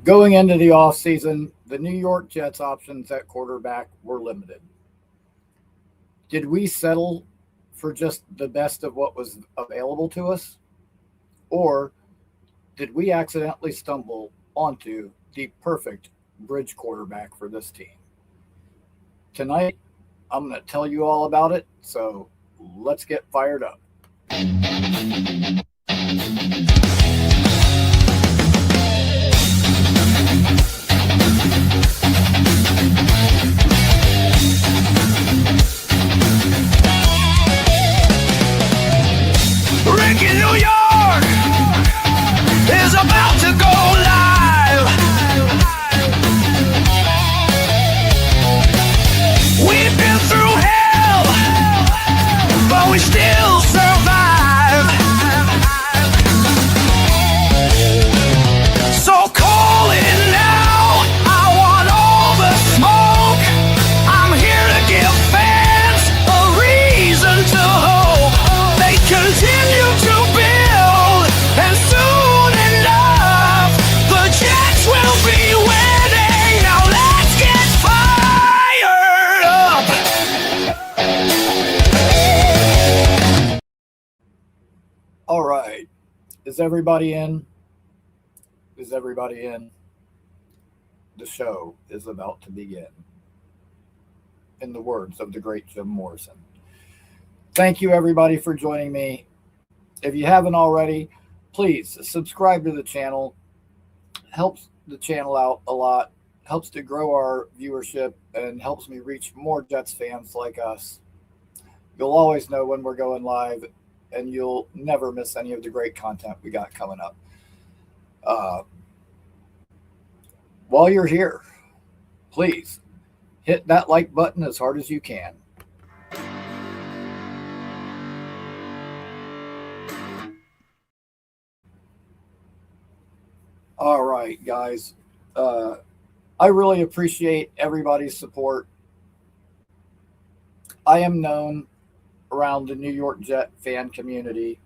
Going into the offseason, the New York Jets options at quarterback were limited. Did we settle for just the best of what was available to us? Or did we accidentally stumble onto the perfect bridge quarterback for this team? Tonight, I'm going to tell you all about it, so let's get fired up. Ricky, New York is about to go live. We've been through hell, but we still survive. So call it now. I want all the smoke. I'm here to give fans a reason to hope. They continue to build, and soon enough, the Jets will be winning. Now let's get fired up. All right. Is everybody in? Is everybody in? The show is about to begin. In the words of the great Jim Morrison. Thank you, everybody, for joining me. If you haven't already, please subscribe to the channel. Helps the channel out a lot. Helps to grow our viewership and helps me reach more Jets fans like us. You'll always know when we're going live, and you'll never miss any of the great content we got coming up. While you're here, please hit that like button as hard as you can. All right, guys. I really appreciate everybody's support. I am known around the New York Jet fan community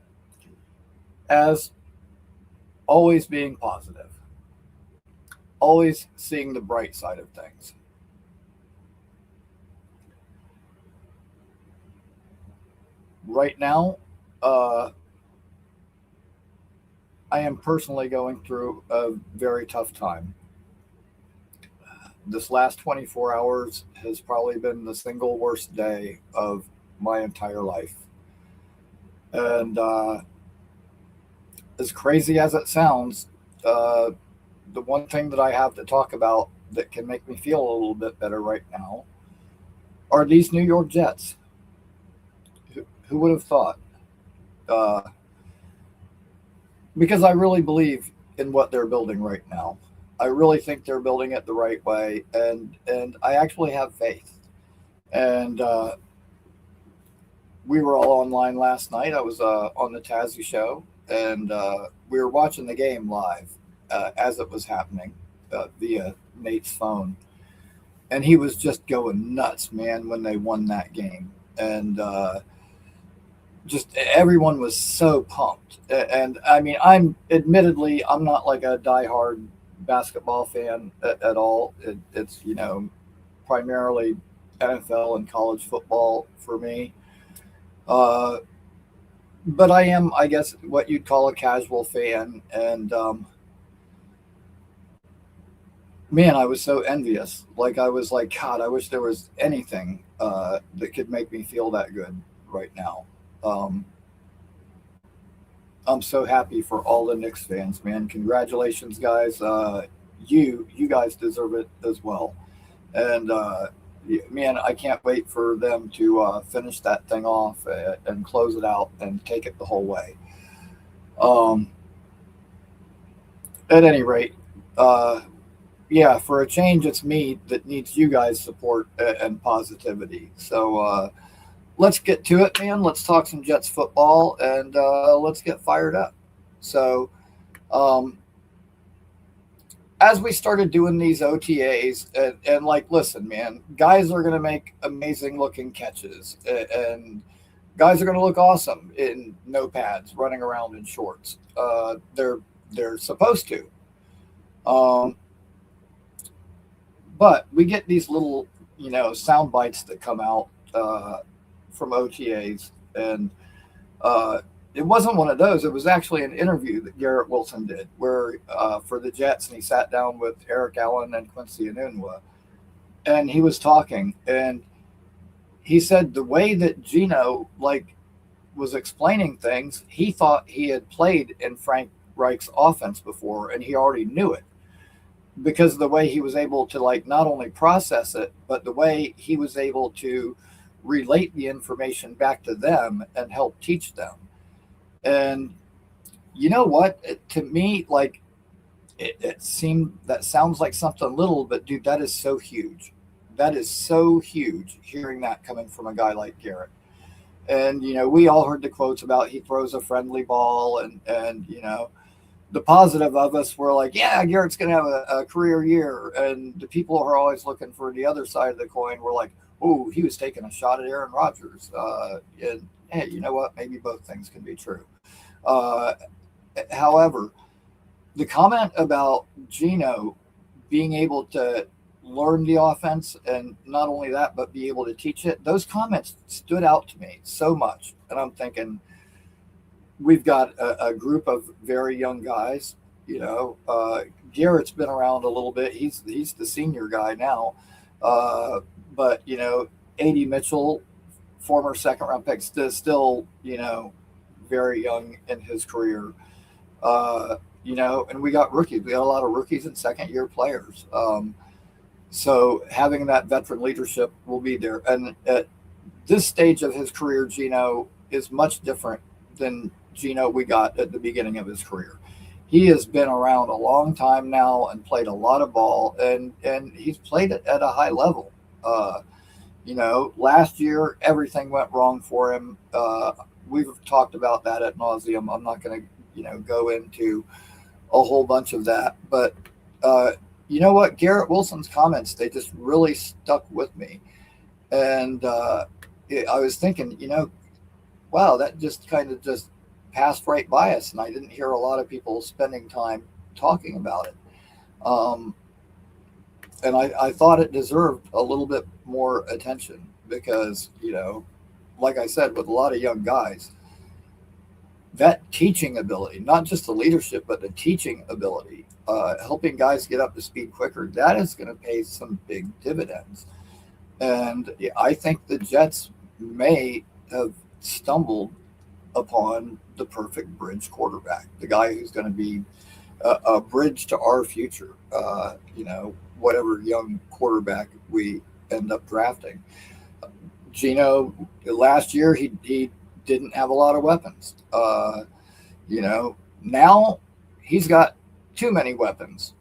as always being positive, always seeing the bright side of things. Right now, I am personally going through a very tough time. This last 24 hours has probably been the single worst day of my entire life. And as crazy as it sounds, the one thing that I have to talk about that can make me feel a little bit better right now are these New York Jets. Who would have thought? Because I really believe in what they're building right now. I really think they're building it the right way, and I actually have faith. And we were all online last night. I was on the Tazzy show, and we were watching the game live as it was happening via Nate's phone. And he was just going nuts, man, when they won that game. And just everyone was so pumped. And I mean, I'm not like a diehard basketball fan at all. It's, primarily NFL and college football for me. But I am, I guess, what you'd call a casual fan. And man, I was so envious. Like, I was like, God, I wish there was anything that could make me feel that good right now. I'm so happy for all the Knicks fans, man. Congratulations, guys. You guys deserve it as well. And man, I can't wait for them to finish that thing off and close it out and take it the whole way. At any rate, yeah, for a change, it's me that needs you guys' support and positivity. So let's get to it, man. Let's talk some Jets football, and let's get fired up. So as we started doing these OTAs, and like, listen, man, guys are going to make amazing looking catches, and guys are going to look awesome in no pads, running around in shorts. They're supposed to. But we get these little, sound bites that come out from OTAs, and uh, it wasn't one of those. It was actually an interview that Garrett Wilson did, where for the Jets, and he sat down with Eric Allen and Quincy Enunwa, and he was talking, and he said the way that Geno was explaining things, he thought he had played in Frank Reich's offense before, and he already knew it because of the way he was able to not only process it, but the way he was able to relate the information back to them and help teach them. And you know what? To me, it seemed that sounds like something little, but dude, that is so huge. That is so huge. Hearing that coming from a guy like Garrett, and we all heard the quotes about he throws a friendly ball, and the positive of us were like, yeah, Garrett's going to have a career year. And the people who are always looking for the other side of the coin were like, oh, he was taking a shot at Aaron Rodgers. And hey, you know what? Maybe both things can be true. Uh, However, the comment about Geno being able to learn the offense, and not only that, but be able to teach it, those comments stood out to me so much. And I'm thinking, we've got a group of very young guys. Garrett's been around a little bit. He's the senior guy now, but Ad Mitchell, former second round pick, still very young in his career. And we got rookies. We got a lot of rookies and second year players. So having that veteran leadership will be there. And at this stage of his career, Geno is much different than Geno we got at the beginning of his career. He has been around a long time now and played a lot of ball, and he's played it at a high level. Last year everything went wrong for him. We've talked about that at nauseum. I'm not going to go into a whole bunch of that, but you know what? Garrett Wilson's comments, they just really stuck with me, and I was thinking, wow, that just kind of just passed right by us, and I didn't hear a lot of people spending time talking about it. And I thought it deserved a little bit more attention because, like I said, with a lot of young guys, that teaching ability, not just the leadership, but the teaching ability, helping guys get up to speed quicker, that is going to pay some big dividends. And I think the Jets may have stumbled upon the perfect bridge quarterback, the guy who's going to be a bridge to our future, whatever young quarterback we end up drafting. Geno, last year, he didn't have a lot of weapons. Now he's got too many weapons.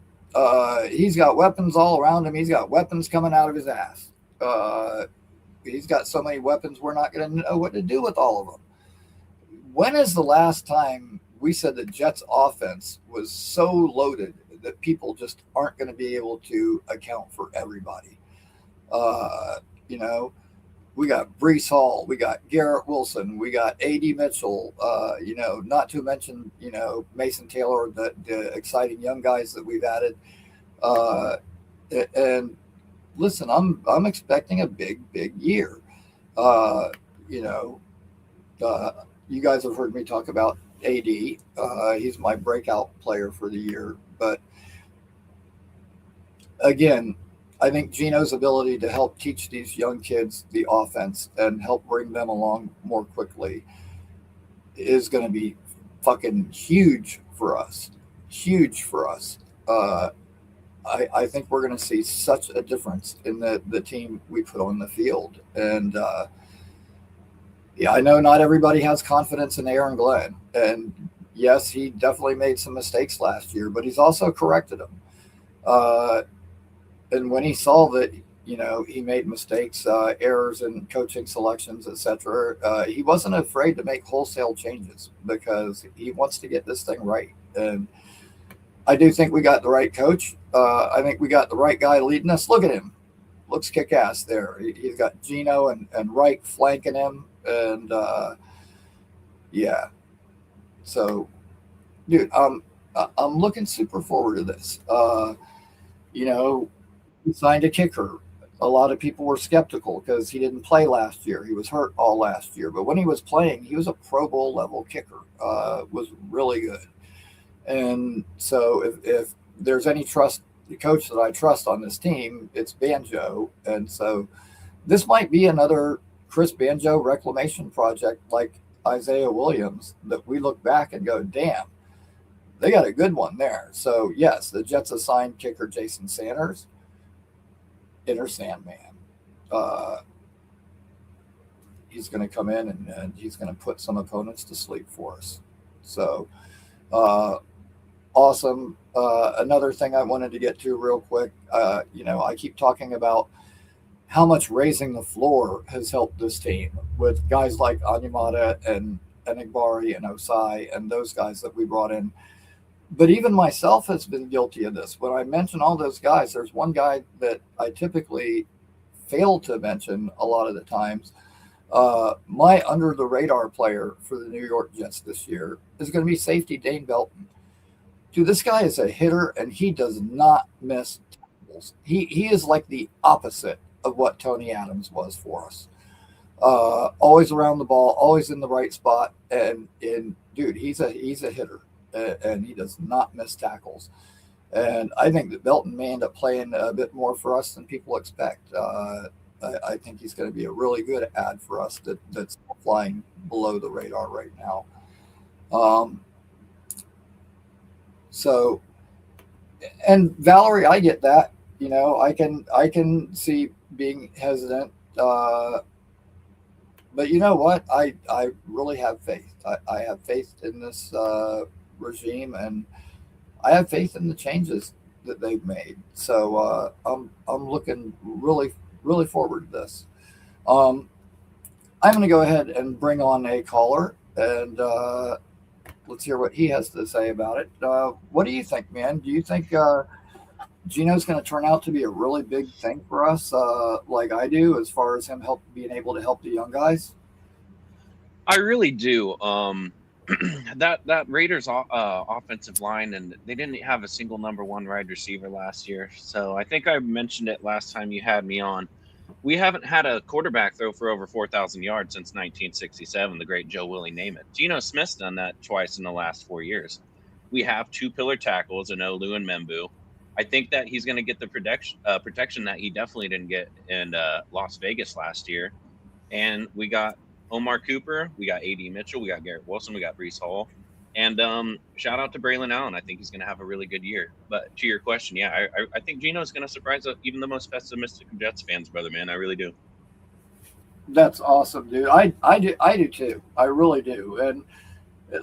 He's got weapons all around him. He's got weapons coming out of his ass. He's got so many weapons, we're not going to know what to do with all of them. When is the last time we said the Jets offense was so loaded that people just aren't going to be able to account for everybody? We got Brees Hall, we got Garrett Wilson, we got A.D. Mitchell, not to mention, Mason Taylor, the exciting young guys that we've added. And listen, I'm expecting a big year. You guys have heard me talk about AD. He's my breakout player for the year. But again, I think Geno's ability to help teach these young kids the offense and help bring them along more quickly is going to be fucking huge for us. Huge for us. I think we're going to see such a difference in the team we put on the field. And I know not everybody has confidence in Aaron Glenn. And yes, he definitely made some mistakes last year, but he's also corrected them. And when he saw that, he made mistakes, errors in coaching selections, etc., he wasn't afraid to make wholesale changes because he wants to get this thing right. And I do think we got the right coach. I think we got the right guy leading us. Look at him. Looks kick-ass there. He's got Geno and Reich flanking him. And, So, dude, I'm looking super forward to this. He signed a kicker. A lot of people were skeptical because he didn't play last year. He was hurt all last year. But when he was playing, he was a Pro Bowl level kicker. Was really good. And so if there's any trust, the coach that I trust on this team, it's Banjo. And so this might be another Chris Banjo reclamation project like Isaiah Williams that we look back and go, damn, they got a good one there. So yes, the Jets assigned kicker Jason Sanders, Inner Sandman. Uh, he's going to come in and he's going to put some opponents to sleep for us. So uh, awesome. Another thing I wanted to get to real quick, I keep talking about how much raising the floor has helped this team with guys like Anyamata and Enigbari and Osai and those guys that we brought in. But even myself has been guilty of this. When I mention all those guys, there's one guy that I typically fail to mention a lot of the times. My under the radar player for the New York Jets this year is going to be safety Dane Belton. Dude, this guy is a hitter and he does not miss tackles. He is like the opposite of what Tony Adams was for us. Always around the ball, always in the right spot, and dude, he's a hitter, and he does not miss tackles. And I think that Belton may end up playing a bit more for us than people expect. I think he's going to be a really good ad for us that's flying below the radar right now. So, and Valerie, I get that. I can see being hesitant. But you know what? I really have faith. I have faith in this regime, and I have faith in the changes that they've made. So I'm looking really, really forward to this. I'm going to go ahead and bring on a caller, and let's hear what he has to say about it. What do you think, man? Do you think Geno's going to turn out to be a really big thing for us, like I do, as far as him being able to help the young guys? I really do. That Raiders offensive line, and they didn't have a single number one wide receiver last year. So I think I mentioned it last time you had me on. We haven't had a quarterback throw for over 4,000 yards since 1967, the great Joe Willie Namath. Geno Smith's done that twice in the last 4 years. We have two pillar tackles in Olu and Membu. I think that he's going to get the protection that he definitely didn't get in Las Vegas last year. And we got Omar Cooper, we got A.D. Mitchell, we got Garrett Wilson, we got Breece Hall. And shout out to Braylon Allen. I think he's going to have a really good year. But to your question, yeah, I think Geno's going to surprise even the most pessimistic of Jets fans, brother, man. I really do. That's awesome, dude. I do too. I really do. And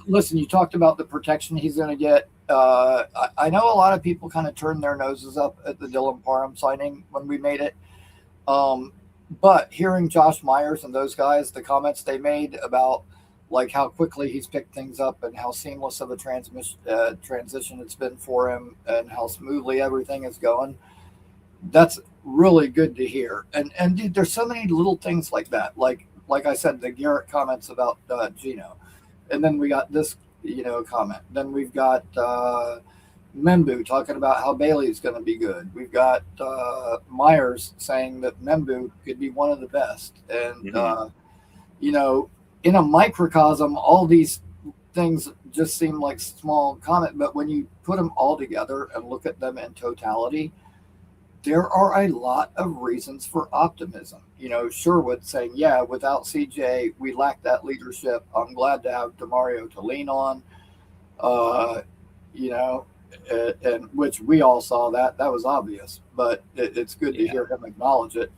listen, you talked about the protection he's going to get. I know a lot of people kind of turned their noses up at the Dylan Parham signing when we made it. But hearing Josh Myers and those guys, the comments they made about like how quickly he's picked things up and how seamless of a transition it's been for him and how smoothly everything is going, that's really good to hear. And dude, there's so many little things like that. Like I said, the Garrett comments about Geno. And then we got this, comment. Then we've got Membu talking about how Bailey's going to be good. We've got Myers saying that Membu could be one of the best. And, in a microcosm, all these things just seem like small comment. But when you put them all together and look at them in totality, there are a lot of reasons for optimism. Sherwood saying, yeah, without CJ, we lack that leadership. I'm glad to have DeMario to lean on, and which we all saw that was obvious, but it's good to hear him acknowledge it.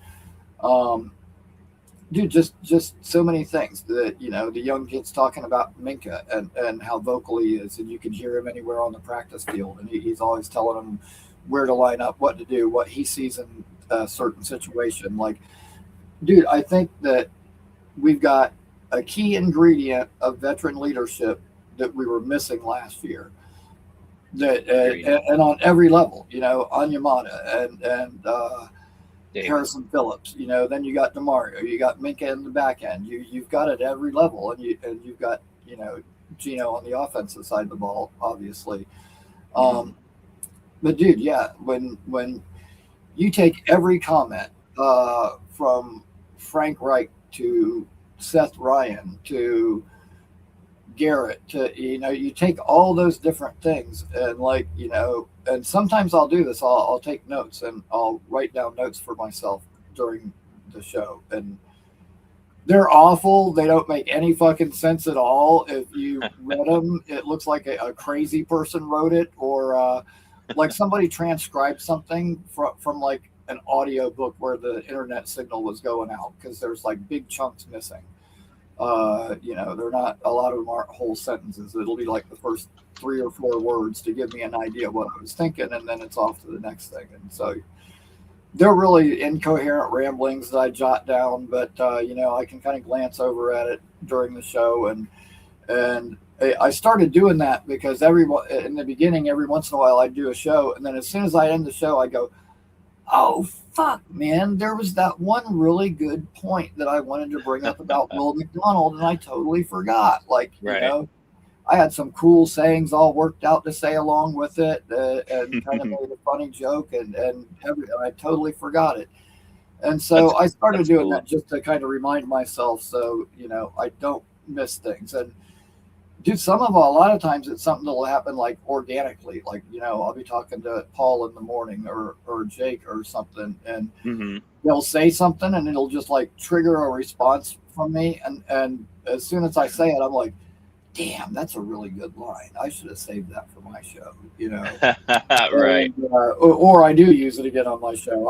Dude, just so many things that, the young kids talking about Minka and how vocal he is, and you can hear him anywhere on the practice field. And he's always telling them where to line up, what to do, what he sees in a certain situation. Like, dude, I think that we've got a key ingredient of veteran leadership that we were missing last year. That and on every level, Anyamata and Harrison Phillips, then you got DeMario, you got Minka in the back end, you've got it at every level, and you've got Geno on the offensive side of the ball, obviously. But dude, yeah, when You take every comment from Frank Reich to Seth Ryan to Garrett to, you take all those different things and and sometimes I'll do this. I'll take notes and I'll write down notes for myself during the show, and they're awful. They don't make any fucking sense at all. If you read them, it looks like a crazy person wrote it, or like somebody transcribed something from like an audio book where the internet signal was going out because there's like big chunks missing. They're not, a lot of them aren't whole sentences. It'll be like the first 3 or 4 words to give me an idea of what I was thinking, and then it's off to the next thing. And so they're really incoherent ramblings that I jot down, but I can kind of glance over at it during the show, and I started doing that because everyone in the beginning, every once in a while, I'd do a show, and then as soon as I end the show, I go, "Oh fuck, man! There was that one really good point that I wanted to bring up about Will McDonald, and I totally forgot." Right. I had some cool sayings all worked out to say along with it, and kind of made a funny joke, and I totally forgot it. And so I started doing that just to kind of remind myself, so I don't miss things. And dude, a lot of times it's something that'll happen like organically. Like, I'll be talking to Paul in the morning or Jake or something, and they'll say something and it'll just like trigger a response from me. And as soon as I say it, I'm like, damn, that's a really good line. I should have saved that for my show, Right. And, or I do use it again on my show.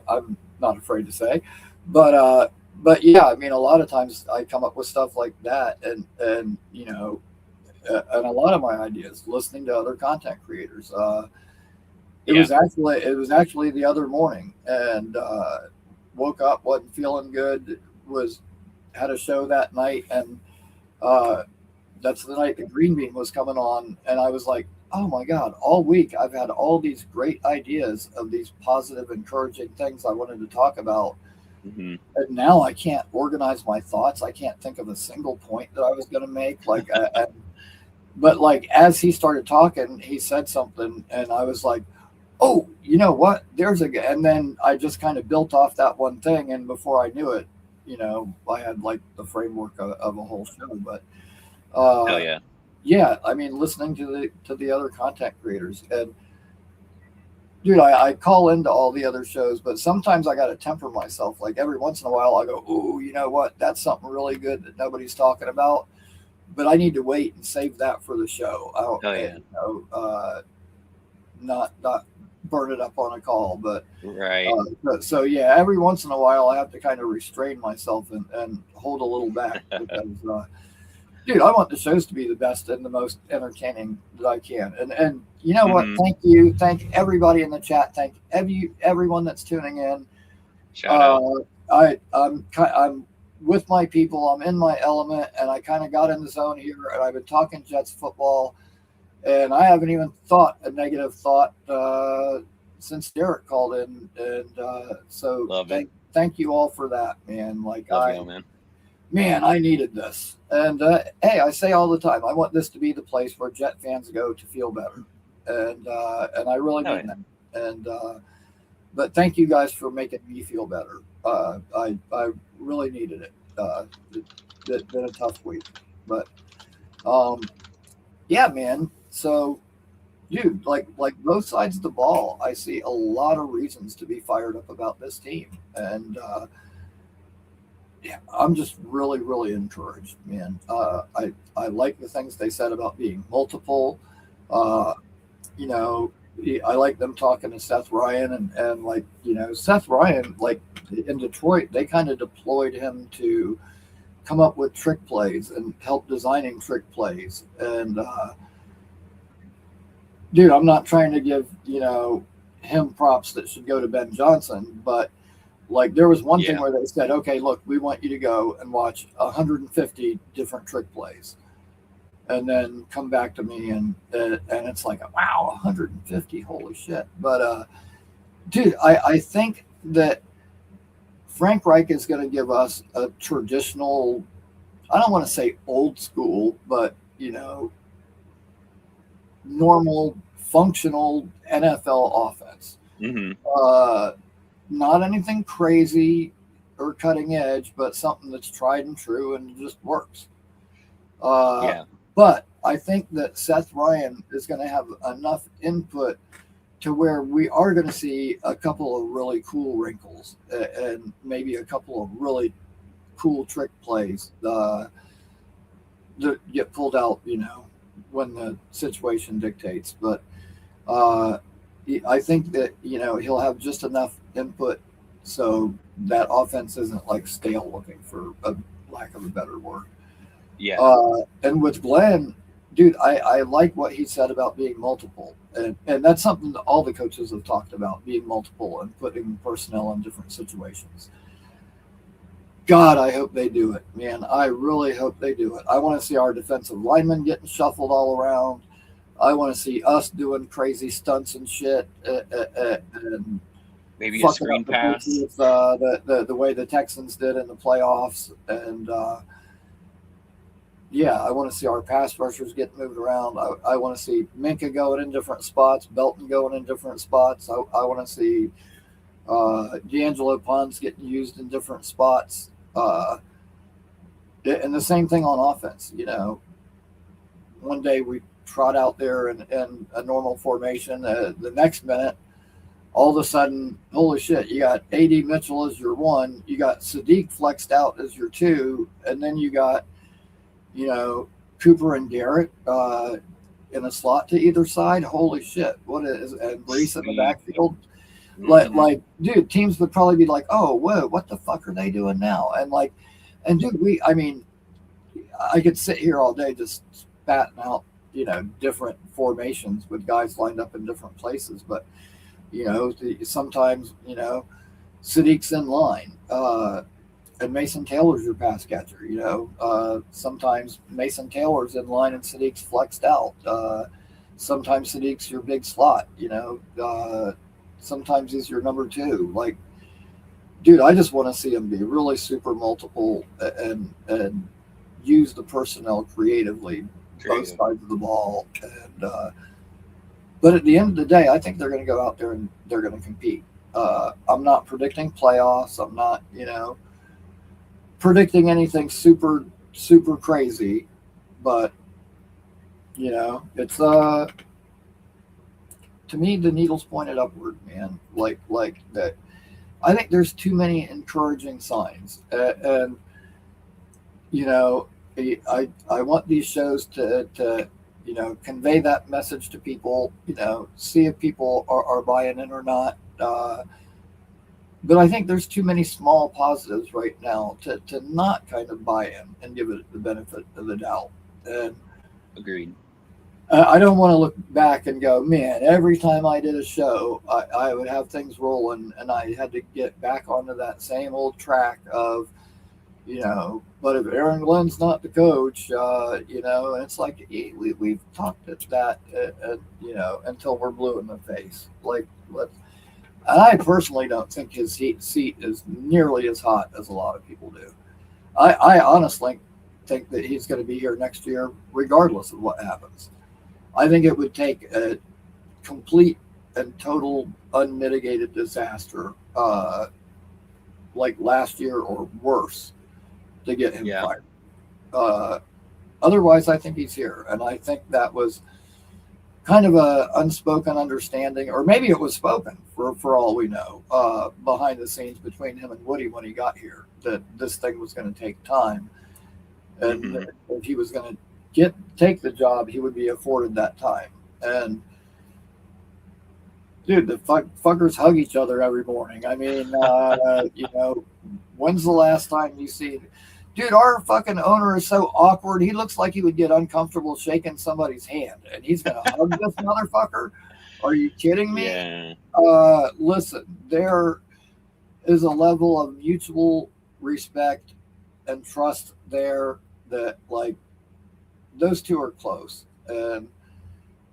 I'm not afraid to say, but yeah, I mean, a lot of times I come up with stuff like that, and and a lot of my ideas listening to other content creators. It was actually the other morning, and woke up, wasn't feeling good, had a show that night, and that's the night the Green Bean was coming on, and I was like, oh my God, all week I've had all these great ideas of these positive, encouraging things I wanted to talk about. And now I can't organize my thoughts. I can't think of a single point that I was going to make. But like, as he started talking, he said something, and I was like, oh, you know what? And then I just kind of built off that one thing. And before I knew it, I had like the framework of a whole show. But Hell yeah. Yeah, I mean, listening to the other content creators, and dude, I call into all the other shows, but sometimes I got to temper myself. Like every once in a while, I go, "Oh, you know what? That's something really good that nobody's talking about." But I need to wait and save that for the show. I don't, not burn it up on a call, but right. So yeah, every once in a while, I have to kind of restrain myself and hold a little back because. Dude, I want the shows to be the best and the most entertaining that I can. And you know what? Thank you. Thank everybody in the chat. Thank everyone that's tuning in. Shout out. I'm with my people. I'm in my element, and I kind of got in the zone here. And I've been talking Jets football, and I haven't even thought a negative thought since Derek called in. And so thank you all for that, man. Man, I needed this. And hey, I say all the time, I want this to be the place where Jet fans go to feel better, and I really mean that. And but thank you guys for making me feel better. I really needed it. It's been a tough week, but yeah, man. So, dude, like both sides of the ball, I see a lot of reasons to be fired up about this team, and. Yeah, I'm just really, really encouraged, man. I like the things they said about being multiple. I like them talking to Seth Ryan and Seth Ryan, like in Detroit, they kind of deployed him to come up with trick plays and help designing trick plays. And dude, I'm not trying to give him props that should go to Ben Johnson, but. Like there was one thing where they said, okay, look, we want you to go and watch 150 different trick plays and then come back to me. And it's like, wow, 150, holy shit. But dude, I think that Frank Reich is going to give us a traditional, I don't want to say old school, but normal, functional NFL offense. not anything crazy or cutting edge, but something that's tried and true and just works. Yeah. But I think that Seth Ryan is going to have enough input to where we are going to see a couple of really cool wrinkles and maybe a couple of really cool trick plays that get pulled out, when the situation dictates. But uh, I think that he'll have just enough input so that offense isn't like stale looking, for a lack of a better word. Yeah. And with Glenn, dude, I like what he said about being multiple. And that's something that all the coaches have talked about, being multiple and putting personnel in different situations. God, I hope they do it, man. I really hope they do it. I want to see our defensive linemen getting shuffled all around. I want to see us doing crazy stunts and shit, and Maybe a fucking screen up the pass. Patriots, the way the Texans did in the playoffs. And yeah, I want to see our pass rushers get moved around. I want to see Minka going in different spots, Belton going in different spots. I want to see D'Angelo Pons getting used in different spots. And the same thing on offense. One day we trot out there in a normal formation. The next minute, all of a sudden, holy shit, you got A.D. Mitchell as your one. You got Sadiq flexed out as your two. And then you got, Cooper and Garrett in a slot to either side. Holy shit. What is, and Reese in the backfield. Like, dude, teams would probably be like, oh, whoa, what the fuck are they doing now? And dude, I could sit here all day just spatting out, different formations with guys lined up in different places. But, sometimes, Sadiq's in line, and Mason Taylor's your pass catcher, sometimes Mason Taylor's in line and Sadiq's flexed out. Sometimes Sadiq's your big slot, sometimes he's your number two. Like, dude, I just want to see him be really super multiple and use the personnel creatively, both sides of the ball. And but at the end of the day, I think they're going to go out there and they're going to compete. I'm not predicting playoffs. I'm not, predicting anything super, super crazy. But, it's to me, the needle's pointed upward, man. Like that. I think there's too many encouraging signs, and I want these shows to convey that message to people. See if people are buying in or not. But I think there's too many small positives right now to not kind of buy in and give it the benefit of the doubt. And agreed. I don't want to look back and go, man, every time I did a show, I would have things rolling and I had to get back onto that same old track of, but if Aaron Glenn's not the coach, and it's like we've talked at that, until we're blue in the face. And I personally don't think his seat is nearly as hot as a lot of people do. I honestly think that he's going to be here next year, regardless of what happens. I think it would take a complete and total unmitigated disaster, like last year or worse, to get him fired. Otherwise, I think he's here. And I think that was kind of a unspoken understanding, or maybe it was spoken for all we know, behind the scenes between him and Woody when he got here, that this thing was going to take time. And if he was going to take the job, he would be afforded that time. And dude, the fuckers hug each other every morning. I mean, when's the last time you see, dude, our fucking owner is so awkward. He looks like he would get uncomfortable shaking somebody's hand, and he's going to hug this motherfucker. Are you kidding me? Yeah. Listen, there is a level of mutual respect and trust there that, like, those two are close. And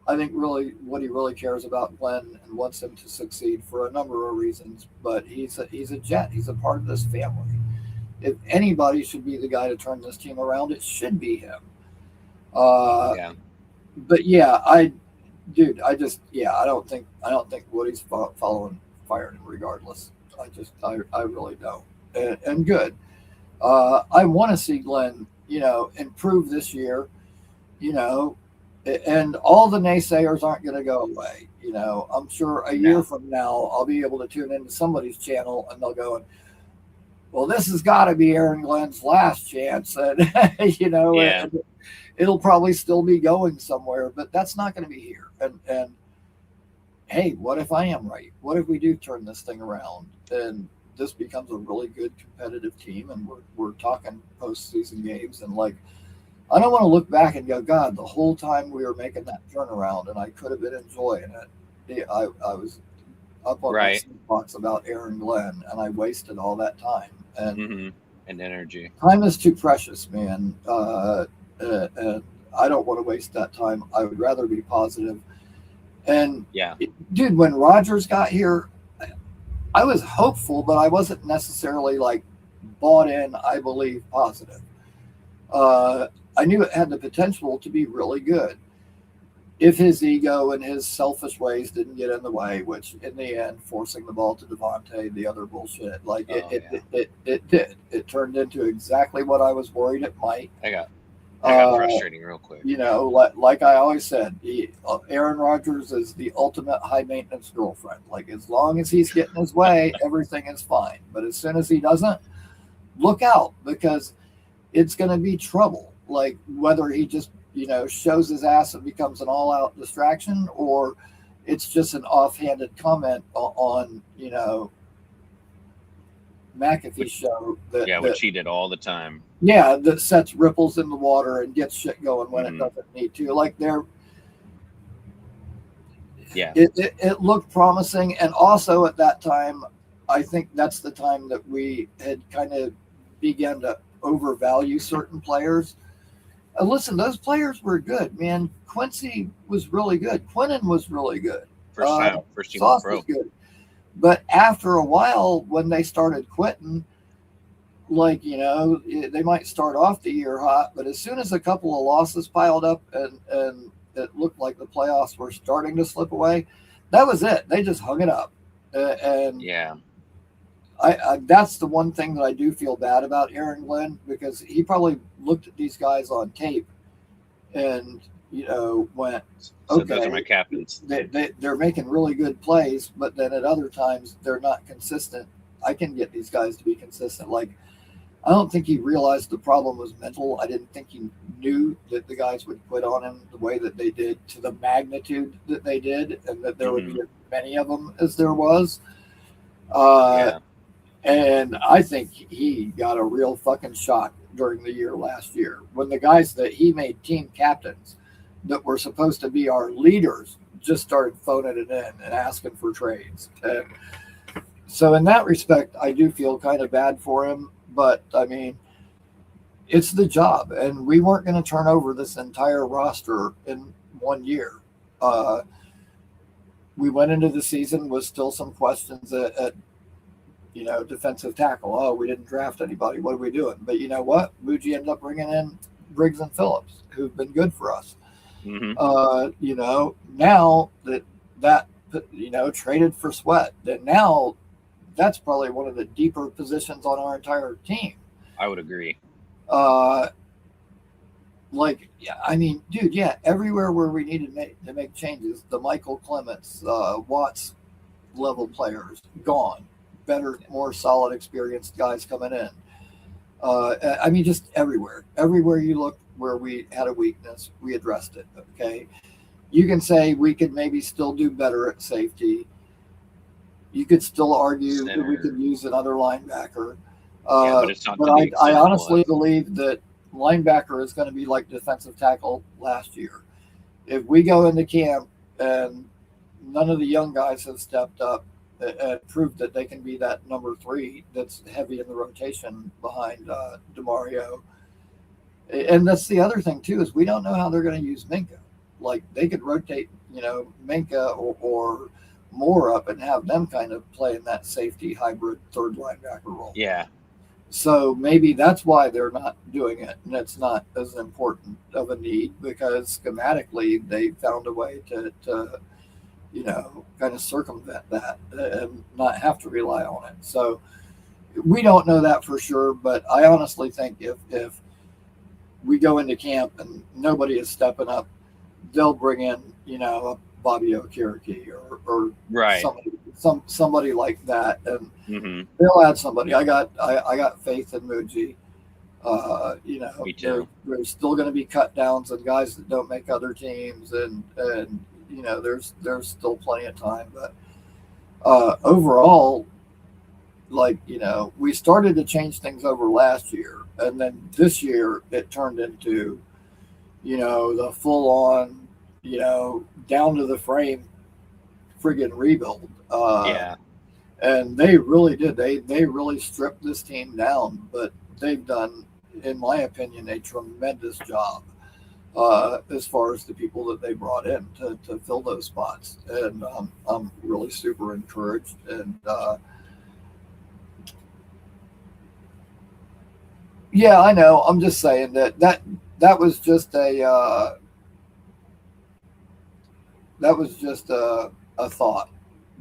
I think really what he really cares about Glenn and wants him to succeed for a number of reasons. But he's a Jet. He's a part of this family. If anybody should be the guy to turn this team around, it should be him. But yeah, I don't think Woody's firing him regardless. I really don't. And good. I want to see Glenn, improve this year, you know, and all the naysayers aren't going to go away. I'm sure a year No. from now, I'll be able to tune into somebody's channel and they'll go, well, this has got to be Aaron Glenn's last chance. And, Yeah. and it'll probably still be going somewhere, but that's not going to be here. And hey, what if I am right? What if we do turn this thing around and this becomes a really good competitive team and we're talking postseason games and like, I don't want to look back and go, God, the whole time we were making that turnaround and I could have been enjoying it. I was up on my soapbox about Aaron Glenn and I wasted all that time. And and energy. Time is too precious, man. And I don't want to waste that time. I would rather be positive. And Yeah. Dude, when Rodgers got here, I was hopeful, but I wasn't necessarily like bought in, I believe, positive. I knew it had the potential to be really good if his ego and his selfish ways didn't get in the way, which in the end, forcing the ball to Devontae, the other bullshit, like it did. It turned into exactly what I was worried it might. I got frustrating real quick. Like I always said, Aaron Rodgers is the ultimate high maintenance girlfriend. Like as long as he's getting his way, everything is fine. But as soon as he doesn't, look out because it's going to be trouble. Like whether he just shows his ass and becomes an all-out distraction, or it's just an offhanded comment on McAfee's show. Which he did all the time. Yeah, that sets ripples in the water and gets shit going when it doesn't need to. Like it looked promising, and also at that time, I think that's the time that we had kind of began to overvalue certain players. Listen, those players were good, man. Quincy was really good. Quinton was really good. First team Sauce pro. was good. But after a while, when they started quitting, like, they might start off the year hot, but as soon as a couple of losses piled up and it looked like the playoffs were starting to slip away, that was it. They just hung it up. I that's the one thing that I do feel bad about Aaron Glenn, because he probably looked at these guys on tape and went, okay, those are my captains. They're making really good plays, but then at other times they're not consistent. I can get these guys to be consistent. Like, I don't think he realized the problem was mental. I didn't think he knew that the guys would quit on him the way that they did, to the magnitude that they did, and that there would be as many of them as there was. And I think he got a real fucking shock during the year last year when the guys that he made team captains that were supposed to be our leaders just started phoning it in and asking for trades. And so in that respect, I do feel kind of bad for him, but I mean, it's the job, and we weren't going to turn over this entire roster in 1 year. We went into the season with still some questions at defensive tackle. Oh, we didn't draft anybody. What are we doing? But you know what? Muji ended up bringing in Briggs and Phillips, who've been good for us. Now that traded for Sweat, that now that's probably one of the deeper positions on our entire team. I would agree. Everywhere where we needed to make changes, the Michael Clements, Watts level players gone. Better, more solid, experienced guys coming in. Just everywhere. Everywhere you look where we had a weakness, we addressed it. Okay. You can say we could maybe still do better at safety. You could still argue that we could use another linebacker. But it's not. But I honestly believe that linebacker is going to be like defensive tackle last year. If we go into camp and none of the young guys have stepped up and proved that they can be that number 3 that's heavy in the rotation behind DeMario. And that's the other thing too, is we don't know how they're going to use Minka. Like they could rotate, Minka or Moore up and have them kind of play in that safety hybrid third linebacker role. Yeah. So maybe that's why they're not doing it, and it's not as important of a need because schematically they found a way to kind kind of circumvent that and not have to rely on it. So we don't know that for sure, but I honestly think if we go into camp and nobody is stepping up, they'll bring in, a Bobby Okereke or Right. somebody like that, and Mm-hmm. they'll add somebody. I got faith in Muji. Me too. There's still going to be cut downs and guys that don't make other teams, and there's still plenty of time. But overall, we started to change things over last year, and then this year it turned into, the full on, down to the frame friggin' rebuild. Yeah. And they really did. They really stripped this team down, but they've done, in my opinion, a tremendous job as far as the people that they brought in to fill those spots. And I'm really super encouraged. And yeah, I know. I'm just saying that was just a thought,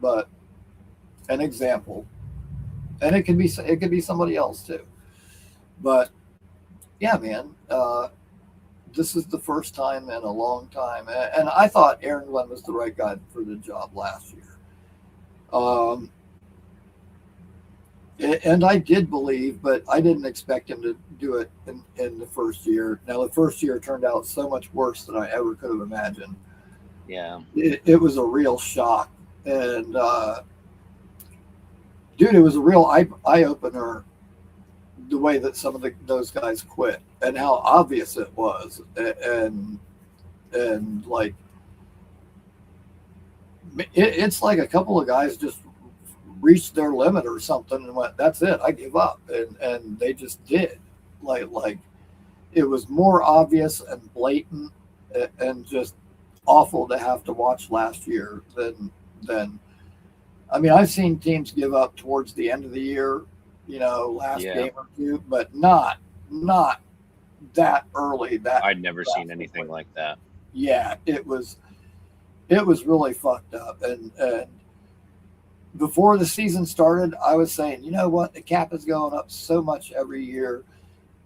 but an example, and it could be somebody else too. But yeah, man, this is the first time in a long time, and I thought Aaron Glenn was the right guy for the job last year. And I did believe, but I didn't expect him to do it in the first year. Now, the first year turned out so much worse than I ever could have imagined. Yeah. It was a real shock. And, dude, it was a real eye-opener, the way that some of those guys quit and how obvious it was. And like, it's like a couple of guys just reached their limit or something and went, that's it, I give up. And they just did. Like it was more obvious and blatant and just awful to have to watch last year than I mean, I've seen teams give up towards the end of the year, last game or two, but not that early. I'd never seen anything like that. Yeah, it was really fucked up. And before the season started, I was saying, you know what, the cap is going up so much every year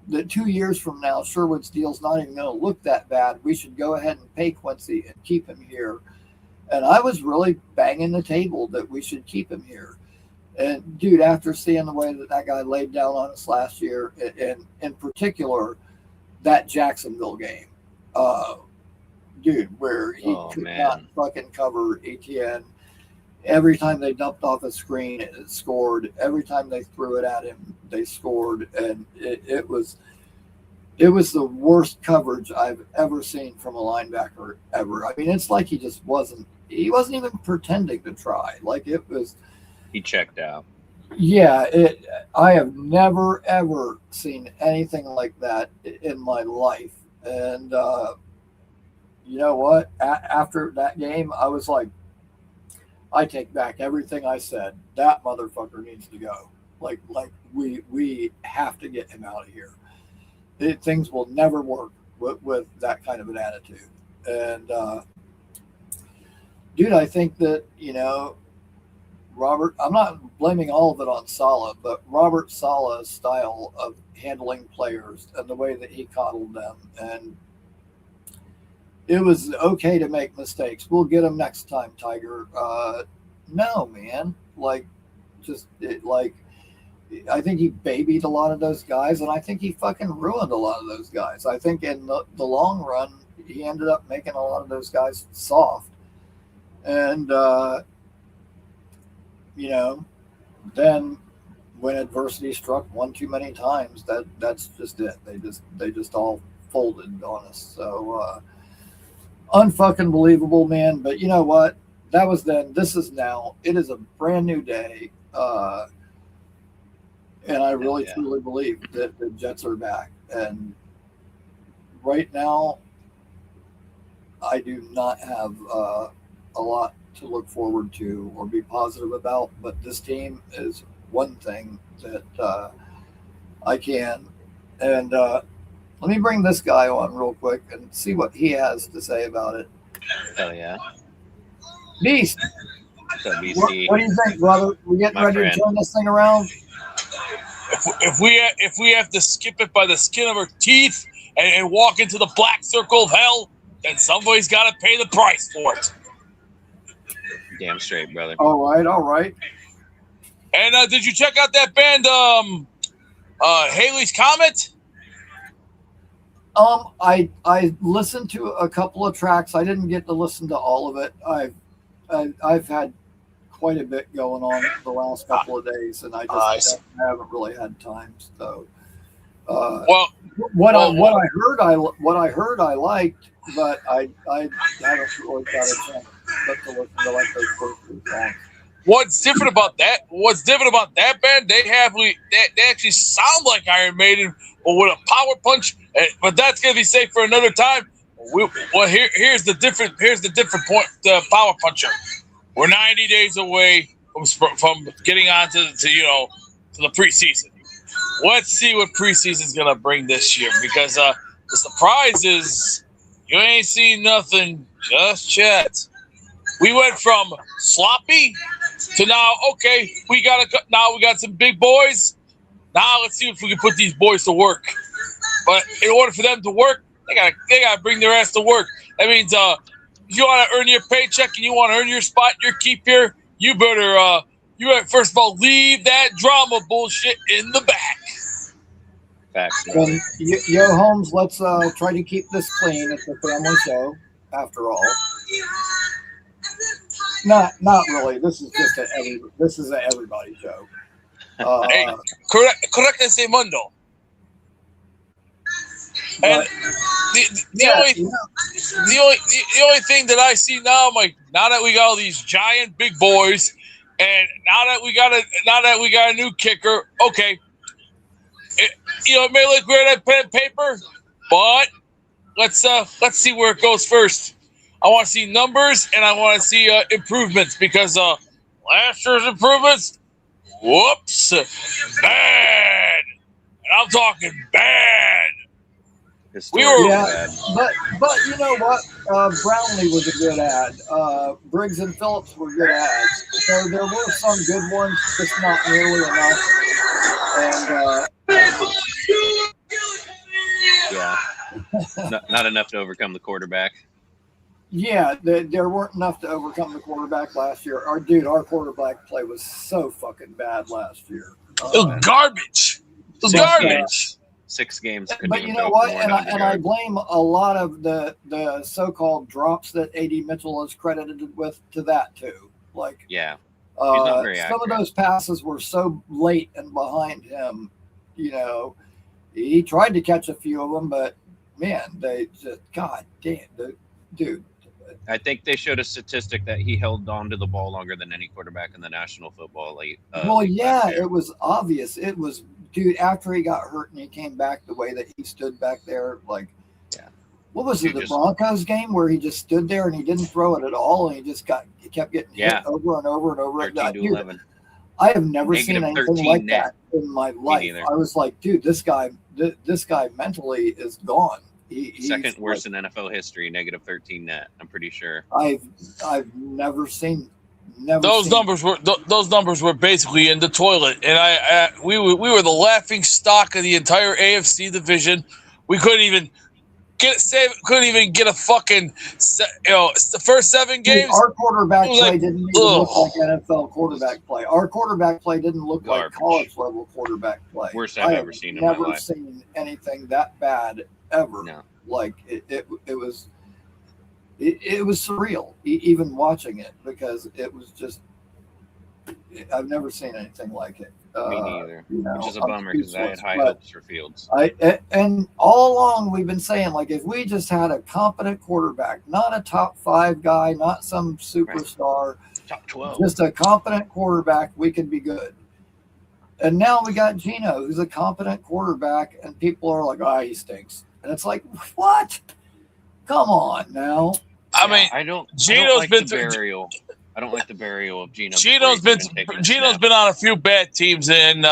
that 2 years from now, Sherwood's deal's not even going to look that bad. We should go ahead and pay Quincy and keep him here. And I was really banging the table that we should keep him here. And dude, after seeing the way that guy laid down on us last year, and in particular, that Jacksonville game, dude, where he could not fucking cover ETN. Every time they dumped off a screen, it scored. Every time they threw it at him, they scored. And it was the worst coverage I've ever seen from a linebacker ever. I mean, it's like he wasn't even pretending to try. Like he checked out. Yeah, I have never ever seen anything like that in my life. And you know what? After that game, I was like, I take back everything I said. That motherfucker needs to go. Like we have to get him out of here. Things will never work with that kind of an attitude. And dude, I think that, Robert, I'm not blaming all of it on Saleh, but Robert Saleh's style of handling players and the way that he coddled them, and it was okay to make mistakes. We'll get them next time, Tiger. No, man. I think he babied a lot of those guys, and I think he fucking ruined a lot of those guys. I think in the long run, he ended up making a lot of those guys soft. And, then when adversity struck one too many times, that's just it. They just all folded on us. So, unfucking believable, man. But you know what? That was then. This is now. It is a brand new day. And I really, truly believe that the Jets are back. And right now, I do not have a lot to look forward to or be positive about. But this team is one thing that I can. And let me bring this guy on real quick and see what he has to say about it. Hell yeah. Beast, So What, BC, what do you think, brother? We getting My ready friend. to turn this thing around? If we have to skip it by the skin of our teeth and walk into the black circle of hell, then somebody's got to pay the price for it. damn straight, brother. All right, all right. And did you check out that band, Haley's Comet? I listened to a couple of tracks. I didn't get to listen to all of it. I've had quite a bit going on the last couple of days, and I haven't really had time. So, what I heard I liked, but I haven't really got a chance to listen to like those first two songs. What's different about that? What's different about that band? They actually sound like Iron Maiden, but with a power punch. But that's gonna be safe for another time. Here's the different point. The power puncher. We're 90 days away from getting on to the preseason. Let's see what preseason's gonna bring this year, because the surprise is you ain't seen nothing just yet. We went from sloppy to now, okay, we got some big boys. Now let's see if we can put these boys to work. But in order for them to work, they gotta bring their ass to work. That means if you want to earn your paycheck and you want to earn your spot, your keep here, you better first of all leave that drama bullshit in the back. Facts. And Yo Holmes, let's try to keep this clean. It's a family show, after all. Not really. This is just an everybody show. Hey, correct ese mundo. And the only thing that I see now, I'm like, now that we got all these giant big boys, and now that we got a new kicker, okay, it may look great on pen and paper, but let's see where it goes first. I want to see numbers, and I want to see improvements, because last year's improvements, whoops, bad, and I'm talking bad. We were bad. But you know what? Brownlee was a good ad. Briggs and Phillips were good ads. So there were some good ones, just not nearly enough. And not enough to overcome the quarterback. Yeah, there weren't enough to overcome the quarterback last year. Our quarterback play was so fucking bad last year. It was garbage. It was garbage. 6 games. But you know what? And I blame a lot of the so-called drops that A.D. Mitchell is credited with to that too. Like, yeah, some of those passes were so late and behind him. You know, he tried to catch a few of them, but man, they just, god damn, dude. I think they showed a statistic that he held on to the ball longer than any quarterback in the National Football League. It was obvious. It was, dude, after he got hurt and he came back, the way that he stood back there, like, what was it, the Broncos game where he just stood there and he didn't throw it at all, and he kept getting hit over and over and over. 13-11. I have never seen anything like that in my life. I was like, dude, this guy mentally is gone. He's second worst in NFL history, -13 net. I'm pretty sure. I've never seen. Those numbers were basically in the toilet, and we were the laughing stock of the entire AFC division. We couldn't even get a fucking the first 7 games. Our quarterback play didn't even look like NFL quarterback play. Our quarterback play didn't look like college level quarterback play. Worst I've ever seen in my life. Never seen anything that bad ever. No. Like it was surreal even watching it, because it was just, I've never seen anything like it. Me neither. Which is a bummer, because I had high hopes for Fields. And all along we've been saying, like, if we just had a competent quarterback, not a top 5 guy, not some superstar, top 12, just a competent quarterback, we could be good. And now we got Geno, who's a competent quarterback, and people are like, he stinks. And it's like, what? Come on now. I mean, I don't like the burial. I don't like the burial of Geno. Geno's been on a few bad teams, and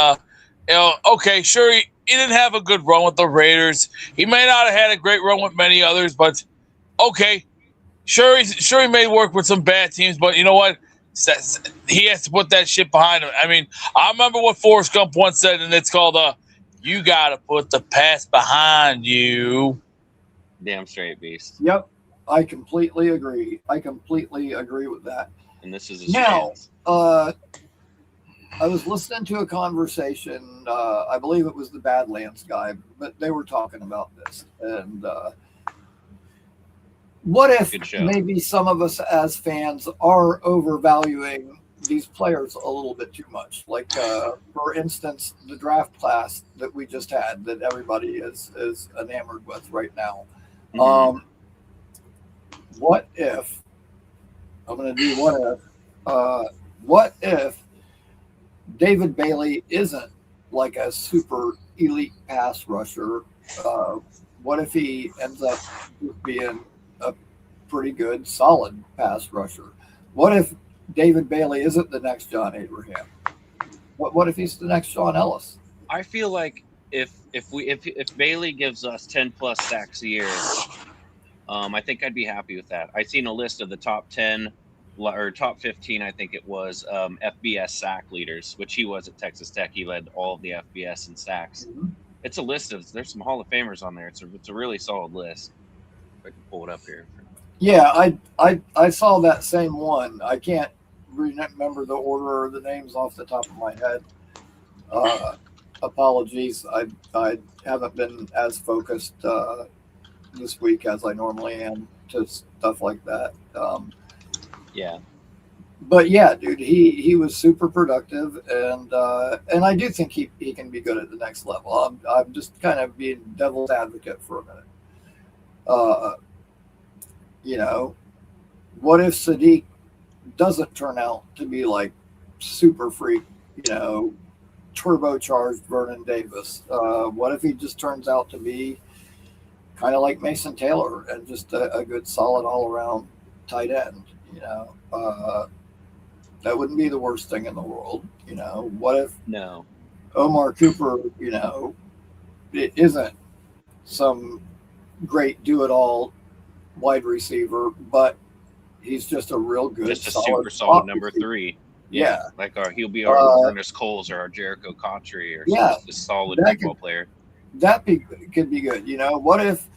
okay, sure, he didn't have a good run with the Raiders. He may not have had a great run with many others, but okay, sure he made work with some bad teams. But you know what? He has to put that shit behind him. I mean, I remember what Forrest Gump once said, and it's called "You got to put the past behind you." Damn straight, Beast. Yep, I completely agree. I completely agree with that. And this is a Now, stance. I was listening to a conversation. I believe it was the Badlands guy, but they were talking about this. And what if Good show. maybe some of us as fans are overvaluing these players a little bit too much? Like, for instance, the draft class that we just had that everybody is enamored with right now. Mhm. What if I'm going to do what if David Bailey isn't like a super elite pass rusher? What if he ends up being a pretty good, solid pass rusher? What if David Bailey isn't the next John Abraham? What if he's the next Sean Ellis? I feel like if Bailey gives us 10 plus sacks a year, I think I'd be happy with that. I've seen a list of the top 10 or top 15, I think it was, FBS sack leaders, which he was at Texas Tech. He led all of the FBS in sacks. Mm-hmm. It's a list of, there's some Hall of Famers on there. It's a really solid list. If I can pull it up here. Yeah, I saw that same one. I can't remember the order or the names off the top of my head. Apologies. I haven't been as focused this week as I normally am to stuff like that. Yeah. But yeah, dude, he was super productive, and I do think he can be good at the next level. I'm just kind of being devil's advocate for a minute. You know, what if Sadiq doesn't turn out to be like super freak, you know, turbocharged Vernon Davis? What if he just turns out to be kind of like Mason Taylor and just a good, solid all around tight end? You know, that wouldn't be the worst thing in the world. You know, what if No. Omar Cooper, you know, it isn't some great do-it-all wide receiver, but he's just a real good, Just a super solid number receiver. 3. Yeah. Like he'll be our Ernest Coles or our Jericho Cotchery or just a solid football player. That could be good. You know, what if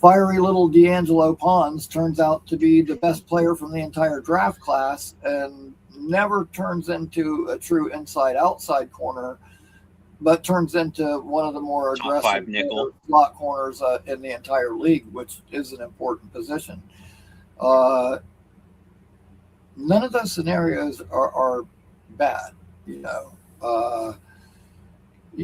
fiery little D'Angelo Pons turns out to be the best player from the entire draft class and never turns into a true inside-outside corner, but turns into one of the more Top aggressive 5 nickel slot corners in the entire league, which is an important position. None of those scenarios are bad, you know.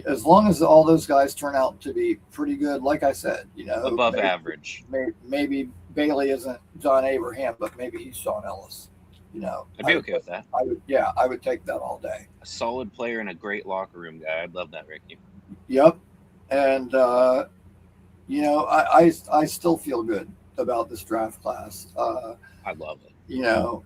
As long as all those guys turn out to be pretty good, like I said, you know, above average. Maybe Bailey isn't John Abraham, but maybe he's Sean Ellis. You know, I'd be okay with that. I would take that all day. A solid player and a great locker room guy. I'd love that, Ricky. Yep. And you know, I still feel good about this draft class. I love it. You know,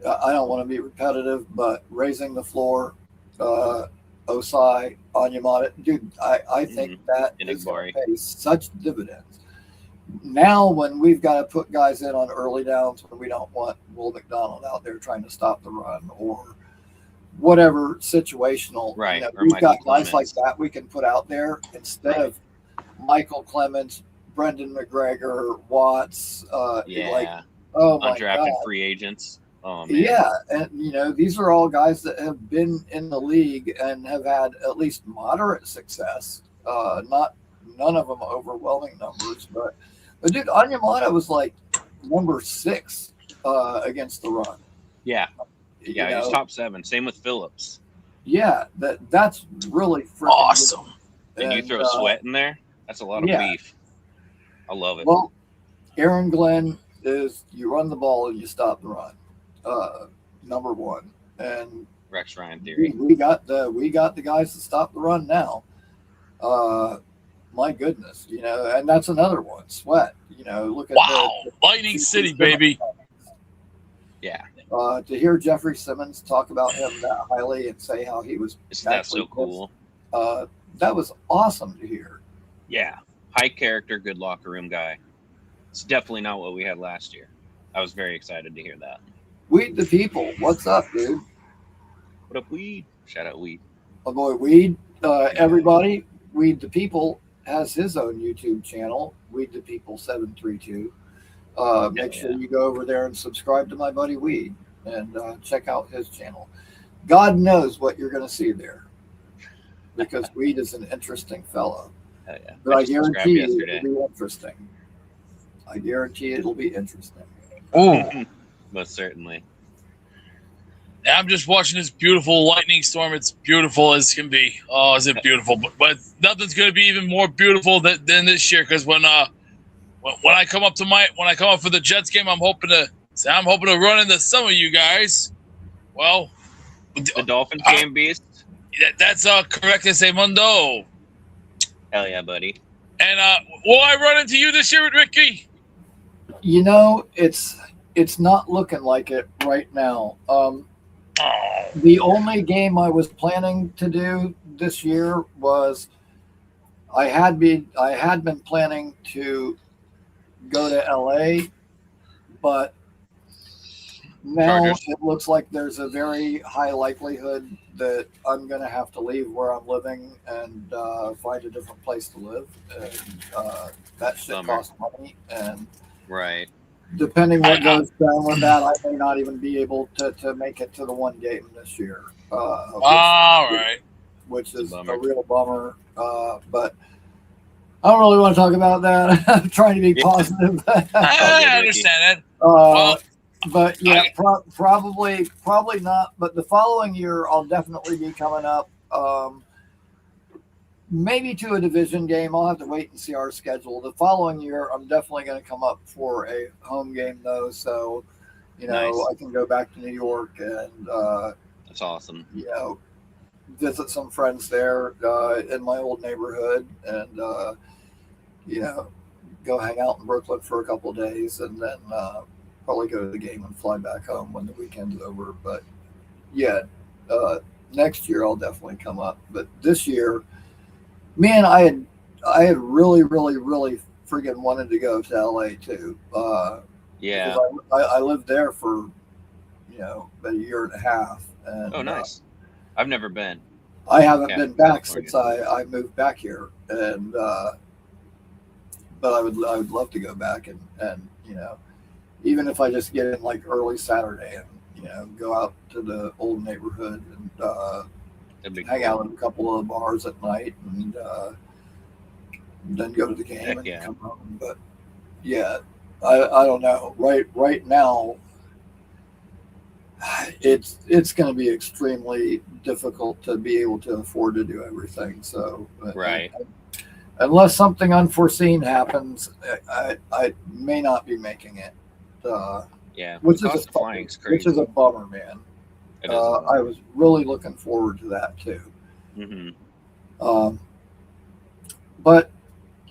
I don't want to be repetitive, but raising the floor, Osai, Onyemata, dude, I think that is going to pay such dividends. Now, when we've got to put guys in on early downs when we don't want Will McDonald out there trying to stop the run or whatever situational, right? You know, or we've Michael got guys Clemens. like that we can put out there instead of Michael Clemens, Brendan McGregor, Watts, like, oh my undrafted God. free agents. Oh, man. Yeah, and you know, these are all guys that have been in the league and have had at least moderate success. None of them overwhelming numbers, but dude, Onyemata was like number 6 against the run. Yeah, he was top 7. Same with Phillips. Yeah, that's really freaking awesome. Good. And you throw Sweat in there, that's a lot of beef. I love it. Well, Aaron Glenn is you run the ball and you stop the run. Number 1, and Rex Ryan theory. We got the guys to stop the run now. My goodness, you know, and that's another one. Sweat, you know, look at Lightning City, baby. Yeah. To hear Jeffrey Simmons talk about him that highly and say how he was that's so cool. That was awesome to hear. Yeah, high character, good locker room guy. It's definitely not what we had last year. I was very excited to hear that. Weed the People. What's up, dude? What up, Weed? Shout out Weed. My boy Weed. Everybody, Weed the People has his own YouTube channel, Weed the People 732. Make sure you go over there and subscribe to my buddy Weed and check out his channel. God knows what you're going to see there because Weed is an interesting fellow. Hell yeah. But I just guarantee subscribed you yesterday. it'll be interesting. I guarantee it'll be interesting. Oh, Most certainly. I'm just watching this beautiful lightning storm. It's beautiful as can be. Oh, is it beautiful? But nothing's going to be even more beautiful than this year. Because when I come up for the Jets game, I'm hoping to run into some of you guys. Well, The Dolphins game beast. that's correct to say, Mundo. Hell yeah, buddy. And will I run into you this year with Ricky? You know, it's not looking like it right now. The only game I was planning to do this year was I had been planning to go to LA, but now Chargers. it looks like there's a very high likelihood that I'm going to have to leave where I'm living and find a different place to live. And that shit Bummer. costs money. And Right. depending what goes down with that, I may not even be able to make it to the one game this year. All right. Which is bummer. a real bummer. But I don't really want to talk about that. I'm trying to be positive. I understand that. But yeah, probably not. But the following year, I'll definitely be coming up. Maybe to a division game. I'll have to wait and see our schedule. The following year, I'm definitely going to come up for a home game, though. So, Nice. I can go back to New York and, That's awesome. visit some friends there in my old neighborhood and, go hang out in Brooklyn for a couple of days and then probably go to the game and fly back home when the weekend's over. But, yeah, next year I'll definitely come up. But this year, man, I had really, really, really freaking wanted to go to LA too. Yeah. Because I lived there for, about a year and a half. And, Oh, nice. I've never been. I haven't Yeah, been back California. since I moved back here, and but I would love to go back and even if I just get in like early Saturday and go out to the old neighborhood and That'd be hang cool. out in a couple of bars at night and then go to the game Heck and yeah. come home. But yeah, I don't know. Right now, it's going to be extremely difficult to be able to afford to do everything. So Right. unless something unforeseen happens, I may not be making it. Yeah. Which The is cost of flying's which crazy. is a bummer, man. It is. I was really looking forward to that too. Mm-hmm. But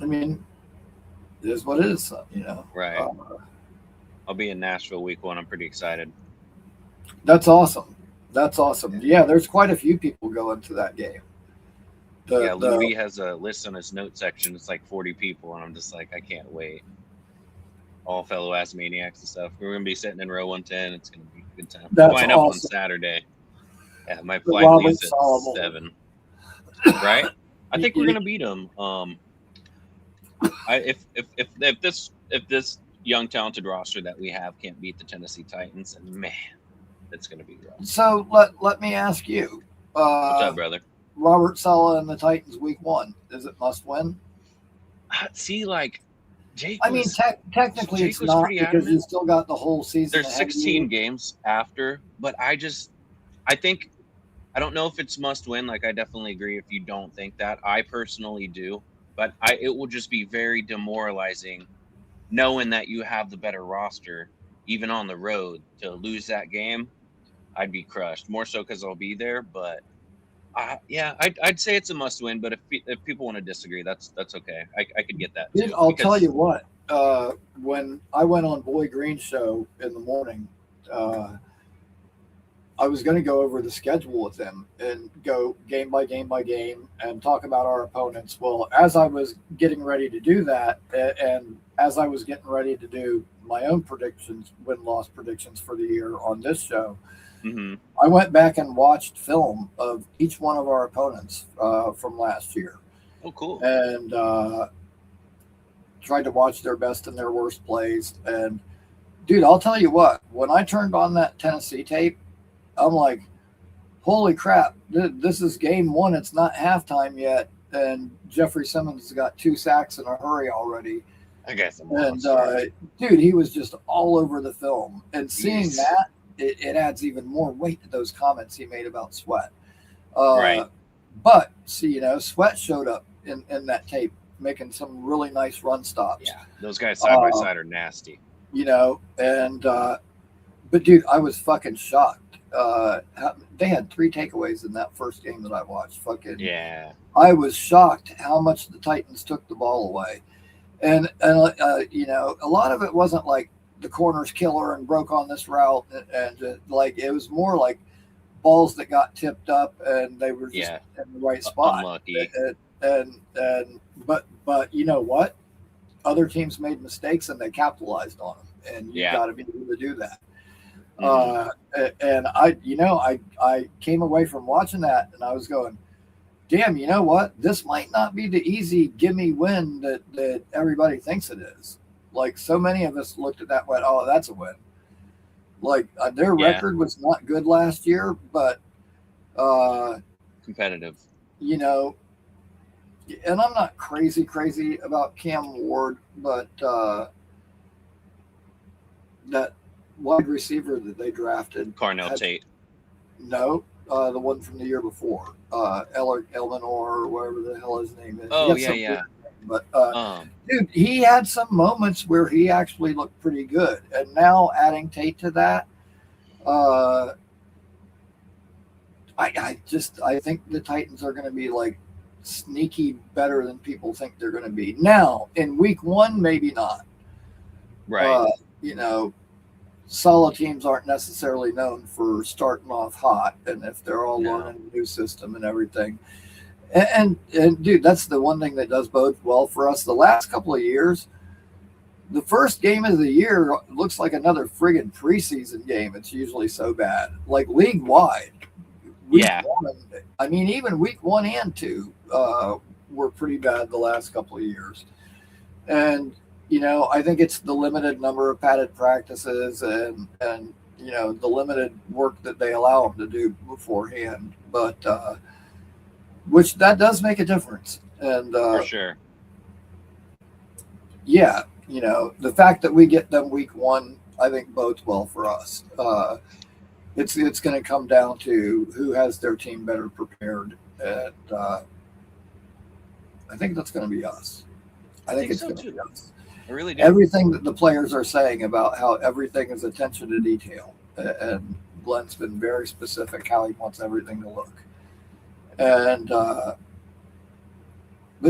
I mean, it is what it is, Right. I'll be in Nashville week 1. I'm pretty excited. That's awesome. Yeah, there's quite a few people going to that game. Louis has a list on his note section. It's like 40 people, and I'm just like, I can't wait. All fellow ass maniacs and stuff. We're gonna be sitting in row 110. It's gonna be a good time. That's Flying up on awesome. Saturday. Yeah, my The flight Robert leaves at Solomon. 7. Right? I think we're gonna beat them. If this young talented roster that we have can't beat the Tennessee Titans, and man, it's gonna be rough. So let me ask you, What's up, brother? Robert Saleh and the Titans week 1, is it must win? See, like Jake. I mean, technically Jake it's was not pretty because you adamant. still got the whole season. There's ahead of 16 you. games after, but I don't know if it's must win. Like, I definitely agree if you don't think that. I personally do, but it will just be very demoralizing knowing that you have the better roster, even on the road, to lose that game. I'd be crushed, more so because I'll be there. But I'd say it's a must win. But if people want to disagree, that's okay. I could get that. Dude, Too, I'll because- tell you what. When I went on Boy Green's show in the morning, I was going to go over the schedule with him and go game by game by game and talk about our opponents. Well, as I was getting ready to do that and as I was getting ready to do my own predictions, win-loss predictions for the year on this show, Mm-hmm. I went back and watched film of each one of our opponents from last year, Oh, cool. and tried to watch their best and their worst plays. And dude, I'll tell you what, when I turned on that Tennessee tape, I'm like, holy crap, this is game one. It's not halftime yet. And Jeffrey Simmons has got 2 sacks in a hurry already. I guess I'm And dude, he was just all over the film. And seeing Yes. that, it adds even more weight to those comments he made about Sweat. Right. But see, Sweat showed up in that tape, making some really nice run stops. Yeah, those guys side by side are nasty. And but dude, I was fucking shocked. They had 3 takeaways in that first game that I watched. Yeah. I was shocked how much the Titans took the ball away, and a lot of it wasn't like the corner's killer and broke on this route, and like it was more like balls that got tipped up and they were just in the right spot. Unlucky. But you know what? Other teams made mistakes and they capitalized on them, and you got to be able to do that. And I came away from watching that and I was going, damn, you know what? This might not be the easy gimme win that everybody thinks it is. Like, so many of us looked at that and went, oh, that's a win. Like, their record was not good last year, but competitive. And I'm not crazy about Cam Ward, but that wide receiver that they drafted, Carnell Tate. No, the one from the year before, Elmanor or whatever the hell his name is. Oh, yeah. But dude, he had some moments where he actually looked pretty good, and now adding Tate to that, I think the Titans are going to be like sneaky better than people think they're going to be. Now in week 1, maybe not. Right. Solid teams aren't necessarily known for starting off hot, and if they're all learning a new system and everything. And dude, that's the one thing that does bode well for us. The last couple of years, the first game of the year looks like another friggin' preseason game. It's usually so bad, like league wide. Even week 1 and 2 were pretty bad the last couple of years. And I think it's the limited number of padded practices and the limited work that they allow them to do beforehand. But which that does make a difference. And for sure. Yeah, the fact that we get them week 1, I think bodes well for us. It's going to come down to who has their team better prepared, and I think that's going to be us. I think it's going to be us. I really do. Everything that the players are saying about how everything is attention to detail, and Glenn's been very specific how he wants everything to look. And but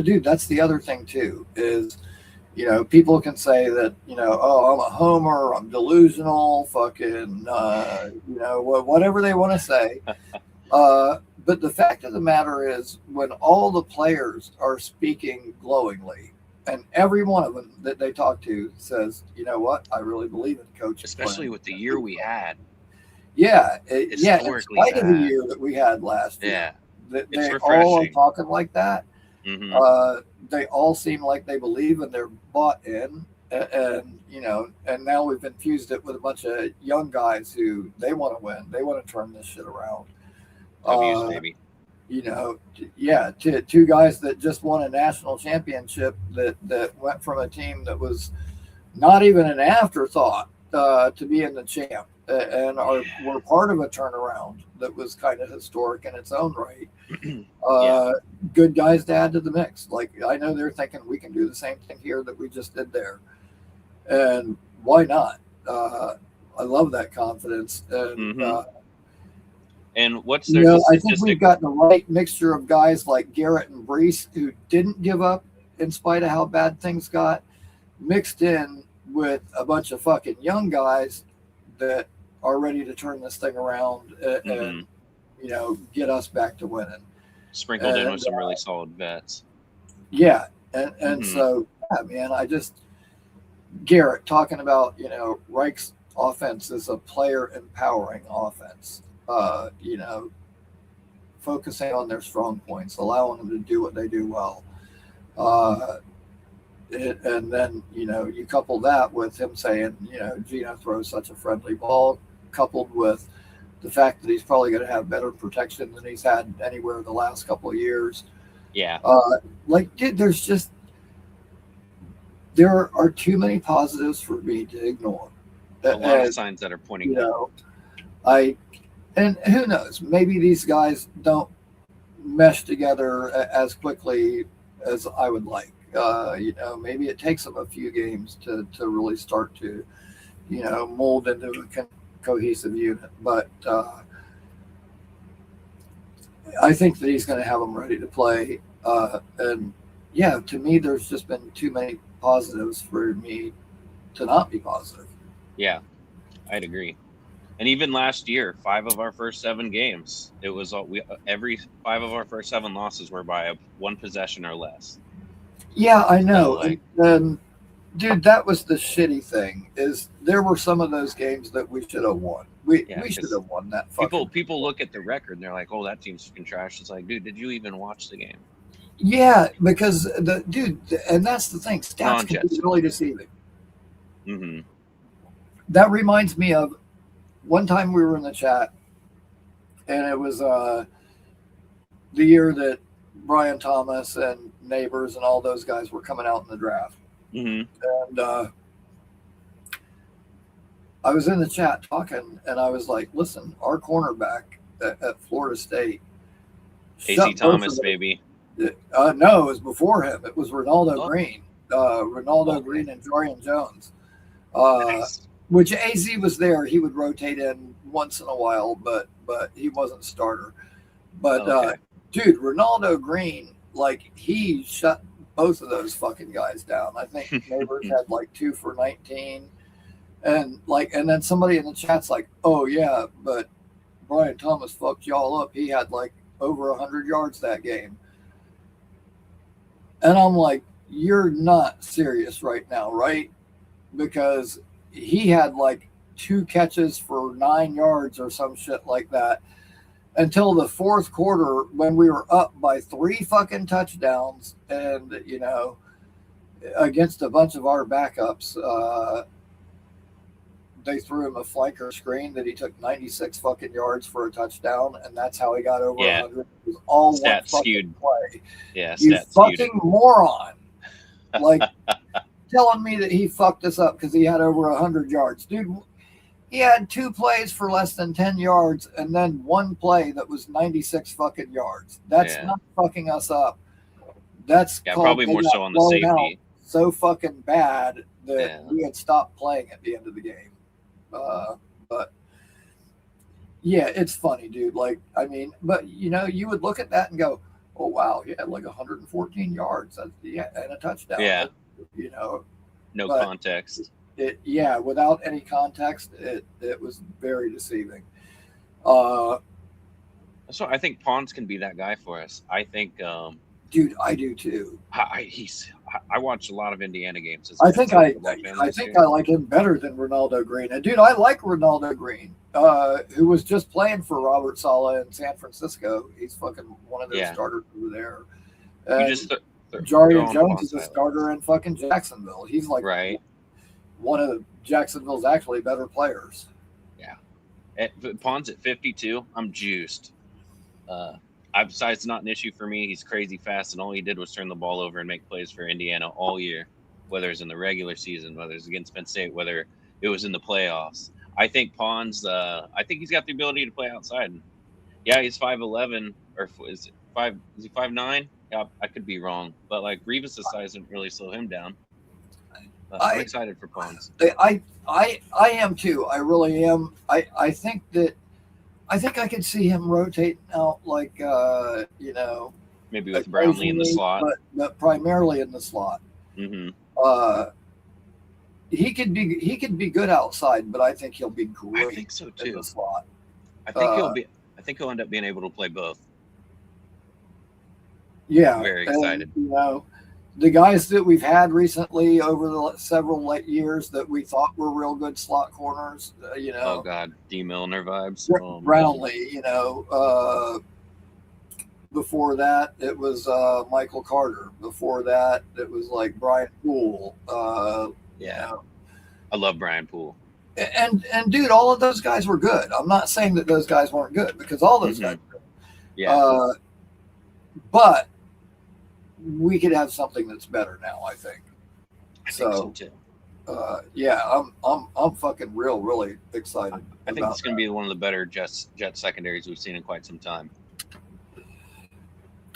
dude, that's the other thing too, is people can say that oh, I'm a homer, I'm delusional, fucking whatever they want to say. But the fact of the matter is, when all the players are speaking glowingly, and every one of them that they talk to says, you know what, I really believe in Coach. Especially with the year we had. In spite of the year that we had last year. Yeah. They all are talking like that. Mm-hmm. They all seem like they believe and they're bought in, and now we've infused it with a bunch of young guys who they want to win. They want to turn this shit around. Maybe. Two guys that just won a national championship that went from a team that was not even an afterthought to being the champ, and were part of a turnaround that was kind of historic in its own right. Good guys to add to the mix. Like, I know they're thinking we can do the same thing here that we just did there, and why not? I love that confidence. And and what's their I think we've got the right mixture of guys like Garrett and Brees, who didn't give up in spite of how bad things got, mixed in with a bunch of fucking young guys that are ready to turn this thing around and get us back to winning. Sprinkled in with some really solid vets. Yeah. And so, man, Garrett talking about, Reich's offense is a player empowering offense. Focusing on their strong points, allowing them to do what they do well. Uh, and then, you couple that with him saying, Geno throws such a friendly ball, coupled with the fact that he's probably going to have better protection than he's had anywhere the last couple of years. Yeah. Dude, there are too many positives for me to ignore. A lot of signs that are pointing out. And who knows, maybe these guys don't mesh together as quickly as I would like. Maybe it takes them a few games to really start to, mold into a cohesive unit. But I think that he's going to have them ready to play. And yeah, to me, there's just been too many positives for me to not be positive. Yeah, I'd agree. And even last year, 5 of our first 7 games, it was every 5 of our first 7 losses were by 1 possession or less. Yeah, I know. And dude, that was the shitty thing. Is there were some of those games that we should have won. We should have won that. People look at the record and they're like, "Oh, that team's fucking trash." It's like, dude, did you even watch the game? Yeah, because and that's the thing. Stats can be really deceiving. Mm-hmm. That reminds me of one time we were in the chat, and it was the year that Brian Thomas and Neighbors and all those guys were coming out in the draft. Mm-hmm. And I was in the chat talking, and I was like, listen, our cornerback at Florida State. AC Thomas, baby. No, it was before him. It was Ronaldo Green. Green and Jorian Jones. Nice. Which AZ was there. He would rotate in once in a while, but he wasn't starter. But dude, Ronaldo Green, he shut both of those fucking guys down. I think Neighbors had 2 for 19. And then somebody in the chat's like, oh yeah, but Brian Thomas fucked y'all up. He had over 100 yards that game. And I'm like, you're not serious right now, right? Because he had 2 catches for 9 yards or some shit like that until the fourth quarter when we were up by 3 fucking touchdowns and, against a bunch of our backups. They threw him a flanker screen that he took 96 fucking yards for a touchdown, and that's how he got over 100. It was all one fucking play. Yeah, you fucking moron. Telling me that he fucked us up because he had over 100 yards. Dude, he had 2 plays for less than 10 yards and then 1 play that was 96 fucking yards. That's not fucking us up. That's probably more so on the safety. So fucking bad that we had stopped playing at the end of the game. But yeah, it's funny, dude. But you would look at that and go, oh wow, he had 114 yards and a touchdown. Yeah. No but context. Without any context, it was very deceiving. So I think Pons can be that guy for us. I think dude, I do too. I watch a lot of Indiana games. I think I like him better than Ronaldo Green. And dude, I like Ronaldo Green, who was just playing for Robert Saleh in San Francisco. He's fucking one of their starters over there. And Jarian Jones is a starter in fucking Jacksonville. He's one of Jacksonville's actually better players. Yeah. Pons at 52, I'm juiced. Besides, not an issue for me. He's crazy fast, and all he did was turn the ball over and make plays for Indiana all year, whether it's in the regular season, whether it's against Penn State, whether it was in the playoffs. I think Pons, I think he's got the ability to play outside. Yeah, he's 5'11", or is it 5? Is he 5'9"? Yeah, I could be wrong, but Revis' size didn't really slow him down. I'm excited for Pons. I am too. I really am. I think I could see him rotating out maybe with Brownlee in the slot, but primarily in the slot. Mm-hmm. He could be good outside, but I think he'll be great. I think so too. In the slot. I think he'll end up being able to play both. Yeah, very excited. the guys that we've had recently over the several years that we thought were real good slot corners, Oh God, D Milner vibes. Oh, man. Brownlee, before that it was Michael Carter. Before that it was like Brian Poole. Yeah, I love Brian Poole. And dude, all of those guys were good. I'm not saying that those guys weren't good, because all those guys were good. Yeah. But we could have something that's better now, I think. I think so too. Yeah, I'm fucking really excited. I think it's going to be one of the better Jet secondaries we've seen in quite some time.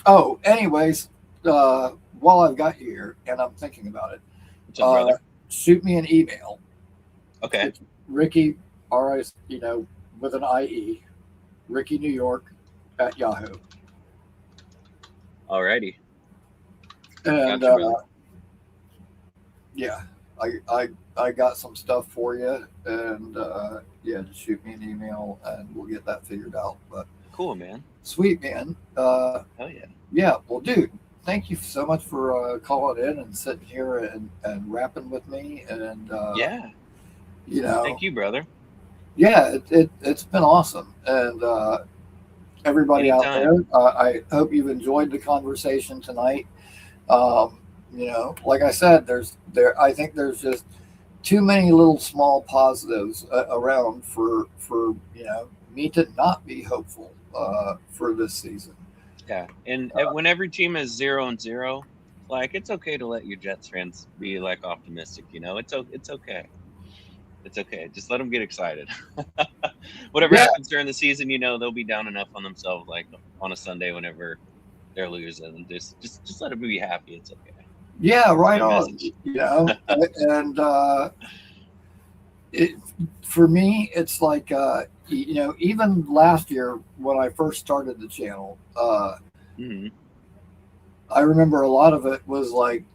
Oh, anyways, while I've got you here and I'm thinking about it, What's up, brother? Shoot me an email. Okay. It's Ricky, with an IE, Ricky New York at Yahoo. Alrighty. And Gotcha, yeah, I got some stuff for you, and just shoot me an email and we'll get that figured out. But cool, man. Sweet, man. Oh yeah. Yeah, well, dude, thank you so much for calling in and sitting here and rapping with me. And yeah. Thank you, brother. Yeah, it's been awesome. And everybody Anytime. out there, I hope you've enjoyed the conversation tonight. Like I said, I think there's just too many little small positives around for me to not be hopeful for this season. Yeah, and when every team is 0-0, like, it's okay to let your Jets fans be like optimistic. It's okay. It's okay. Just let them get excited. Whatever happens during the season, they'll be down enough on themselves, like on a Sunday whenever they're losing. Just let them be happy. It's okay. Yeah, right on. And for me, it's like even last year when I first started the channel, I remember a lot of it was like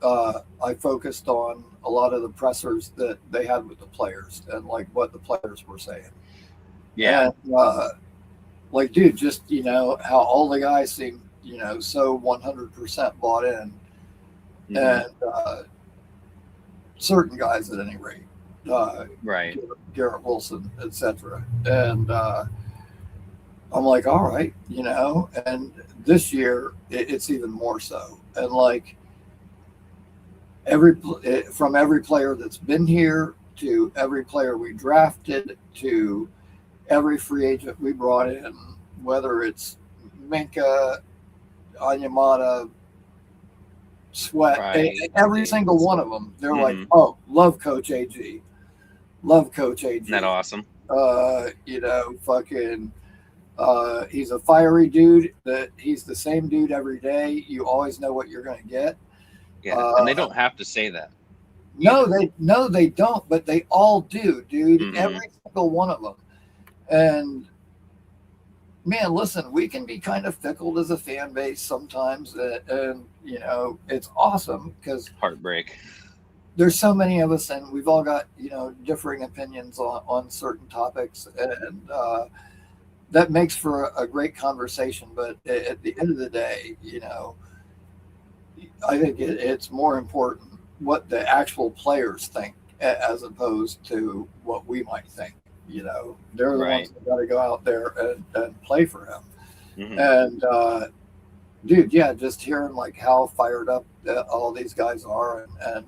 I focused on a lot of the pressers that they had with the players and like what the players were saying. Yeah. And, like, dude, just how all the guys seem so 100% bought in. And certain guys at any rate, right, Garrett Wilson, etc. And I'm like, all right, and this year it's even more so. And like from every player that's been here to every player we drafted to every free agent we brought in, whether it's Minka, Onyemata, Sweat, every single one of them, they're like, oh, love Coach AG. Love Coach AG. Isn't that awesome? He's a fiery dude. That he's the same dude every day. You always know what you're going to get. Yeah, and they don't have to say that. No, they don't, but they all do, dude. Every single one of them. And man, listen, we can be kind of fickle as a fan base sometimes, and it's awesome because heartbreak. There's so many of us, and we've all got differing opinions on certain topics, and that makes for a great conversation. But at the end of the day, I think it's more important what the actual players think as opposed to what we might think. They're the ones that got to go out there and play for him. And dude, yeah, just hearing like how fired up all these guys are and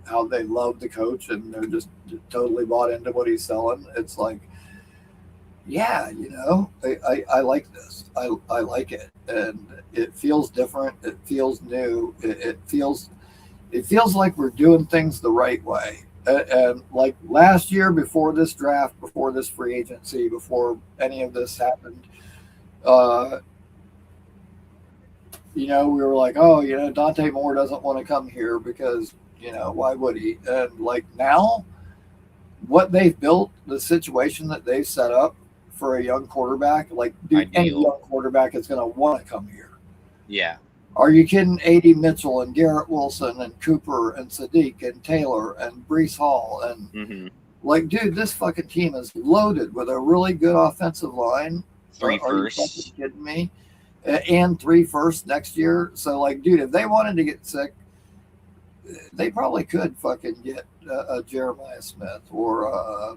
how they love the coach and they're just totally bought into what he's selling. It's like, yeah, I like this. I like it, and it feels different. It feels new. It feels like we're doing things the right way. And like last year, before this draft, before this free agency, before any of this happened, we were like, oh, Dante Moore doesn't want to come here because, why would he? And like now, what they've built, the situation that they've set up for a young quarterback, like, dude, any young quarterback is going to want to come here. Yeah. Are you kidding? A.D. Mitchell and Garrett Wilson and Cooper and Sadiq and Taylor and Breece Hall and like, dude, this fucking team is loaded with a really good offensive line. 3 Are you firsts. fucking kidding me? and 3 firsts next year. So, like, dude, if they wanted to get sick, they probably could fucking get a Jeremiah Smith or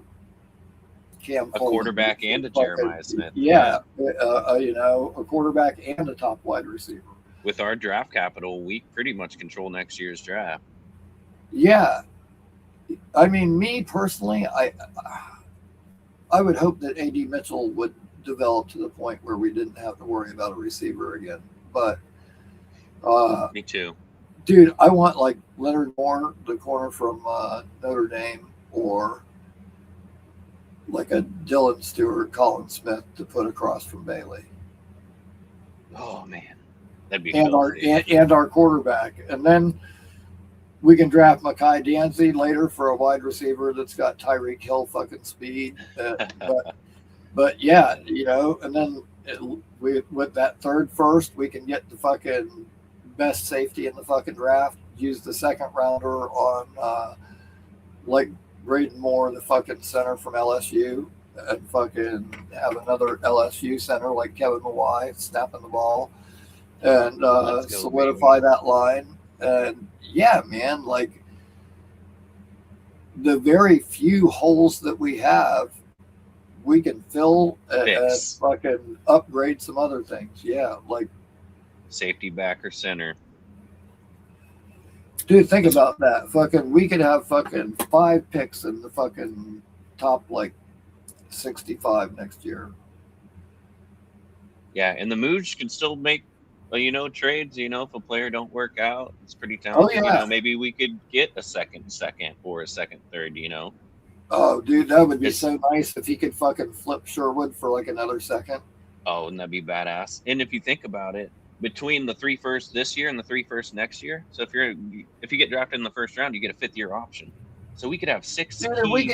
Cam A Coleman. quarterback and a Jeremiah Smith. Yeah, a quarterback and a top wide receiver. With our draft capital, we pretty much control next year's draft. Yeah, I mean, me personally, I would hope that AD Mitchell would develop to the point where we didn't have to worry about a receiver again. But Me too. dude, I want like Leonard Moore, the corner from Notre Dame, or like a Dylan Stewart, Colin Smith to put across from Bailey. Oh man, that'd be and filthy. our quarterback, and then we can draft Mekhi Danzy later for a wide receiver that's got Tyreek Hill fucking speed. But yeah, and then with that 3rd first, we can get the fucking best safety in the fucking draft. Use the 2nd rounder on like Braden Moore, the fucking center from LSU, and fucking have another LSU center like Kevin Mawai snapping the ball and solidify that line. And yeah, man, like the very few holes that we have, we can fill and fucking upgrade some other things. Yeah, like safety, back, or center. Dude, think about that. Fucking, we could have fucking 5 picks in the fucking top like 65 next year. Yeah, and the Mooj can still make, trades. If a player don't work out, it's pretty talented. Oh, yeah. Maybe we could get a second or a second, third. Oh, dude, that would be so nice if he could fucking flip Sherwood for like another second. Oh, wouldn't that be badass? And if you think about it, between the 3 firsts this year and the 3 firsts next year, so if you get drafted in the 1st round, you get a 5th-year option. So we could have 6 key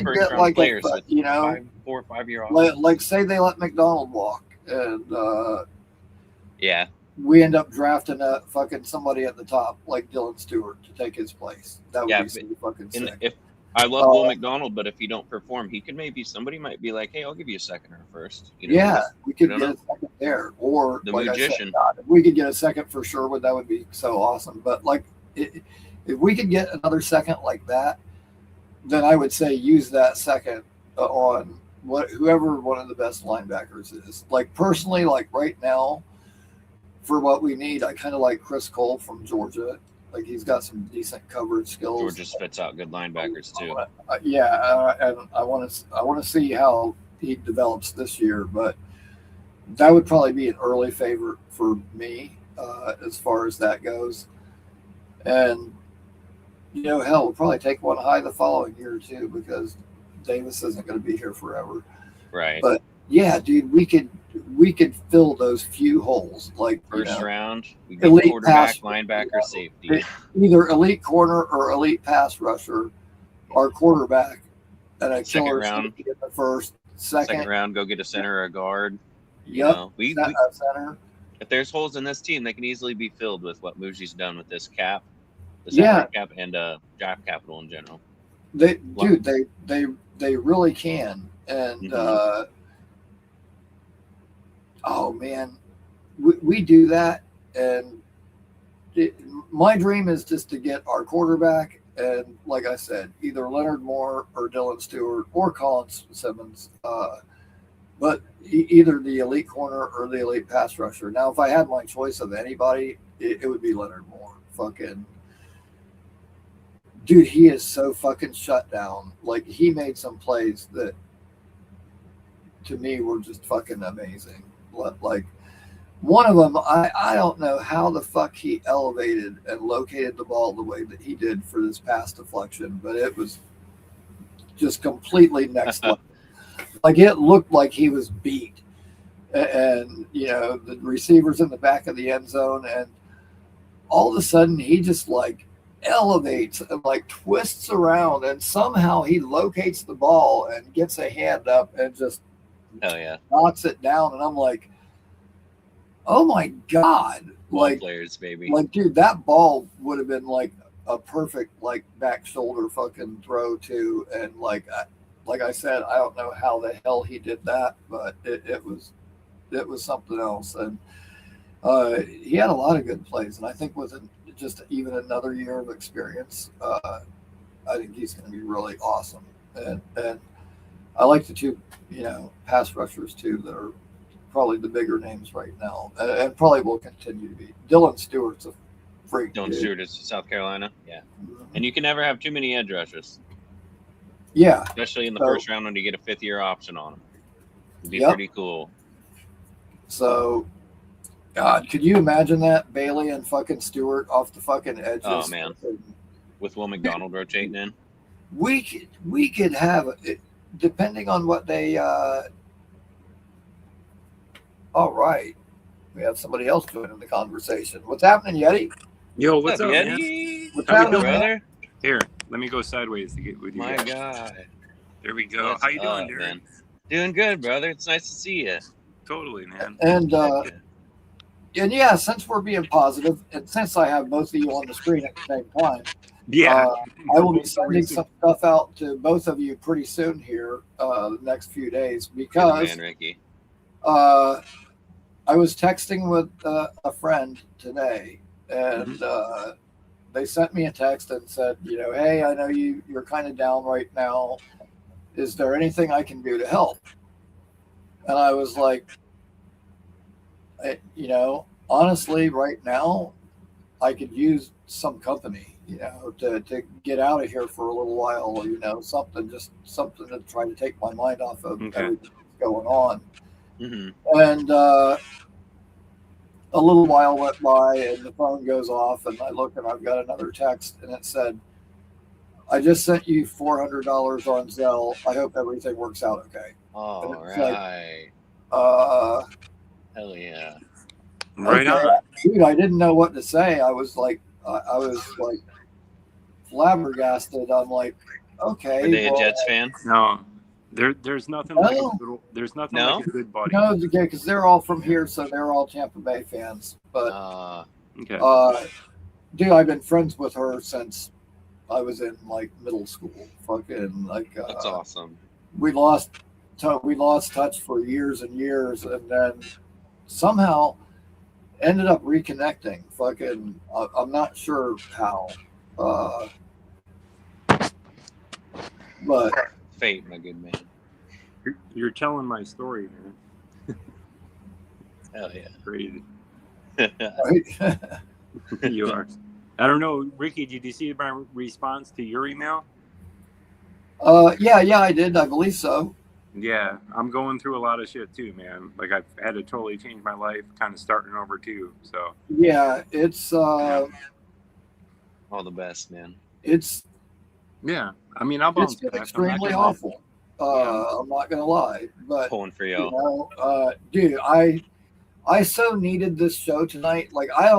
first-round like players with 4 or 5 year options. Like say they let McDonald walk, and yeah, we end up drafting fucking somebody at the top like Dylan Stewart to take his place. That would be so fucking sick. If I love Will McDonald, but if he don't perform, somebody might be like, "Hey, I'll give you a 2nd or a 1st." We could get a 2nd there, or the like magician. I said, if we could get a 2nd for Sherwood, that would be so awesome. But like, if we could get another 2nd like that, then I would say use that 2nd on whoever one of the best linebackers is. Like personally, like right now, for what we need, I kind of like Chris Cole from Georgia. Like he's got some decent coverage skills. Georgia spits out good linebackers too. And I want to see how he develops this year, but that would probably be an early favorite for me as far as that goes. And hell, we'll probably take one high the following year too, because Davis isn't going to be here forever. Right. But yeah, dude, we could fill those few holes, like first round, we get elite quarterback, linebacker, safety, either elite corner or elite pass rusher, our quarterback, and a second killer round in the first, second round, go get a center or a guard. We center. If there's holes in this team, they can easily be filled with what Muji's done with this cap, cap, and draft capital in general. They really can, and. Oh man, we do that, and my dream is just to get our quarterback, and like I said, either Leonard Moore or Dylan Stewart or Colin Simmons, but either the elite corner or the elite pass rusher. Now, if I had my choice of anybody, it would be Leonard Moore. Fucking dude, he is so fucking shut down. Like he made some plays that, to me, were just fucking amazing. Like one of them, I don't know how the fuck he elevated and located the ball the way that he did for this pass deflection, but it was just completely next level. Like it looked like he was beat, and the receivers in the back of the end zone, and all of a sudden he just like elevates and like twists around, and somehow he locates the ball and gets a hand up and just knocks it down, and I'm like, oh my god, like players, baby, like dude, that ball would have been like a perfect like back shoulder fucking throw too, and like I said, I don't know how the hell he did that, but it was something else. And He had a lot of good plays, and I think with just even another year of experience, I think he's going to be really awesome. And I like the two, pass rushers too that are probably the bigger names right now, and probably will continue to be. Dylan Stewart's a freak. Dylan dude. Stewart is South Carolina. Yeah. Mhm. And you can never have too many edge rushers, Yeah. especially in the So- first round when you get a 5th-year option on them. It'd be Yep. pretty cool. So, God, could you imagine that Bailey and fucking Stewart off the fucking edges? Oh, man. With Will McDonald rotating in. We could have it, depending on what they. All right, we have somebody else joining the conversation. What's happening, Yeti? Yo, what's up, man? Yeti? What's How we happening, doing? brother? Here, let me go sideways to get with you. My guys. God. There we go. What's How you doing, up, Derek? man? Doing good, brother. It's nice to see you. Totally, man. And yeah, since we're being positive, and since I have both of you on the screen at the same time, Yeah. I will be sending some stuff out to both of you pretty soon here, the next few days, You're the because man, Ricky. I was texting with a friend today, and they sent me a text and said, hey, I know you're kind of down right now. Is there anything I can do to help? And I was like, honestly, right now, I could use some company, to get out of here for a little while, something to try to take my mind off of everything that's going on. Mm-hmm. And a little while went by, and the phone goes off, and I look, and I've got another text, and it said, I just sent you $400 on Zelle. I hope everything works out okay. All And it's right. Hell yeah. Right okay. on. Dude, I didn't know what to say. I was like flabbergasted. I'm like, okay. Are they a well, Jets fan? No, there's nothing like a good, like a good buddy. No, because they're all from here, so they're all Tampa Bay fans. But Okay. dude, I've been friends with her since I was in like middle school. Fucking like. That's awesome. We lost touch for years and years, and then somehow ended up reconnecting. Fucking, I'm not sure how. But Fate, my good man. You're telling my story, man. Hell yeah. Crazy. right? You are. I don't know, Ricky. Did you see my response to your email? Yeah, I did. I believe so. Yeah, I'm going through a lot of shit too, man. Like I've had to totally change my life, kind of starting over too. So Yeah, it's All the best, man. It's yeah. I mean, I'll bounce been back. extremely awful. I'm not gonna lie, but Pulling for you. Dude, I so needed this show tonight. Like I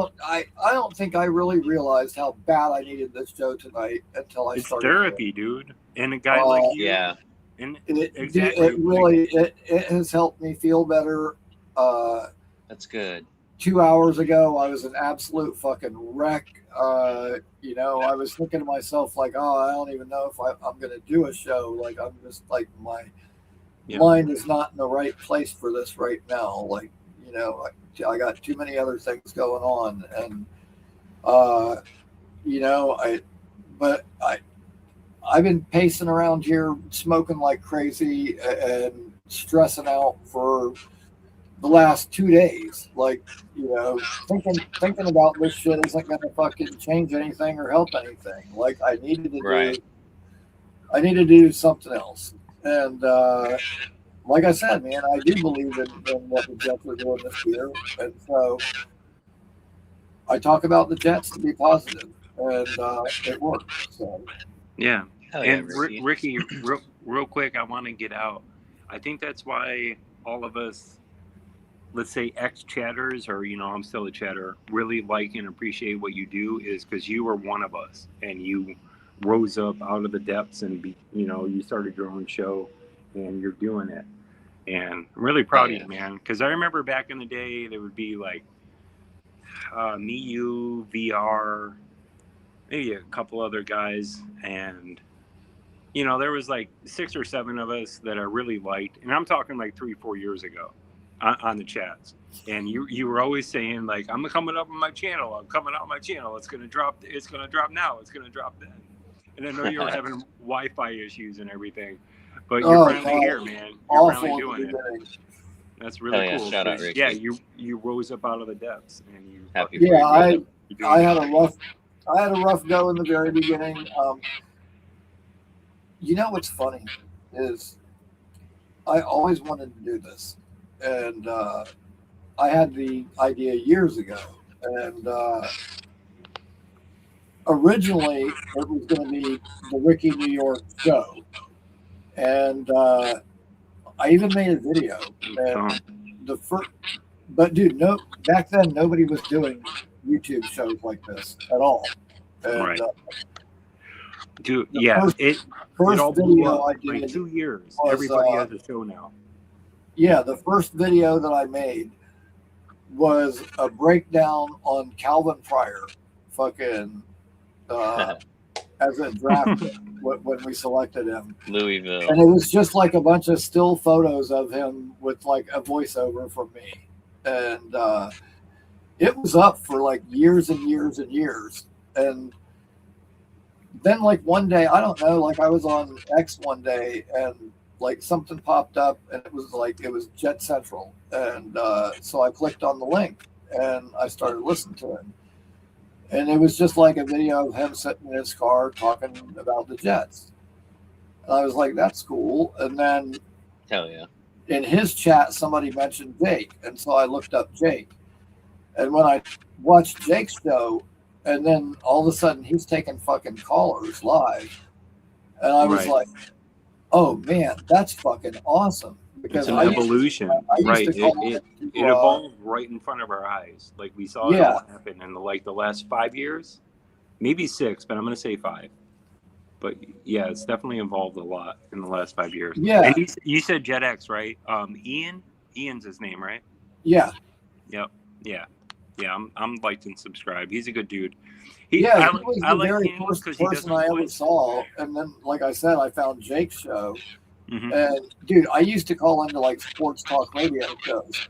don't think I really realized how bad I needed this show tonight until I It's started. therapy, dude. And a guy like you. Yeah. And It really has helped me feel better. That's good. 2 hours ago, I was an absolute fucking wreck. I was thinking to myself, like, oh, I don't even know if I'm going to do a show. Like, I'm just like, my mind is not in the right place for this right now. Like, I got too many other things going on. And, I've been pacing around here, smoking like crazy and stressing out for the last 2 days. Like, thinking about this shit isn't going to fucking change anything or help anything. Like, I needed to do something else. And like I said, man, I do believe in what the Jets are doing this year. And so I talk about the Jets to be positive, and it works. So. Yeah. Hell yeah, And Ricky, real quick, I want to get out. I think that's why all of us, let's say ex-chatters, or, I'm still a chatter, really like and appreciate what you do, is because you were one of us and you rose up out of the depths and, you started your own show and you're doing it. And I'm really proud of you, man. Because I remember back in the day, there would be like me, you, VR, maybe a couple other guys, and there was like 6 or 7 of us that I really liked, and I'm talking like 3-4 years ago. on the chats, and you were always saying like, I'm coming up on my channel. I'm coming out on my channel. It's gonna drop. It's gonna drop now. It's gonna drop then. And I know you were having Wi-Fi issues and everything, but you're finally here, man. You're finally doing it. That's really cool. Shout out, Ricky. Yeah, you rose up out of the depths, and you. Happy. Yeah, I had a rough go in the very beginning. You know what's funny is I always wanted to do this, and I had the idea years ago, and originally it was going to be the Ricky New York show, and I even made a video. And the first, but dude, back then nobody was doing YouTube shows like this at all. And, right. Dude, yeah, first it all blew video up. I did Like 2 years. was, Everybody has a show now. Yeah, the first video that I made was a breakdown on Calvin Pryor, fucking as a draft when we selected him. Louisville. And it was just like a bunch of still photos of him with like a voiceover from me. And it was up for like years and years and years. And then like one day, I don't know, like I was on X one day and like something popped up and it was Jet Central. And so I clicked on the link and I started listening to it. And it was just like a video of him sitting in his car talking about the Jets. And I was like, that's cool. And then Hell yeah. in his chat, somebody mentioned Jake. And so I looked up Jake. And when I watched Jake's show, and then all of a sudden he's taking fucking callers live. And I was like, oh man, that's fucking awesome. Because It's an evolution. Right. It evolved right in front of our eyes. Like we saw it all happen in the last 5 years, maybe 6, but I'm going to say 5. But yeah, it's definitely evolved a lot in the last 5 years. Yeah. And you said JetX, right? Ian's his name, right? Yeah. Yep. Yeah. Yeah. I'm liked and subscribed. He's a good dude. He was the very him first 'cause he person doesn't I ever play. saw. And then, like I said, I found Jake's show. Mhm. And dude, I used to call into like sports talk radio shows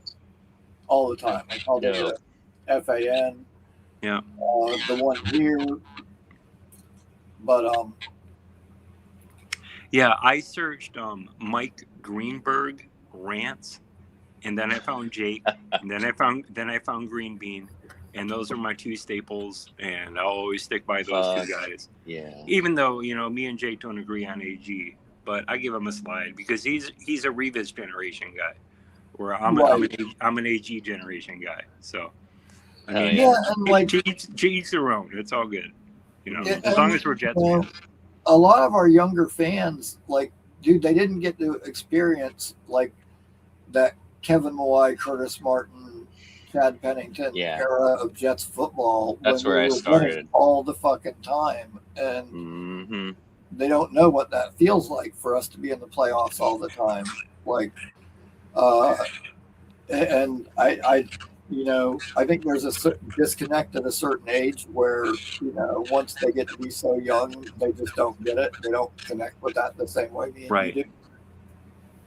all the time. I called it the FAN. Yeah. The one here. But Yeah, I searched Mike Greenberg rants, and then I found Jake, and then I found Green Bean, and those are my 2 staples, and I'll always stick by those 2 guys. Yeah. Even though me and Jake don't agree on AG, but I give him a slide because he's a Revis generation guy, where I'm an AG generation guy. So I mean, and like to each their own. It's all good, as long as we're Jets fans. A lot of our younger fans, like, dude, they didn't get to experience like that Kevin Mawai, Curtis Martin, Chad Pennington era of Jets football. That's where I started all the fucking time, and they don't know what that feels like for us to be in the playoffs all the time. Like, and I think there's a certain disconnect at a certain age where, once they get to be so young, they just don't get it. They don't connect with that the same way me and you do.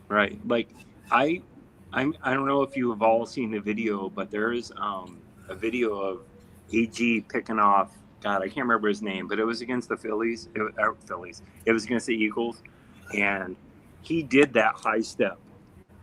Right. Like I don't know if you have all seen the video, but there's a video of AG picking off, God, I can't remember his name, but it was against the Phillies. It was against the Eagles, and he did that high step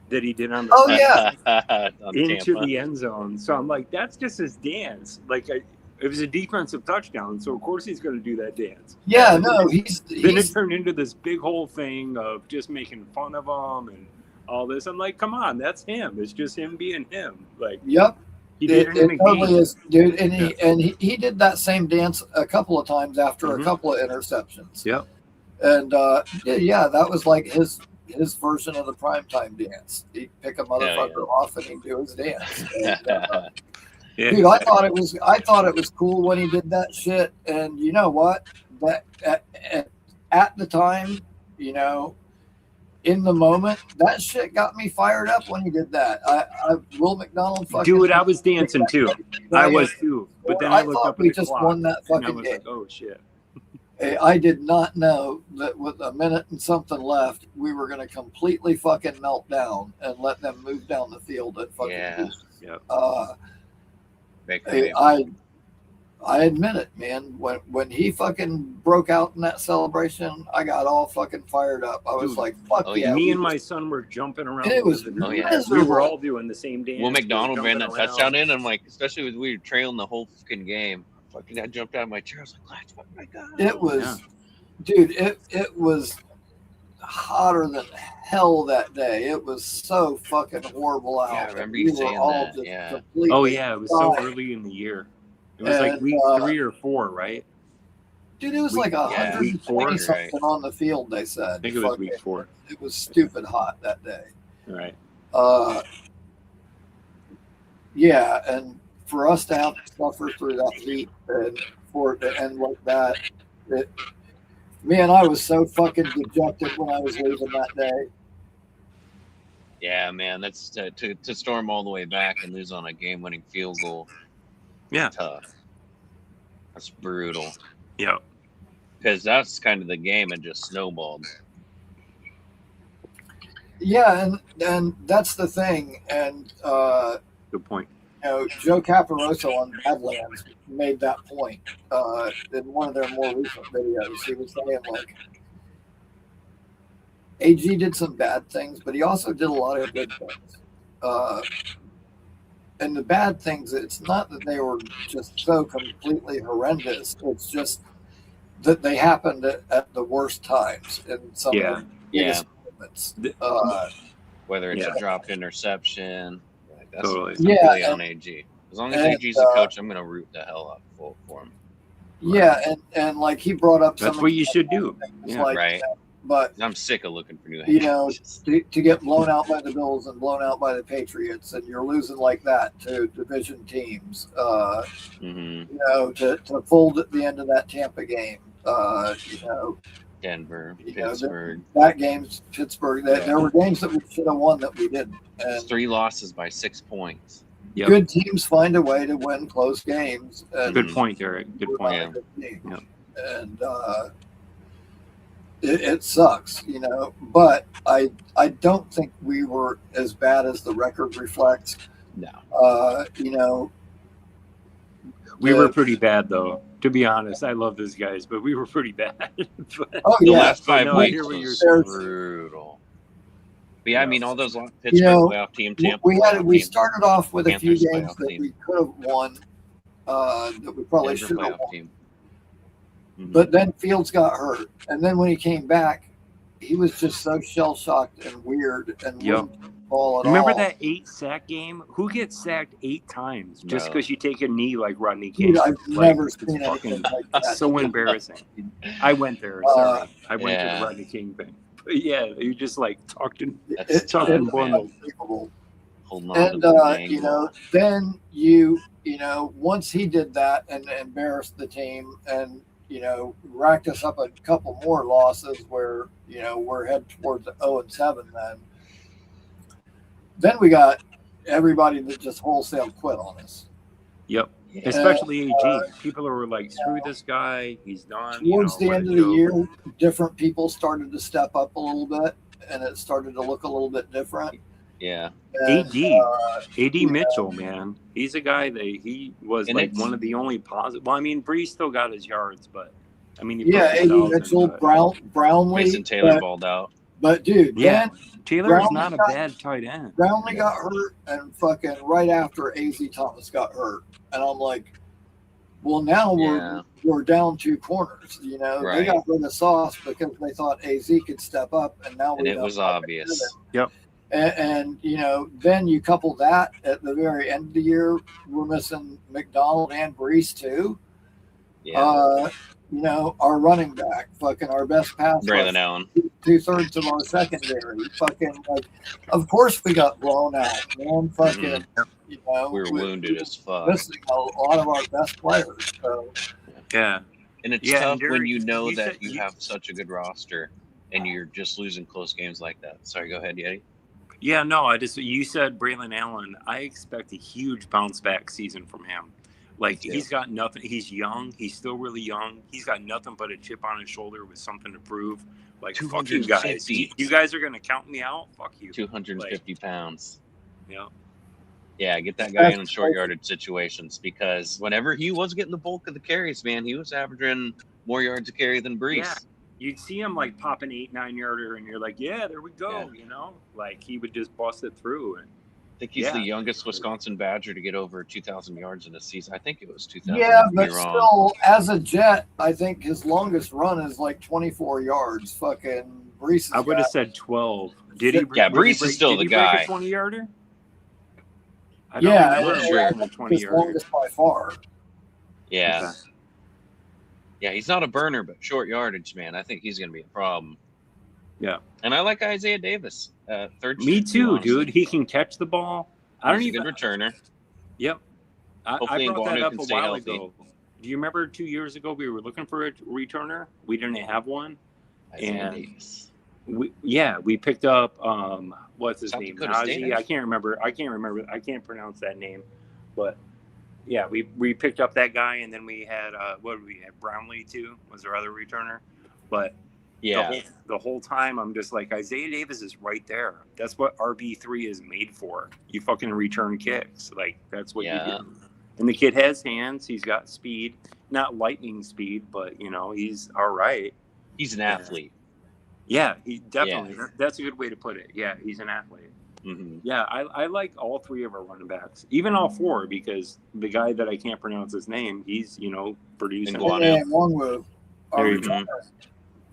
that he did on the into the end zone. So I'm like, that's just his dance. Like it was a defensive touchdown, so of course he's going to do that dance. Yeah, and no, then it turned into this big whole thing of just making fun of him and all this. I'm like, come on, that's him. It's just him being him. Like, yep. He did it in a totally game. is, dude. And he did that same dance a couple of times after a couple of interceptions. Yep. And that was like his version of the primetime dance. He'd pick a motherfucker off and he'd do his dance. And, dude, I thought it was cool when he did that shit. And you know what? That at the time, in the moment, that shit got me fired up when he did that. Will McDonald fucking dude, I was dancing too. I was too. But then I looked up at we the just clock, won that and I fucking was game. like, oh shit. I did not know that with a minute and something left, we were going to completely fucking melt down and let them move down the field at fucking Yeah. pace. Yep. Big I admit it, man. When he fucking broke out in that celebration, I got all fucking fired up. I was Dude. like, "Fuck Oh, yeah!" Me yeah. and my son were jumping around. It was living room. Oh, yeah. miserable. We were all doing the same dance. Will We were McDonald ran that jumping touchdown around. in. I'm like, especially with we were trailing the whole fucking game. I jumped out of my chair. I was like, let's fucking go. It was, dude. It was hotter than hell that day. It was so fucking horrible out. Yeah, I remember We you were saying all that, just yeah. completely Oh yeah, it was so fried. early in the year. It was like And, week 3 or 4, right? Dude, it was Week- like yeah, 120 week 4, something right. on the field. They said. I think it was Fucking- week 4. It was stupid hot that day. Right. Yeah, and for us to have to suffer through that heat and for it to end like that, man, I was so fucking dejected when I was leaving that day. Yeah, man, that's to storm all the way back and lose on a game-winning field goal. Yeah. Tough. That's brutal. Yeah. Because that's kind of the game and just snowballed. Yeah, and that's the thing. And Good point. you know, Joe Caparoso on Badlands made that point in one of their more recent videos. He was saying like, AG did some bad things, but he also did a lot of good things. And the bad things, it's not that they were just so completely horrendous. It's just that they happened at the worst times in some Yeah. of the biggest moments. Whether it's Yeah. a dropped interception, like that's Totally. completely Yeah, on AG. As long as and, AG's the coach, I'm gonna root the hell out for him. Yeah, and like he brought up some That's what you should do. things, Yeah. like, Right. But I'm sick of looking for new head you know, coaches. to get blown out by the Bills and blown out by the Patriots, and you're losing like that to division teams. Mhm. You know, to fold at the end of that Tampa game. You know, Denver, You know, Pittsburgh. that game's Pittsburgh. Yeah. There were games that we should have won that we didn't. And 3 losses by 6 points. Yep. good teams find a way to win close games. And Good point, Derek. Good we're point. not a good team. Yep. And it sucks, you know. But I don't think we were as bad as the record reflects. No. You know, We were pretty bad, though. To be honest, I love these guys, but we were pretty bad. But- oh The yeah, last 5 no, I weeks hear what you're was saying. brutal. But yeah, I Yeah. mean, all those Pittsburgh You know, playoff team, Tampa we playoff we team, started off with a few Panthers games playoff that team. we could have won. That we probably Denver should have playoff won. team. Mhm. But then Fields got hurt, and then when he came back, he was just so shell shocked and weird and Yep. wouldn't ball at Remember all. that 8-sack game? Who gets sacked 8 times just No. because you take a knee like Rodney King? Dude, I've Like, never it's seen anything fucking like that. so embarrassing. I went there. Sorry, I went to the Rodney King thing. But yeah, you just like talking. That's tough, talking it's man. unbelievable. Holding on to And the bang you know, low. then you know, once he did that and embarrassed the team, and you know, racked us up a couple more losses where you know we're headed towards 0-7. Then we got everybody that just wholesale quit on us. Yep. Yeah. Especially AG. People were like, "Screw this guy. He's done." Towards the what end a of the joke. year, different people started to step up a little bit, and it started to look a little bit different. Yeah. And, AD Mitchell, man, he's a guy that he was And like it's- one of the only positive. Well, I mean, Bree still got his yards, but I mean, he yeah, broke AD 1,000, Mitchell, but- Brownlee, Mason Taylor but, balled out. but dude, Yeah, then Taylor is Brown not a got- bad tight end. Brownlee got hurt, and fucking right after AZ Thomas got hurt, and I'm like, well, now Yeah. we're down 2 corners. You know, they Right. got rid of Sauce because they thought AZ could step up, and now And we it don't was fucking obvious. do it. And you know, then you couple that at the very end of the year, we're missing McDonald and Brees too. Yeah. You know, our running back, fucking our best pass Braylon rusher, Allen. 2/3 of our secondary, fucking like, of course we got blown out, man. Fucking, you know, We were wounded as fuck. missing a lot of our best players. So Yeah, And it's Yeah, tough and when Derek, you know you that said- you have such a good roster and you're just losing close games like that. Sorry, go ahead, Yeti. yeah. No, you said Braylon Allen. I expect a huge bounce back season from him. Like, too. he's got nothing. He's young. He's still really young. He's got nothing but a chip on his shoulder with something to prove. Like, fuck you guys. 250. You guys are going to count me out? Fuck you. 250 pounds. Yeah. Yeah, get that guy in short yardage situations, because whenever he was getting the bulk of the carries, man, he was averaging more yards a carry than Brees. Yeah. You'd see him like pop an 8-9 yarder, and you're like, yeah, there we go. Yeah. You know, like he would just bust it through. And I think he's the youngest Wisconsin Badger to get over 2,000 yards in a season. I think it was 2,000. Yeah, but still, as a Jet, I think his longest run is like 24 yards. Fucking Brees. I would have said 12. Did he? Yeah, Brees is still the guy. 20 yarder. Yeah, his longest by far. Yeah. Okay. Yeah, he's not a burner, but short yardage, man. I think he's going to be a problem. Yeah. And I like Isaiah Davis. Third. Me too, dude. He can catch the ball. I don't he's even. a good returner. Yep. I Hopefully brought that Nguanu up can a stay while healthy. ago. Do you remember 2 years ago we were looking for a returner? We didn't have one. Isaiah And Davis. We picked up what's his South name? Dakota State, Najee. I can't remember. I can't pronounce that name. But yeah, we picked up that guy, and then we had what did we have? Brownlee too was our other returner. But Yeah. the whole time I'm just like, Isaiah Davis is right there. That's what RB3 is made for. You fucking return kicks. Like, that's what you do. And the kid has hands. He's got speed. Not lightning speed, but, you know, he's all right. He's an athlete. Yeah, he definitely. Yeah. That's a good way to put it. Yeah, he's an athlete. Mm-hmm. Yeah, I like all three of our running backs, even all four, because the guy that I can't pronounce his name, he's, you know, producing. Nguanu, our returner.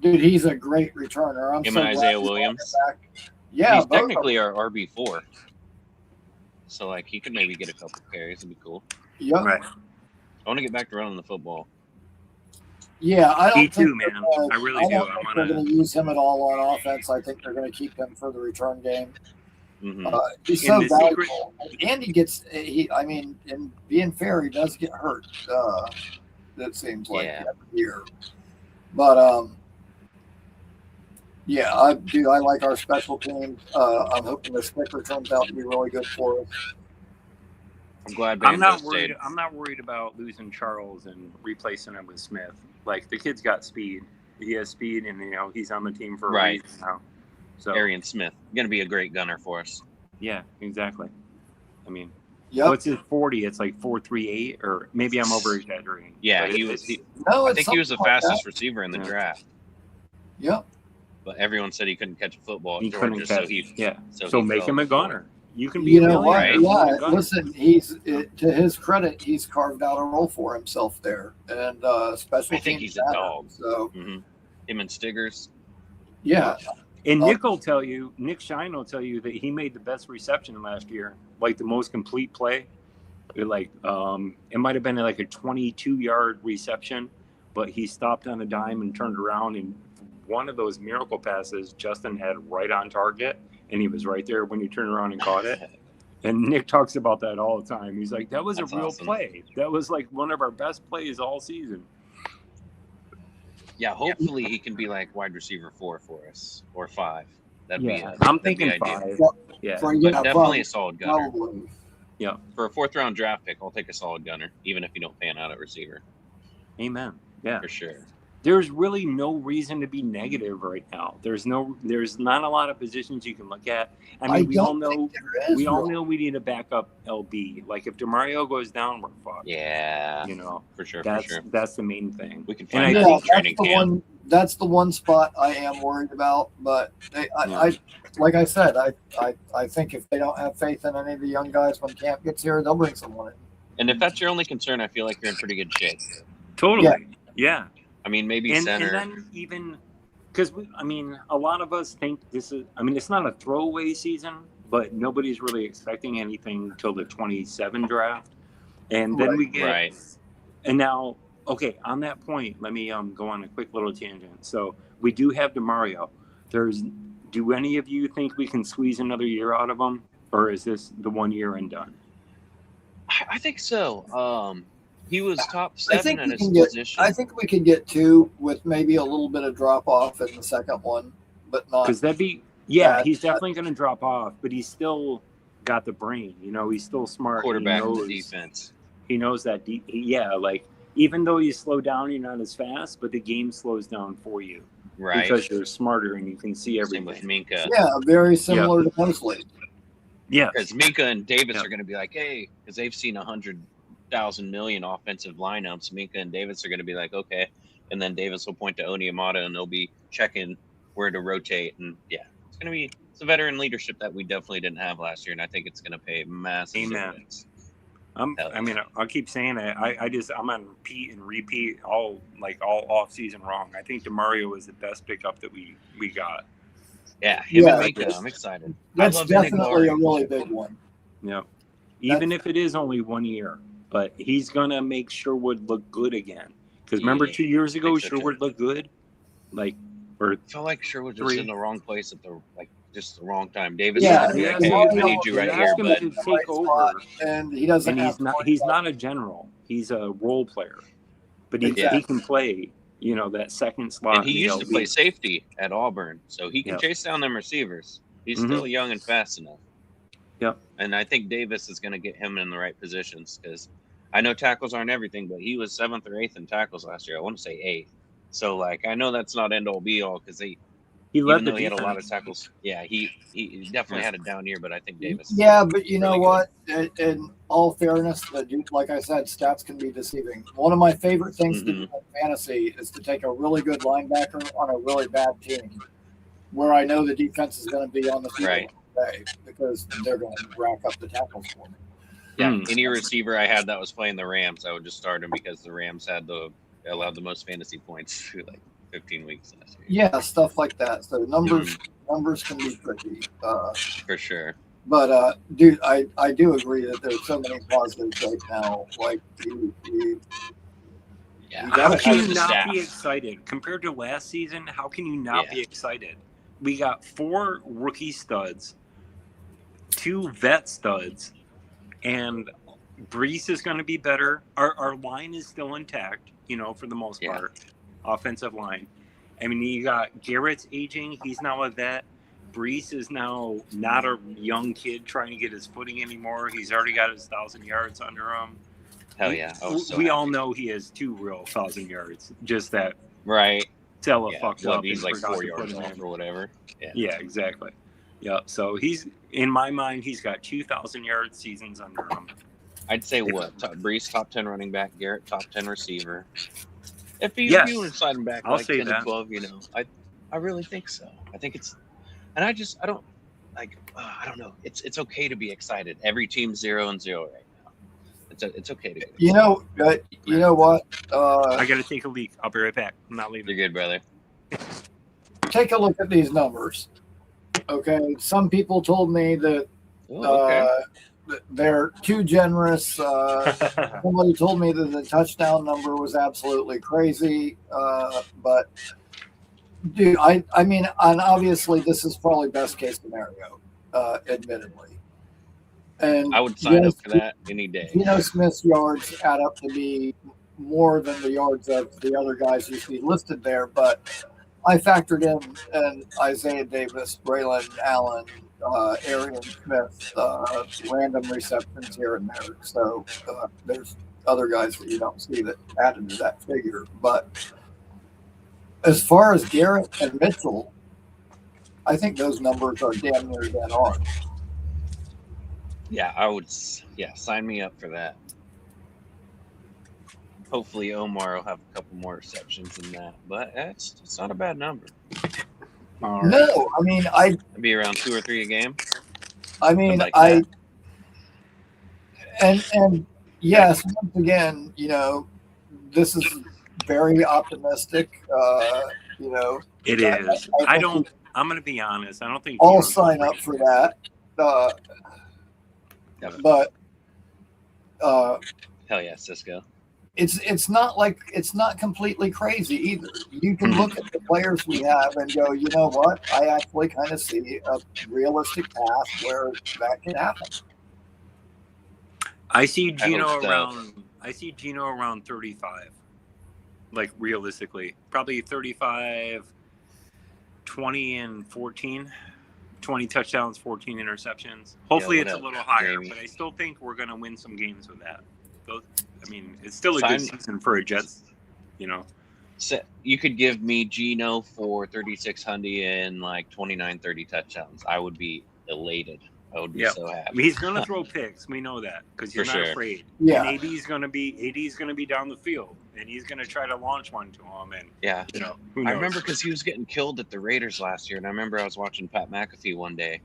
Dude, he's a great returner. I'm Him so and glad Isaiah he's Williams. back. Yeah, he's both technically our RB4. So, like, he could maybe get a couple carries. It'd be cool. Yep. Right. I want to get back to running the football. Yeah, I don't Me think too, man. I really do. I think they're going to use him at all on offense. I think they're going to keep him for the return game. Mm-hmm. He's so valuable. And he gets, I mean, in being fair, he does get hurt. That seems like every year. But, yeah, I like our special teams. I'm hoping this kicker turns out to be really good for us. I'm glad. I'm not worried about losing Charles and replacing him with Smith. Like, the kid's got speed. He has speed, and you know he's on the team for a reason now. So Arian Smith going to be a great gunner for us. Yeah, exactly. I mean, what's his 40? It's like 4.38, or maybe I'm over exaggerating. Yeah, but he was. I think he was the fastest receiver in the draft. Yep. But everyone said he couldn't catch a football. He couldn't catch. So he make him a gunner. You can be. You know what? Right? Yeah. Listen, to his credit, he's carved out a role for himself there, and special. I think he's a dog. So him and Stiggers. Yeah. And Nick Shine will tell you that he made the best reception last year, like the most complete play. It might have been like a 22-yard reception, but he stopped on a dime and turned around, and one of those miracle passes Justin had right on target, and he was right there when he turned around and caught it. And Nick talks about that all the time. He's like, that was a real play. That was like one of our best plays all season. Yeah, hopefully he can be like wide receiver 4 for us, or 5. I'm thinking 5. Yeah, definitely a solid gunner. Probably. Yeah, for a 4th round draft pick, I'll take a solid gunner, even if you don't pan out at receiver. Amen. Yeah, for sure. There's really no reason to be negative right now. There's not a lot of positions you can look at. I mean, we all know we need a backup LB. Like, if DeMario goes down, we're fucked. Yeah, you know, for sure. That's the main thing. We can find training camp. That's the one spot I am worried about. But I like I said, I think if they don't have faith in any of the young guys when camp gets here, they'll bring someone in. And if that's your only concern, I feel like you're in pretty good shape. Totally. Yeah. I mean, maybe center. And then even because a lot of us think this is. I mean, it's not a throwaway season, but nobody's really expecting anything until the 27 draft, and then we get. Right. And now, okay, on that point, let me go on a quick little tangent. So we do have DeMario. Do any of you think we can squeeze another year out of him, or is this the 1 year and done? I think so. He was top 7 in his position. I think we can get 2 with maybe a little bit of drop off in the second one, but not. Because that'd be he's definitely going to drop off, but he's still got the brain. You know, he's still smart. Quarterback defense. He knows that. Like even though you slow down, you're not as fast, but the game slows down for you Right. because you're smarter and you can see everything. Same with Minka. Yeah, very similar to Mosley. Yeah, Because Minka and Davis Yeah. are going to be like, hey, because they've seen 100,000 million offensive lineups. Minka and Davis are going to be like, okay. And then Davis will point to Onyemata and they'll be checking where to rotate. And yeah, it's a veteran leadership that we definitely didn't have last year. And I think it's going to pay massive Amen. dividends. I'll keep saying it. I'm on repeat all off season wrong. I think DeMario was the best pickup that we got. Yeah, him Yeah, and Minka, I'm excited. That's I love definitely a Inigari. really big one. Yeah. Even if it is only 1 year, but he's gonna make Sherwood look good again. Because remember, Yeah, 2 years ago, think so, too. Sherwood looked good. Or I felt like Sherwood was 3. in the wrong place at just the wrong time. Davis Yeah, was like, yeah, hey, yeah. I need you They right asked here, him but to take over, And he doesn't. and he's not a general. He's a role player, but he can play. That second slot. and he in the used to LB. play safety at Auburn, so he can Yep. chase down them receivers. He's Mhm. still young and fast enough. Yep. And I think Davis is going to get him in the right positions because I know tackles aren't everything, but he was 7th or 8th in tackles last year. I want to say 8th. So I know that's not end all be all because He even led though the he had a lot of defense. tackles, yeah, he definitely had a down year. But I think Davis. Yeah, but you know really what? In all fairness, like I said, stats can be deceiving. One of my favorite things to do in fantasy is to take a really good linebacker on a really bad team, where I know the defense is going to be on the field Right. all day because they're going to rack up the tackles for me. Yeah, Mm. any receiver I had that was playing the Rams, I would just start him because the Rams allowed the most fantasy points through 15 weeks last year. Yeah, stuff like that. So numbers can be tricky. For sure. But dude, I do agree that there's so many positives right now. Like Yeah. You How gotta can have you the not staff. be excited compared to last season? How can you not Yeah. be excited? We got 4 rookie studs, 2 vet studs, and Brees is going to be better. Our line is still intact, for the most Yeah. part. Offensive line. I mean, you got Garrett's aging. He's now a vet. Brees is now not a young kid trying to get his footing anymore. He's already got his 1,000 yards under him. Hell yeah. I was so we all happy. know he has 2 real 1,000 yards. Just that Right. Stella Yeah. fucked What, up. he's and like forgot 4 to put yards him off in. or whatever. Yeah, exactly. Yeah, so he's, in my mind, he's got 2,000 yard seasons under him. I'd say what? Brees, top 10 running back. Garrett, top 10 receiver. If Yes. you were sliding back I'll like say 10 that. to 12, I really think so. I think it's, and I don't I don't know. It's okay to be excited. Every team's 0-0 right now. It's okay to get excited. you know what? I got to take a leak. I'll be right back. I'm not leaving. You're good, brother. Take a look at these numbers. Okay, some people told me that Oh, okay. they're too generous. Somebody told me that the touchdown number was absolutely crazy. But dude, I mean, and obviously this is probably best case scenario, admittedly. And I would sign up for that any day. Geno Smith's yards add up to be more than the yards of the other guys you see listed there, but I factored in Isaiah Davis, Braylon Allen, Arian Smith, random receptions here and there. So there's other guys that you don't see that added to that figure. But as far as Garrett and Mitchell, I think those numbers are damn near dead on. Yeah, I would. Yeah, sign me up for that. Hopefully, Omar will have a couple more receptions than that, but it's not a bad number. All right. No, I mean, It'd be around 2 or 3 a game. I mean, Something like that. and yes, once again, this is very optimistic. It is. I'm going to be honest. I don't think I'll Geno's sign gonna up bring for it. that. But Hell yeah, Cisco. it's not completely crazy either. You can look at the players we have and go, you know what? I actually kind of see a realistic path where that can happen. I see Geno hope so. around 35. Like realistically, probably 35, 20 and 14. 20 touchdowns, 14 interceptions. Hopefully it's a whatever. little higher, Maybe. but I still think we're going to win some games with that. it's still a So good season for a Jets. So you could give me Geno for 3,600 and like 29, 30 touchdowns. I would be elated. I would be so happy. He's going to throw picks. We know that because he's For not sure. afraid. Yeah. And AD's going to be down the field, and he's going to try to launch one to him. And Yeah. who knows? I remember because he was getting killed at the Raiders last year, and I remember I was watching Pat McAfee one day,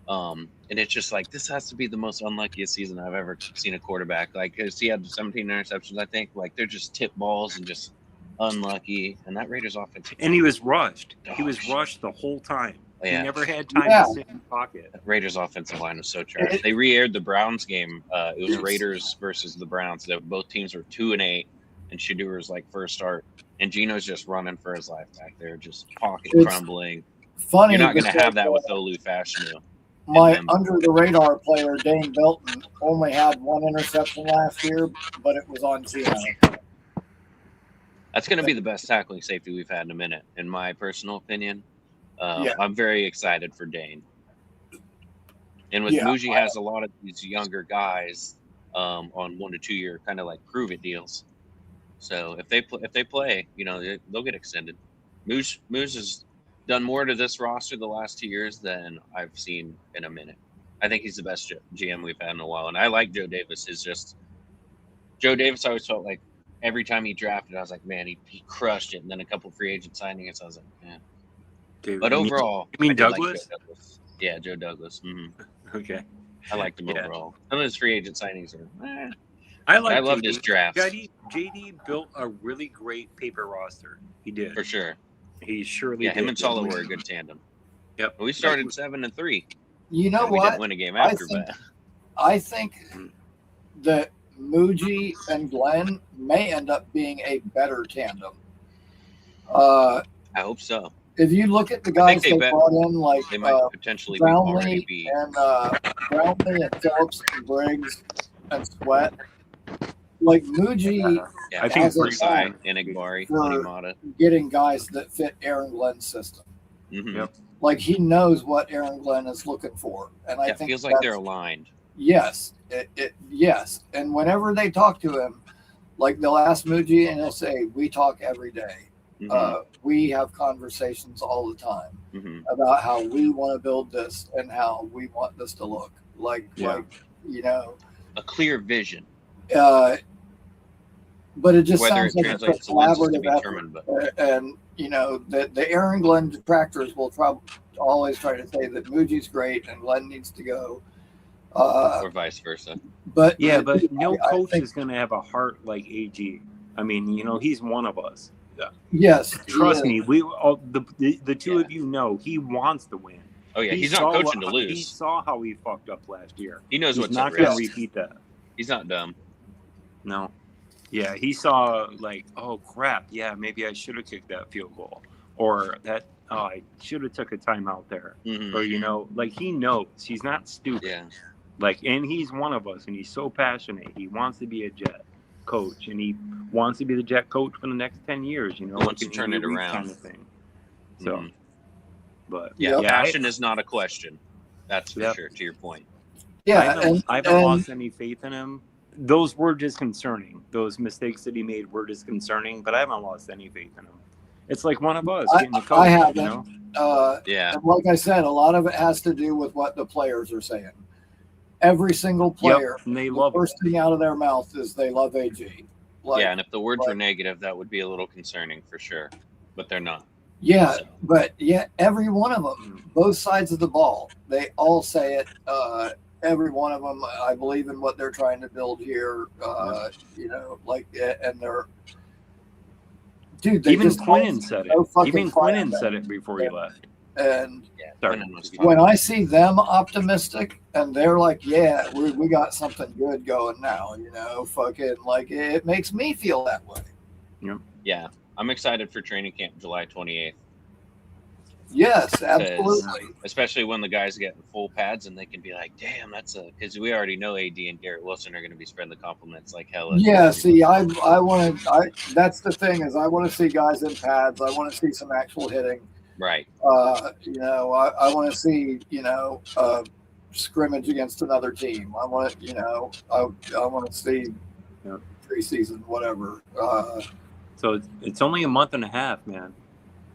and it's just like, this has to be the most unluckiest season I've ever seen a quarterback. Like, because he had 17 interceptions, I think. Like, they're just tip balls and just unlucky. And that Raiders offense. And he was rushed. He was rushed the whole time. Yeah. He never had time to sit in the pocket. That Raiders offensive line was so trash. They re-aired the Browns game. It was Raiders versus the Browns. Both teams were 2-8, and Shadur's like first start, and Geno's just running for his life back there, just pocket crumbling. Funny. You're not going to because, have that with Olu Fashanu. My under the radar player Dane Belton only had one interception last year, but it was on Geno. That's going to be the best tackling safety we've had in a minute, in my personal opinion. Yeah. I'm very excited for Dane. And with Muji has a lot of these younger guys on 1 to 2 year kind of like prove it deals. So if they play, they'll get extended. Moose has done more to this roster the last 2 years than I've seen in a minute. I think he's the best GM we've had in a while, and I like Joe Davis. Joe Davis, I always felt like every time he drafted, I was like, man, he crushed it. And then a couple free agent signings, I was like, man. Dude, But overall, you mean I did like Douglas? Joe Douglas. Yeah, Joe Douglas. Mm-hmm. Okay. I liked him overall. Some of his free agent signings are. I loved his drafts. JD built a really great paper roster. He did. For sure. He surely did. Him and Solo were a good tandem. Yep. We started 7-3. You know we what? didn't win a game after that. I think that Muji and Glenn may end up being a better tandem. I hope so. If you look at the guys they brought in, like they might potentially Brownlee and Phillips and Briggs and Sweat, like Muji, I think has a Versailles, knack Enigbari, for Animata. getting guys that fit Aaron Glenn's system. Mm-hmm. Yep. Like he knows what Aaron Glenn is looking for, and I think it feels like they're aligned. Yes, yes. And whenever they talk to him, like they'll ask Muji and he'll say, "We talk every day. Mm-hmm. We have conversations all the time Mm-hmm. about how we want to build this and how we want this to look like a clear vision. But it just Whether sounds it like a translates to wins is to be collaborative determined, effort. And the Aaron Glenn detractors will always try to say that Muji's great and Glenn needs to go. Or vice versa. But no coach is going to have a heart like AG. I mean, he's one of us. Yes, Trust me. We all the two of you know he wants to win. Oh yeah, he's not coaching to lose. He saw how he fucked up last year. He knows what's not going to repeat that. He's not dumb. No. Yeah, he saw like, oh crap, yeah, maybe I should have kicked that field goal, or that I should have took a timeout there, Mm-hmm. or like he knows he's not stupid. Yeah. Like, and he's one of us, and he's so passionate. He wants to be a Jet coach, and he wants to be the Jet coach for the next 10 years. He wants to turn it around, kind of thing. So, but passion is not a question. That's for sure. To your point. Yeah, I haven't lost any faith in him. Those were disconcerting. Those mistakes that he made were disconcerting, but I haven't lost any faith in him. It's like one of us getting the coach. I haven't. Yeah. And like I said, a lot of it has to do with what the players are saying. Every single player, and they the love first thing out of their mouth is they love AG. And if the words were negative, that would be a little concerning for sure. But they're not. Yeah, but every one of them, both sides of the ball, they all say it. Every one of them, I believe in what they're trying to build here. And they're, dude. Even Quinnen said it. Even Quinnen said it before he left. And when I see them optimistic and they're like, "Yeah, we got something good going now," fucking like it makes me feel that way. Yeah, I'm excited for training camp July 28th. Yes, absolutely. Especially when the guys get in full pads and they can be like, damn, because we already know AD and Garrett Wilson are going to be spreading the compliments like hell. Yeah, see, I that's the thing is I want to see guys in pads. I want to see some actual hitting. Right. I want to see, scrimmage against another team. I want to, I want to see Yep. preseason, whatever. So it's only a month and a half, man.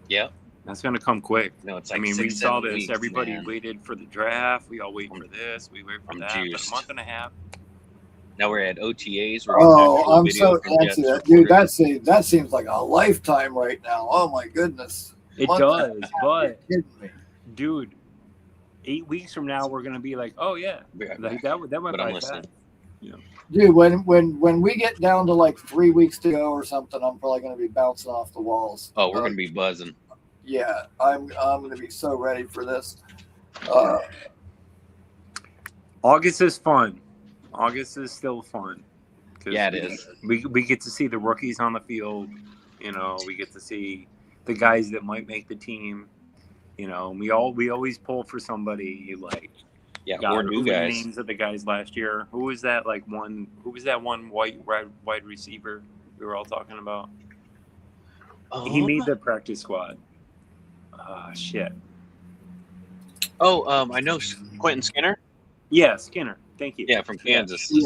Yep. That's going to come quick. No, it's I like mean, we 6-7 saw this. weeks, Everybody man. waited for the draft. We all wait for this. We wait for I'm that. But juiced. a month and a half. Now we're at OTAs. We're getting Oh, actual I'm video so from antsy. Jets Dude, reporters. that seems like a lifetime right now. Oh my goodness. It Month does, and a half, but you're kidding me. dude, 8 weeks from now we're gonna be like, oh yeah, Be right like back. that went But I'm by listening. fast. You know, Dude, when we get down to like 3 weeks to go or something, I'm probably going to be bouncing off the walls. Oh, we're gonna be buzzing. Yeah, I'm going to be so ready for this. Uh, August is fun. August is still fun. 'Cause Yeah, it is. We get to see the rookies on the field. You know, we get to see the guys that might make the team. You know, we always pull for somebody like. Yeah, God, or who new were the guys. names of the guys last year? Who was that? Who was that one wide receiver we were all talking about? He made the practice squad. Shit. I know Quentin Skinner. Yeah, Skinner. Thank you. Yeah, from Kansas. yeah,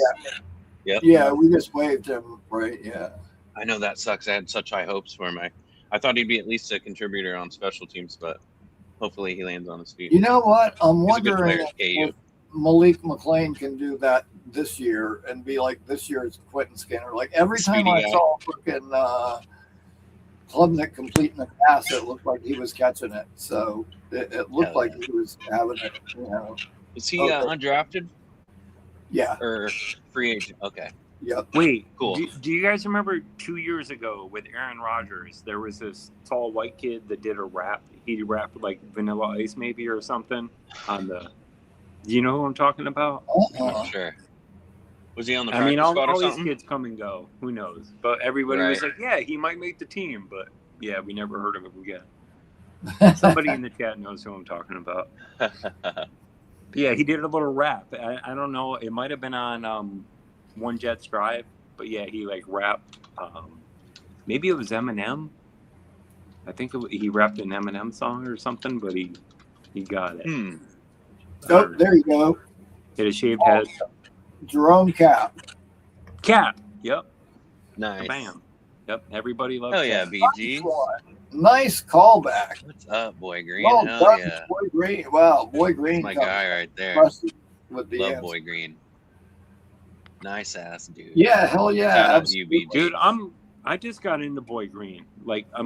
Yep. yeah, we just waved him, right? Yeah. I know that sucks. I had such high hopes for him. I thought he'd be at least a contributor on special teams, but hopefully he lands on his feet. You know what? I'm He's a good wondering player, KU. if Malik McLean can do that this year and be like this year's Quentin Skinner. Like every time Speedy I guy. saw freaking Klubnik completing the pass, it looked like he was catching it. So it looked Hell like yeah. he was having it. You know. Is he Okay. undrafted Yeah. or free agent? Okay. Yep. Wait, Cool. Do you guys remember 2 years ago with Aaron Rodgers? There was this tall white kid that did a rap. He rapped like Vanilla Ice maybe or something on the. Do you know who I'm talking about? I'm not sure. Was he on the I practice mean, all squad or these something? kids come and go. Who knows? But everybody was Right. like, yeah, he might make the team. But yeah, we never heard of him again. Somebody in the chat knows who I'm talking about. Yeah, he did a little rap. I don't know. It might have been on One Jets Drive. But yeah, he like rapped. Maybe it was Eminem. I think he rapped an Eminem song or something, but he got it. Oh, there you go. Hit a shaved head. Jerome Cap. Cap. Yep. Nice. Bam. Yep. Everybody loves. Oh yeah, Cap. BG. Nice callback. What's up, Boy Green? Well Hell done, yeah. Boy Green. Wow, Boy Green. That's my got guy right there. impressive with the Love answer. Boy Green. Nice ass dude. Yeah, hell yeah. Shout out to Absolutely. you, BG. Dude, I just got into Boy Green. Like I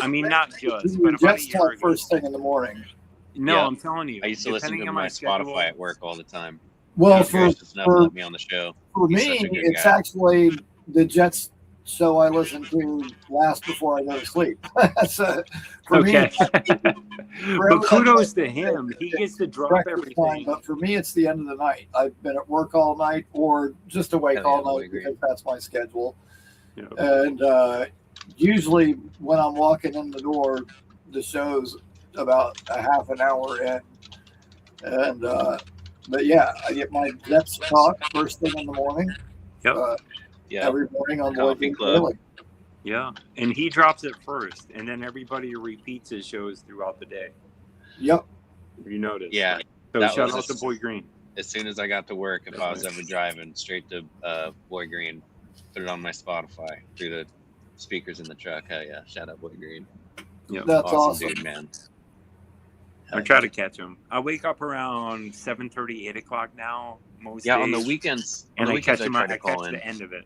mean, not just, You but about a Jets year talk ago. first thing in the morning. No, Yeah. I'm telling you. I used to listen depending to on my schedule, Spotify at work all the time. Well, He was gracious enough to for let me on the show. for He's me, such a good it's guy. actually the Jets show I listen to last before I go to sleep. So for Okay. me, But kudos to him. He gets to drop breakfast time, everything. but for me, it's the end of the night. I've been at work all night or just awake Hell yeah, all Boy night Green. because that's my schedule. Yeah. And usually when I'm walking in the door, the show's about a half an hour in. And but yeah, I get my Jets talk first thing in the morning. Yep. Yeah. Every morning on Coffee Boy Green Club. Daily. Yeah. And he drops it first, and then everybody repeats his shows throughout the day. Yep. You notice? Yeah. So That shout was out to a- Boy Green. As soon as I got to work, if I was ever driving, straight to Boy Green, put it on my Spotify through the speakers in the truck. Hell yeah. Shout out Boy Green. Yeah. That's awesome. dude, man. I try to catch him. I wake up around 7:30, 8 o'clock now most Yeah, days. on the weekends. And on the I catch weekends, him. I I try to catch call in. the end of it.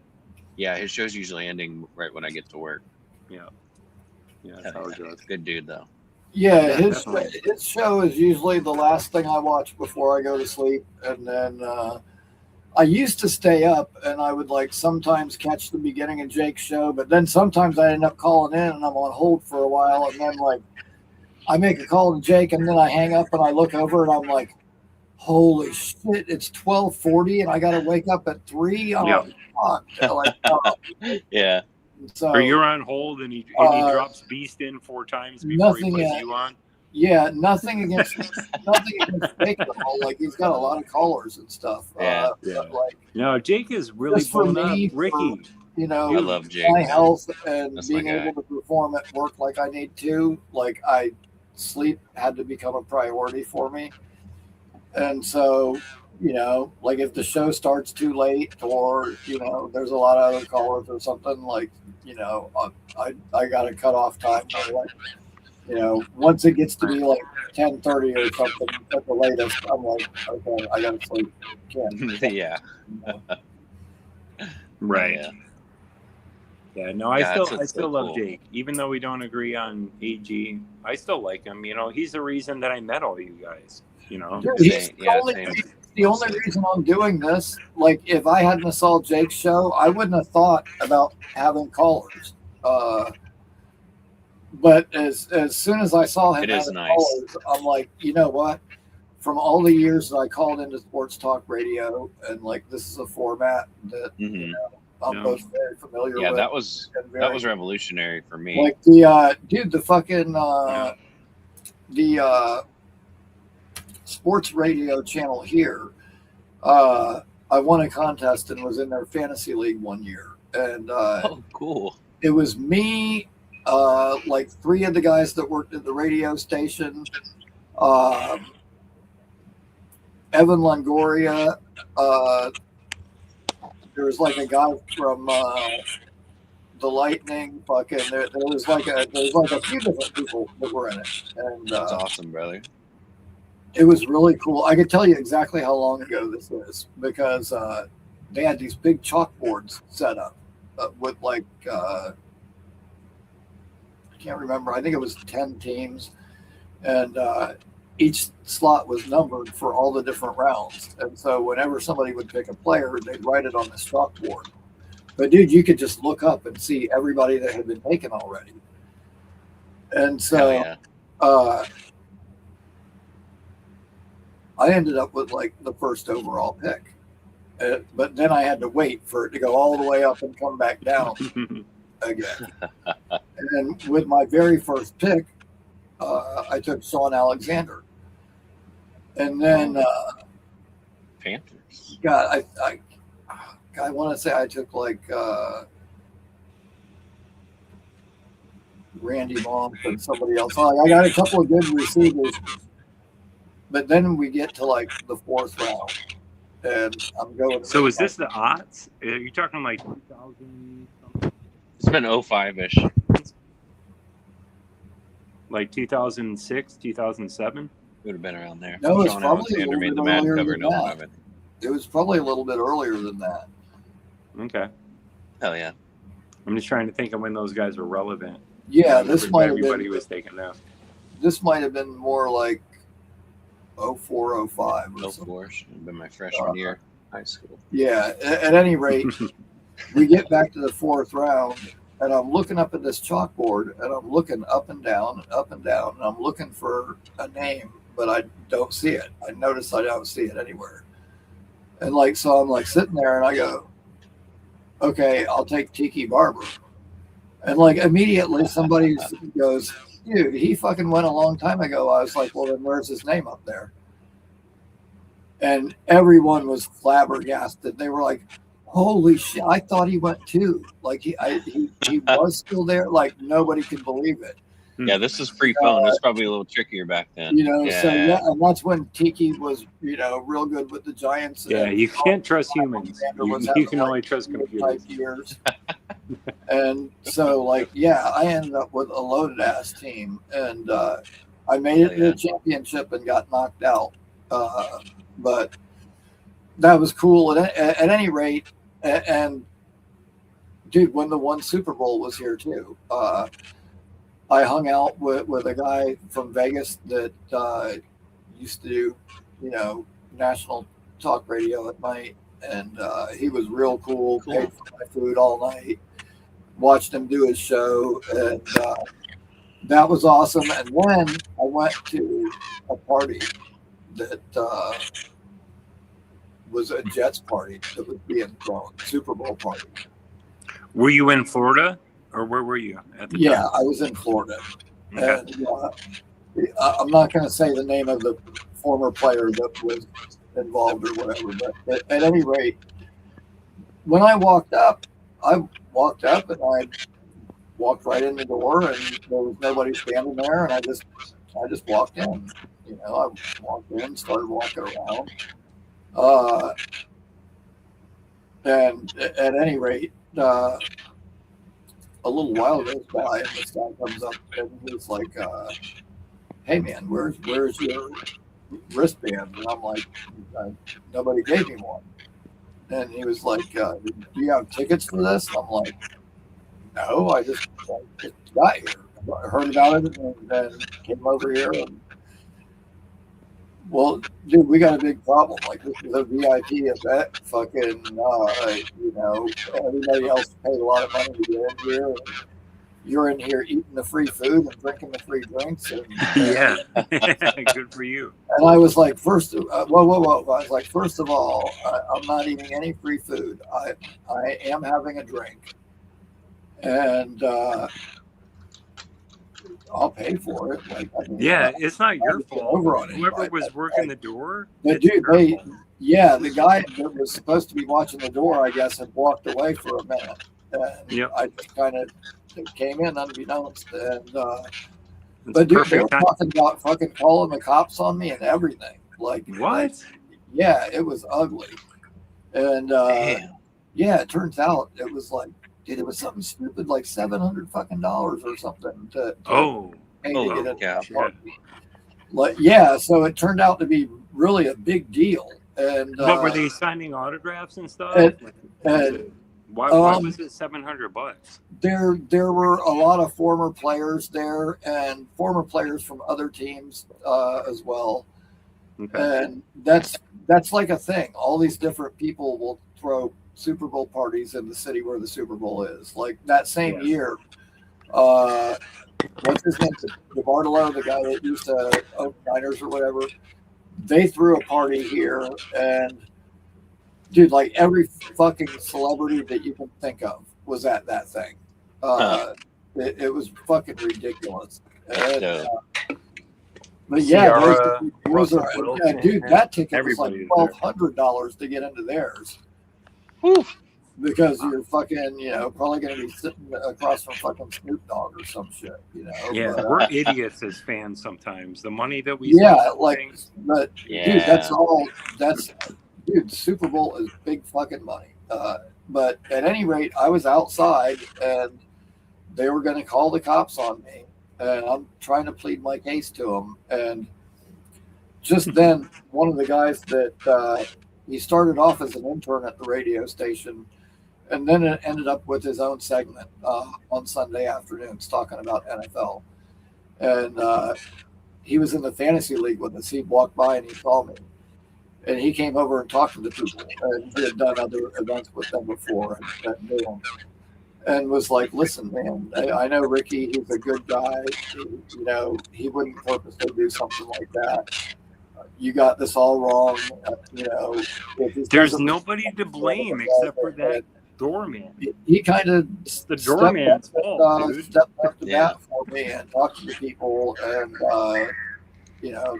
Yeah, his show's usually ending right when I get to work. Yeah. Yeah, that's how it Hell yeah. goes. Good dude though. Yeah, Yeah, his definitely. his show is usually the last thing I watch before I go to sleep, and then I used to stay up, and I would like sometimes catch the beginning of Jake's show, but then sometimes I end up calling in, and I'm on hold for a while, and then like I make a call to Jake, and then I hang up, and I look over, and I'm like, "Holy shit! It's 12:40, and I got to wake up at 3." Oh, Yeah. fuck! Like, Yeah. so Or you're on hold and he drops Beast in 4 times before he nothing puts yet. you on. yeah, nothing against Jake at all. Like he's got a lot of callers and stuff. Yeah. But, like, No, Jake is really Just for blown up. me, Ricky. you know, I love Jake. my man. health and That's my being guy. able to perform at work like I need to, like sleep had to become a priority for me. And so you know, like if the show starts too late or, you know, there's a lot of other callers or something, like, you know, I got to cut off time. Like, you know, once it gets to be like 10:30 or something at the latest, I'm like, okay, I got to sleep. Can't. Yeah. You know? Right. Yeah. Yeah, no, Yeah, I it's still so love cool. Jake. Even though we don't agree on AG, I still like him. You know, he's the reason that I met all you guys. You know, Dude, Same. Yeah, same. he's the only Mostly. reason I'm doing this. Like, if I hadn't have saw Jake's show, I wouldn't have thought about having callers. But as soon as I saw him It is having nice. callers, I'm like, you know what? From all the years that I called into sports talk radio, and like this is a format that Mhm. I'm Yeah. both very familiar Yeah, with. that was and very, revolutionary for me. like the dude, the fucking the sports radio channel here. I won a contest and was in their fantasy league one year, and Oh, cool. it was me, like three of the guys that worked at the radio station, Evan Longoria. There was like a guy from the Lightning. Fucking there was like a few different people that were in it, and That's awesome, brother. it was really cool. I could tell you exactly how long ago this is because they had these big chalkboards set up with like I can't remember. I think it was 10 teams, and each slot was numbered for all the different rounds. And so whenever somebody would pick a player, they'd write it on this chalkboard. But dude, you could just look up and see everybody that had been taken already. And Hell so yeah. I ended up with like the first overall pick. But then I had to wait for it to go all the way up and come back down again. And then with my very first pick, I took Sean Alexander. And then, Panthers. God, I want to say I took like Randy Moss and somebody else. I got a couple of good receivers. But then we get to like the fourth round. And I'm going. So is this the odds? Are you talking like 2000 something? It's been 05-ish. Like 2006, 2007? Would have been around there. No, it's Sean probably a Alexander little made bit the Madden earlier cover in than that. 05. It was probably a little bit earlier than that. Okay. Hell yeah. I'm just trying to think of when those guys were relevant. Yeah, this might have everybody been. was taking them. This might have been more like 04, 05 or something. 04 should have been my freshman year, high school. Yeah. At any rate, we get back to the fourth round, and I'm looking up at this chalkboard, and I'm looking up and down, and I'm looking for a name, but I don't see it. I notice I don't see it anywhere. And like, so I'm like sitting there, and I go, okay, I'll take Tiki Barber. And like immediately somebody goes, dude, he fucking went a long time ago. I was like, well, then where's his name up there? And everyone was flabbergasted. They were like, holy shit, I thought he went too. Like he was still there. Like nobody could believe it. Yeah, this is pre-phone. It's probably a little trickier back then. You know, yeah. so yeah, and that's when Tiki was, you know, real good with the Giants. Yeah, you can't trust humans. You can only trust computers. Years. And so, like, yeah, I ended up with a loaded ass team, and I made it to the championship and got knocked out. But that was cool. At any rate, and dude, when the one Super Bowl was here too, I hung out with a guy from Vegas that used to do, you know, national talk radio at night, and he was real cool. Paid for my food all night. Watched him do his show, and that was awesome. And then I went to a party that was a Jets party that was being thrown, Super Bowl party. Were you in Florida, or where were you at the time? I was in Florida. Okay. And I'm not going to say the name of the former player that was involved or whatever, but at any rate, when I walked up and I walked right in the door, and there was nobody standing there, and I just walked in. You know, I walked in, started walking around, And at any rate, a little while goes by, and this guy comes up and he's like, "Hey man, where's your wristband?" And I'm like, "Nobody gave me one." And he was like, "Do you have tickets for this?" And I'm like, "No, I just got here. I heard about it and then came over here." And, well, dude, we got a big problem. Like, this is a VIP event. Fucking, everybody else paid a lot of money to get in here. And you're in here eating the free food and drinking the free drinks. And, Yeah, good for you. And I was like, first of all, I'm not eating any free food. I am having a drink, and I'll pay for it. Like, I mean, Yeah, it's not your fault. Over on it. Whoever was working the door, the it's dude, their fault. the guy that was supposed to be watching the door, I guess, had walked away for a minute, and Yep. I just kind of came in unbeknownst, and It's but dude, they were perfect time. talking about fucking calling the cops on me and everything. Like, What? yeah, it was ugly, and Damn. yeah, it turns out it was like, dude, it was something stupid like $700 fucking or something to Oh, pay oh, to get into yeah, that shit. party. Like, yeah, so it turned out to be really a big deal. And what were they signing autographs and stuff? and why was it $700? there were a lot of former players there and former players from other teams as well. Okay. And that's like a thing. All these different people will throw Super Bowl parties in the city where the Super Bowl is. Like that same Yes. year, what's his name? DeBartolo, the guy that used to own Niners or whatever. They threw a party here, and dude, like every fucking celebrity that you can think of was at that thing. It was fucking ridiculous. And, but yeah, Ciara, those are, Russell Wilson, dude, that ticket everybody was was like $1,200 to get into theirs. Whew. Because you're fucking, probably going to be sitting across from fucking Snoop Dogg or some shit, Yeah, But, we're idiots as fans sometimes. The money that we yeah, spend on like, things, but Yeah. dude, Super Bowl is big fucking money. But at any rate, I was outside and they were going to call the cops on me, and I'm trying to plead my case to them. And just then, one of the guys that he started off as an intern at the radio station, and then it ended up with his own segment on Sunday afternoons talking about NFL. And he was in the fantasy league with us. He walked by and he saw me. And he came over and talked to the people. And he had done other events with them before and knew them. And was like, "Listen, man, I know Ricky. He's a good guy. He wouldn't purposely do something like that. You got this all wrong. there's nobody to blame except for that doorman. He kind of The doorman's fault, dude. stepped up to Yeah. bat for me and talked to the people, and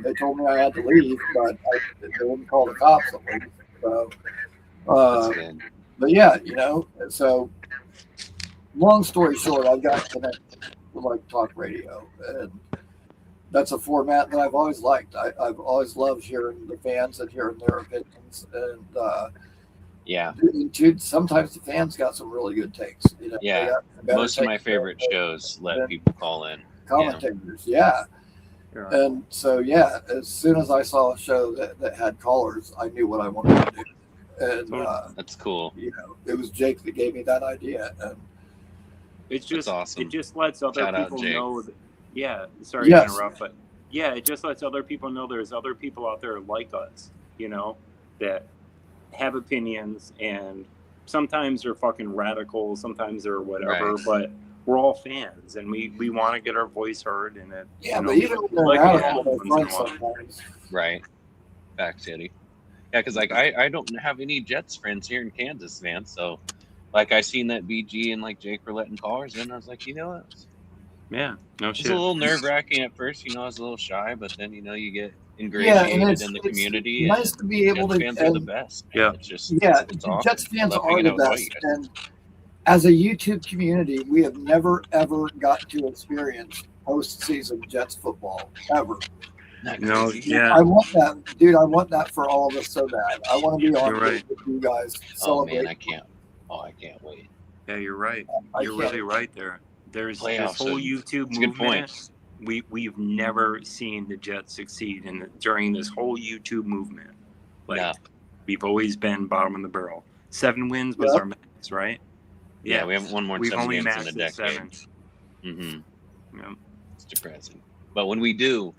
they told me I had to leave, but they wouldn't call the cops at least. So, That's good. but yeah, so long story short, I got connected with like talk radio, and that's a format that I've always liked. I've always loved hearing the fans and hearing their opinions, and Yeah. dude, sometimes the fans got some really good takes. Yeah. They got better Most of my takes favorite than shows let than people call in. commentators. Yeah. Yeah. And so, yeah, as soon as I saw a show that had callers, I knew what I wanted to do. And, That's cool. it was Jake that gave me that idea. And It's just awesome. It just lets other Shout out, people Jake. know that, yeah, sorry Yes. to interrupt, but yeah, it just lets other people know there's other people out there like us, that have opinions, and sometimes they're fucking radical, sometimes they're whatever, Right. but we're all fans and we want to get our voice heard, and it yeah, but even when they're like radical, they're it fun happens once in a while. sometimes. Right. Back City. Yeah, because like I don't have any Jets friends here in Kansas, man. So like I seen that BG and like Jake were letting callers in. I was like, what? Yeah, no It's shit. a little nerve wracking at first, I was a little shy, but then you get Yeah, and ingratiated in the community. nice to be able Jets to. fans are the And, best. Yeah. It's just yeah, it's awesome. Jets fans Love are hanging the out with all best. you guys. And as a YouTube community, we have never, ever got to experience postseason Jets football, ever. Not No, crazy. yeah. I want that, dude. I want that for all of us so bad. I want to be on You're right. with you guys Oh celebrate. man, I can't. Oh, I can't wait. Yeah, you're right. I You're can't. really right there. There's this Playoffs whole are- YouTube It's a good point. movement. We've never seen the Jets succeed during this whole YouTube movement. Like No. we've always been bottom of the barrel. 7 wins was Yep. our max, right? Yeah, we haven't won more than We've 7 only games in a maxed at decade. 7. Mm-hmm. Yeah. It's depressing. But when we do,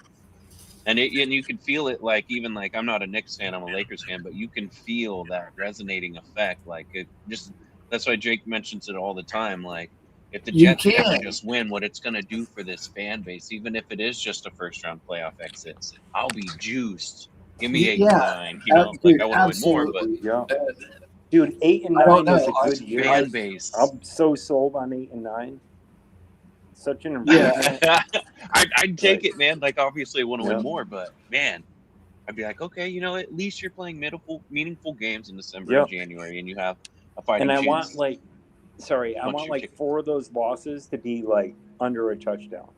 and you can feel it, like even like I'm not a Knicks fan, I'm a Lakers fan, but you can feel that resonating effect. Like it just that's why Jake mentions it all the time. Like if the You Jets ever can. just win, what it's gonna do for this fan base, even if it is just a first round playoff exit, I'll be juiced. Give me 8 Yeah. and 9. You know, Dude, like I want to win more, but absolutely. Yeah. And Dude, 8 and I don't 9 is know. a good year. fan base. I'm so sold on 8 and 9. Such an Yeah. improvement. I'd take it, man. Like obviously I want to Yeah. win more, but man, I'd be like, okay, at least you're playing meaningful games in December Yeah. and January, and you have a fighting And I chance. want I Once want you like kick- 4 of those losses to be like under a touchdown.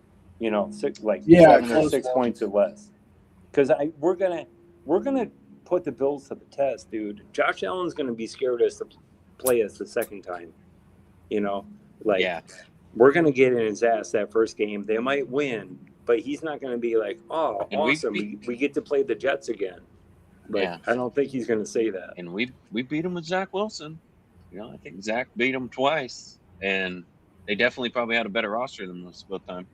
7 Yeah, or close 6 ones. points or less. Because we're gonna put the Bills to the test, dude. Josh Allen's gonna be scared us to play us the second time. Yeah, We're gonna get in his ass that first game. They might win, but he's not gonna be like, "Oh, And we awesome, we get to play the Jets again." Yeah. I don't think he's gonna say that. and we beat him with Zach Wilson. I think Zach beat him twice, and they definitely probably had a better roster than us both time.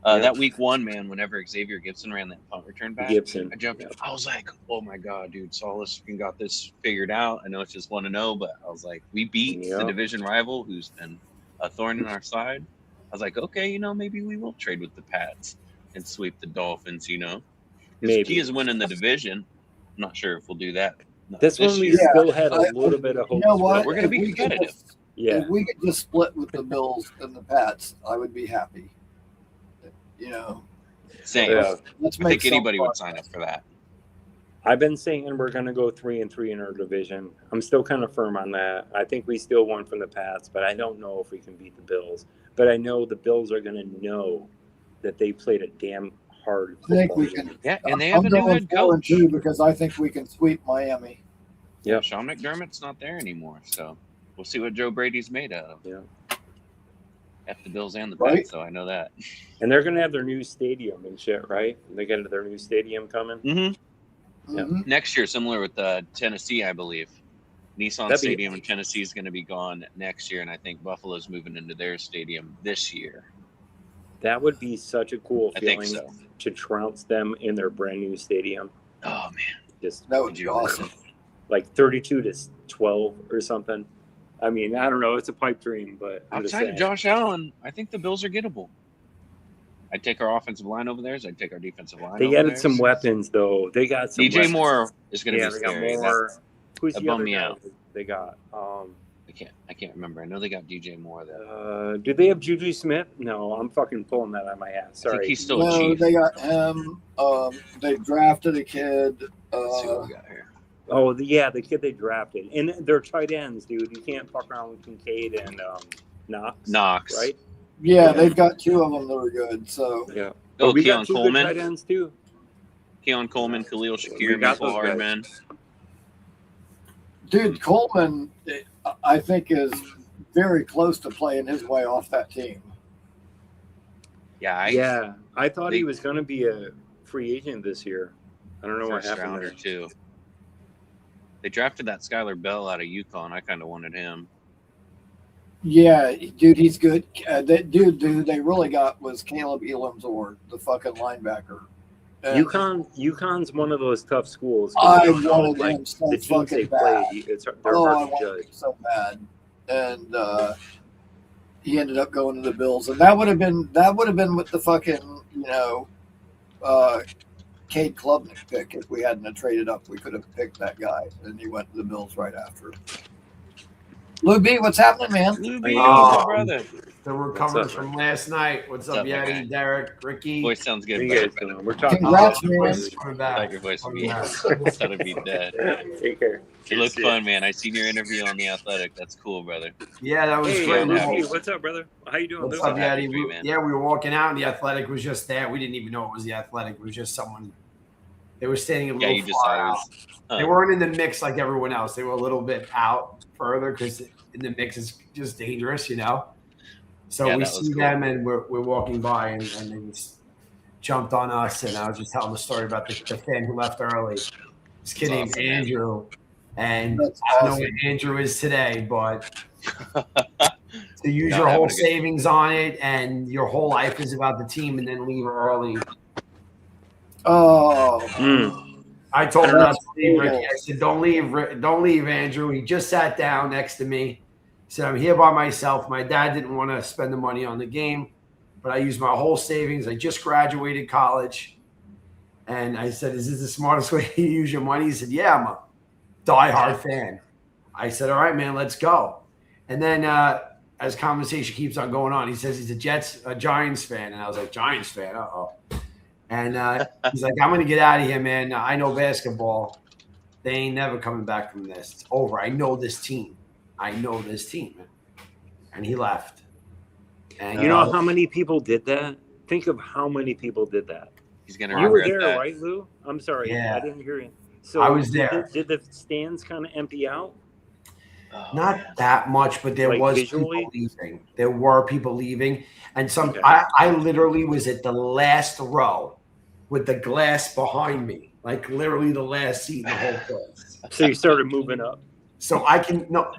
Yeah. That week 1, man, whenever Xavier Gibson ran that punt return back, Gibson. I jumped. Yeah. I was like, "Oh my god, dude, Salas got this figured out." I know it's just 1-0, but I was like, "We beat Yeah. the division rival, who's been a thorn in our side." I was like, "Okay, maybe we will trade with the Pats and sweep the Dolphins." Because Maybe. the key is winning the division. I'm not sure if we'll do that. This one we year. Yeah, still had a I- little bit of hope. You know what? We're gonna If be we could competitive. just- Yeah. If we could just split with the Bills and the Pats, I would be happy. Same. Yeah. Let's I make think anybody some would sign up for that. I've been saying we're going to go 3-3 in our division. I'm still kind of firm on that. I think we still won from the Pats, but I don't know if we can beat the Bills. But I know the Bills are going to know that they played a damn hard I think football we game. can. Yeah, and they I'm have a new going head 4-2 coach. because I think we can sweep Miami. Yeah. Sean McDermott's not there anymore, so we'll see what Joe Brady's made out of. Yeah. F the Bills and the Right. Pats, so I know that. And they're going to have their new stadium and shit, right? They got their new stadium coming. Mm-hmm. Yeah. Mhm. Next year, similar with Tennessee, I believe. Nissan That'd be- Stadium in Tennessee is going to be gone next year, and I think Buffalo's moving into their stadium this year. That would be such a cool I feeling think so. to trounce them in their brand new stadium. Oh man, Just That would be awesome. like 32-12 or something. I mean, I don't know. It's a pipe dream, but I'm just outside of saying. Josh Allen, I think the Bills are gettable. I'd take our offensive line over theirs. I'd take our defensive line. They over added theirs. some weapons, though. They got some DJ weapons. Moore is going to Yeah, be they got scary. more. Who's that the bummed other me guy out. they got? I can't remember. I know they got DJ Moore though. Do they have Juju Smith? No, I'm fucking pulling that out of my ass. I think Sorry. he's still a No, chief. they got him. They drafted a kid. Let's see what we got here. Oh, the kid they drafted. And they're tight ends, dude. You can't fuck around with Kincaid and Knox. Right? Yeah, they've got 2 of them that are good. So Yeah. Oh, we Keon got 2 good tight Coleman. ends, too. Keon Coleman, Khalil We Shakir, got Michael those guys. Hardman. dude, Coleman, I think, is very close to playing his way off that team. Yeah, I thought they- he was going to be a free agent this year. I don't know what first happened rounder there. too. They drafted that Skylar Bell out of UConn. I kind of wanted him. Yeah, dude, he's good. Dude, who they really got was Caleb Elamsor, the fucking linebacker. And UConn's one of those tough schools. I You know, wanted like, him so the teams they fucking bad. play, they're Oh, I hard to wanted judge. him so bad, and he ended up going to the Bills, and that would have been with the fucking Cade Klubnik pick. If we hadn't have traded up, we could have picked that guy, and he went to the Bills right after. Lou B, what's happening, man? Lou B, Oh. my brother. The recovery What's up, from last night. What's What's up, up, my Yeti, guy? Derek, Ricky? Voice sounds What good. are you Better, guys doing? We're talking. Congrats, Oh, man. voice coming I back. like your voice would be. Yeah. That'd be dead. Take care. You look fun, man. I seen your interview on The Athletic. That's cool, brother. Yeah, that was Hey, great. Lucy, what's up, brother? How you doing? What's Lucy? up, happy Yeti? for you, man. Yeah, we were walking out, and the Athletic was just there. We didn't even know it was the Athletic. It was just someone They were standing a Yeah, little you just far saw it out. was, They weren't in the mix like everyone else. They were a little bit out further because in the mix is just dangerous, you know. So Yeah, we that was see cool. them and we're walking by and they just jumped on us. And I was just telling the story about the fan who left early. This kid named awesome, man. Andrew. And That's I don't know awesome. what Andrew is today, but to use Not your whole having a good- savings on it and your whole life is about the team and then leave early. Oh, I told him not to leave, That's Ricky. I said, don't leave, Andrew. He just sat down next to me. He said, I'm here by myself. My dad didn't want to spend the money on the game, but I used my whole savings. I just graduated college. And I said, is this the smartest way to use your money? He said, yeah, I'm a diehard fan. I said, all right, man, let's go. And then as conversation keeps on going on, he says he's a Giants fan. And I was like, Giants fan? Uh-oh. And he's like, I'm going to get out of here, man. I know basketball. They ain't never coming back from this. It's over. I know this team. Man. And he left. And You know how many people did that? Think of how many people did that. He's gonna You were regret there, that. right, Lou? I'm sorry. Yeah. I didn't hear you. So I was there. Did the stands kind of empty out? Oh, not man. that much, but there Like was visually? people leaving. There were people leaving. And some Okay. I literally was at the last row with the glass behind me. Like literally the last seat in the whole place. So you started moving up. So I can so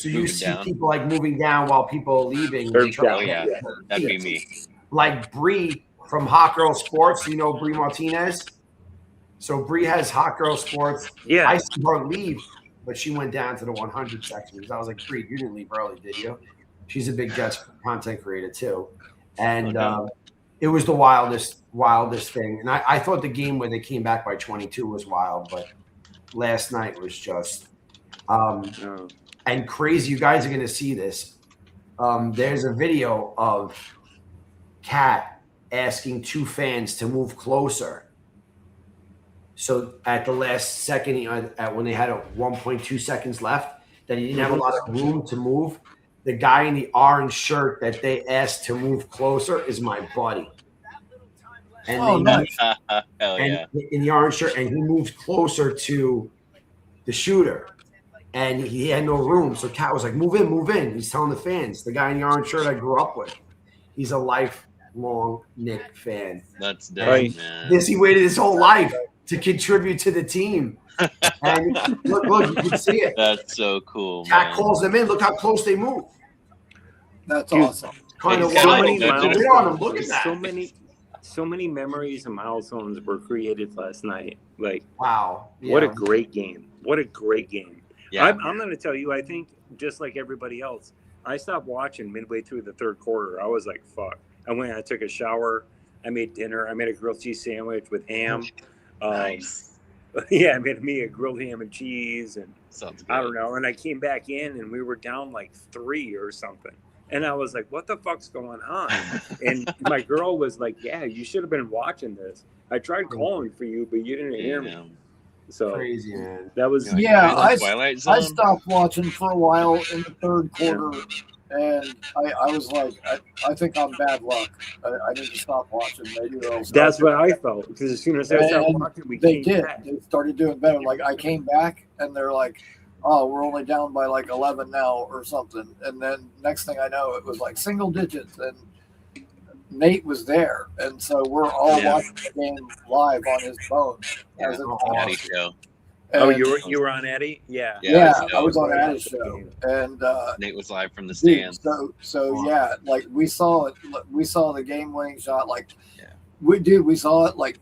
you Moving see down. people like moving down while people are leaving. Or They try to Oh yeah, get that'd be seats. me. Like Bree from Hot Girl Sports, you know Bree Martinez. So Bree has Hot Girl Sports. Yeah. I see her leave, but she went down to the 100 section because I was like, Bree, you didn't leave early, did you? She's a big Jets content creator too, and Okay. it was the wildest thing. And I thought the game where they came back by 22 was wild, but last night was just Oh. and crazy. You guys are going to see this. There's a video of Kat asking two fans to move closer. So at the last second, when they had 1.2 seconds left, that he didn't have a lot of room to move. The guy in the orange shirt that they asked to move closer is my buddy. And Oh, they nice. Hell yeah. in the orange shirt, and he moved closer to the shooter, and he had no room. So Kat was like, "Move in." He's telling the fans, the guy in the orange shirt I grew up with. He's a lifelong Knick fan. That's dope, Right. man. He waited his whole life to contribute to the team. And look, you can see it. That's so cool, Kat man. calls them in. Look how close they move. That's Dude. awesome. Kind of So wild. many Look milestones. on them. Look at that. So many memories and milestones were created last night. Like, Wow. what a Yeah. great game. What a great game. Yeah, I'm going to tell you, I think just like everybody else, I stopped watching midway through the third quarter. I was like, fuck. I went, I took a shower. I made dinner. I made a grilled cheese sandwich with ham. nice. Yeah, I made me a grilled ham and cheese. And Sounds good. I don't know. And I came back in and we were down like 3 or something. And I was like, what the fuck's going on? And my girl was like, yeah, you should have been watching this. I tried calling for you, but you didn't hear me. Yeah. So Crazy, man. that was You're like, Yeah, "Are you in Twilight Zone?" I stopped watching for a while in the third quarter, and I was like, I think I'm bad luck. I need to stop watching. Maybe else. that's what I felt. Because as soon as I stopped And watching, we they came did. back. They started doing better. Like I came back, and they're like, "Oh, we're only down by like 11 now, or something." And then next thing I know, it was like single digits, and Nate was there, and so we're all Yeah. watching the game live on his phone. Yeah, As it's Natty on. show. Oh, And- you were on Eddie? Yeah. Yeah, it's I was dope. on Addis show, and Nate was live from the dude, stands. so yeah, like we saw it. We saw the game-winning shot. Like, Yeah. we saw it. Like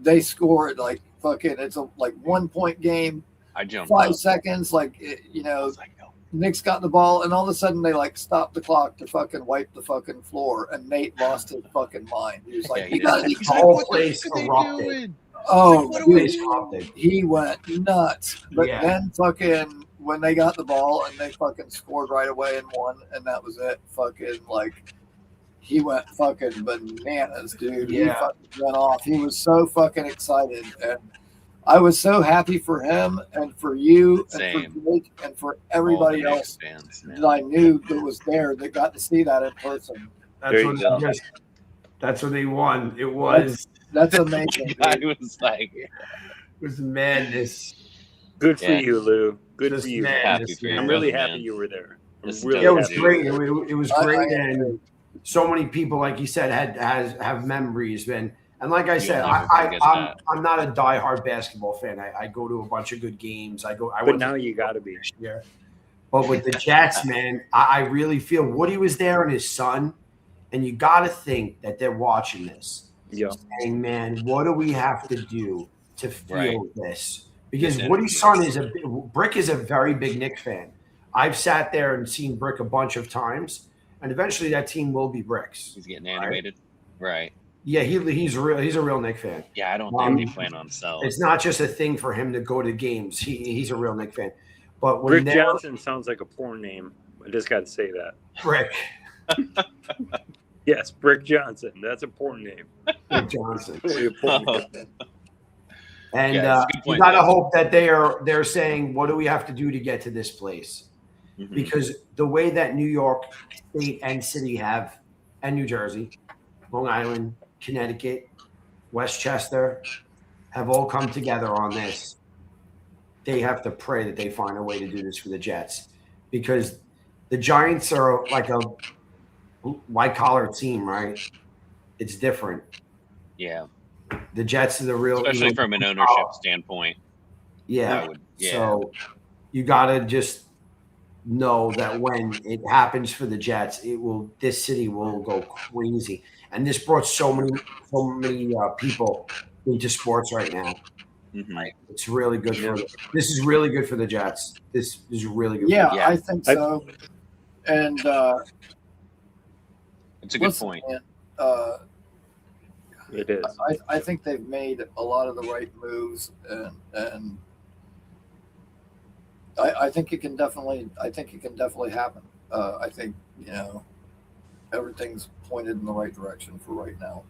they scored. Like fucking, it's a like 1-point game. I jumped 5 up. seconds. Like you I know, was like, no. Nick's got the ball, and all of a sudden they like stopped the clock to fucking wipe the fucking floor, and Nate lost his fucking mind. He was Yeah, like, he "You did. gotta be The whole place erupted. Oh, The dude, place erupted. he went nuts. But Yeah. then fucking when they got the ball and they fucking scored right away and won, and that was it. Fucking like he went fucking bananas, dude. He Yeah. fucking went off. He was so fucking excited, and I was so happy for him and for you and Same. for Jake and for All everybody the else Knicks fans, that man. I knew that was there that got to see that in person. There That's you what go. just That's what they won. It was That's amazing. I dude. was like, madness. Good for Yeah. you, Lou. Good Just for you. madness, happy for man. you, I'm really brother, happy man. you were there. I'm This is really Yeah, it was dope, happy. great. dude. It was I- great, I and agree. so many people, like you said, have memories, man. And like I You'll said, never forget that. I'm not a diehard basketball fan. I go to a bunch of good games. I But went now to you got to be. this year. But with the Jets, man, I really feel Woody was there and his son, and you got to think that they're watching this, Yeah. saying, "Man, what do we have to do to feel Right. this?" Because This Woody's energy. son Brick is a very big Knicks fan. I've sat there and seen Brick a bunch of times, and eventually that team will be Bricks. He's getting animated. Right. Yeah, he's a real Knicks fan. Yeah, I don't think they plan on selling. It's not just a thing for him to go to games. He's a real Knicks fan. But when Rick they're Johnson sounds like a porn name. I just got to say that. Brick Yes, Brick Johnson. That's a porn name. Johnson. Totally a porn name. And Yeah, it's a good you point, gotta though. hope that they're saying, what do we have to do to get to this place? Mhm. Because the way that New York State and City have, and New Jersey, Long Island, Connecticut, Westchester, have all come together on this. They have to pray that they find a way to do this for the Jets, because the Giants are like a white collar team, right? It's different. Yeah. The Jets are the real, Especially from an ownership standpoint. yeah. I would, yeah. So you gotta just know that when it happens for the Jets, this city will go crazy. And this brought so many people into sports right now. Mhm. It's really good for this is really good for the Jets. This is really good. Yeah, for Yeah. I think so. And It's a good listen, point. man, It is. I think they've made a lot of the right moves, and I think it can definitely happen. I think everything's pointed in the right direction for right now.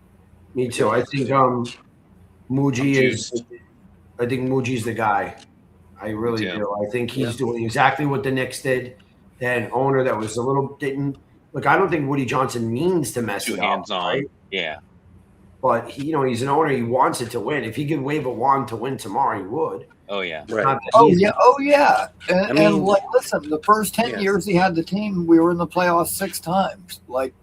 Me too. I think Muji's the guy. I really Me too. do. I think he's doing exactly what the Knicks did. That owner that was didn't look. I don't think Woody Johnson means to mess Too it hands up, on. right? Yeah. But he's an owner. He wants it to win. If he could wave a wand to win tomorrow, he would. Oh yeah. Right. Not that Oh easy. yeah, oh yeah. And, I mean- and like, listen, the first 10 Yeah. years he had the team, we were in the playoffs 6 times. Like,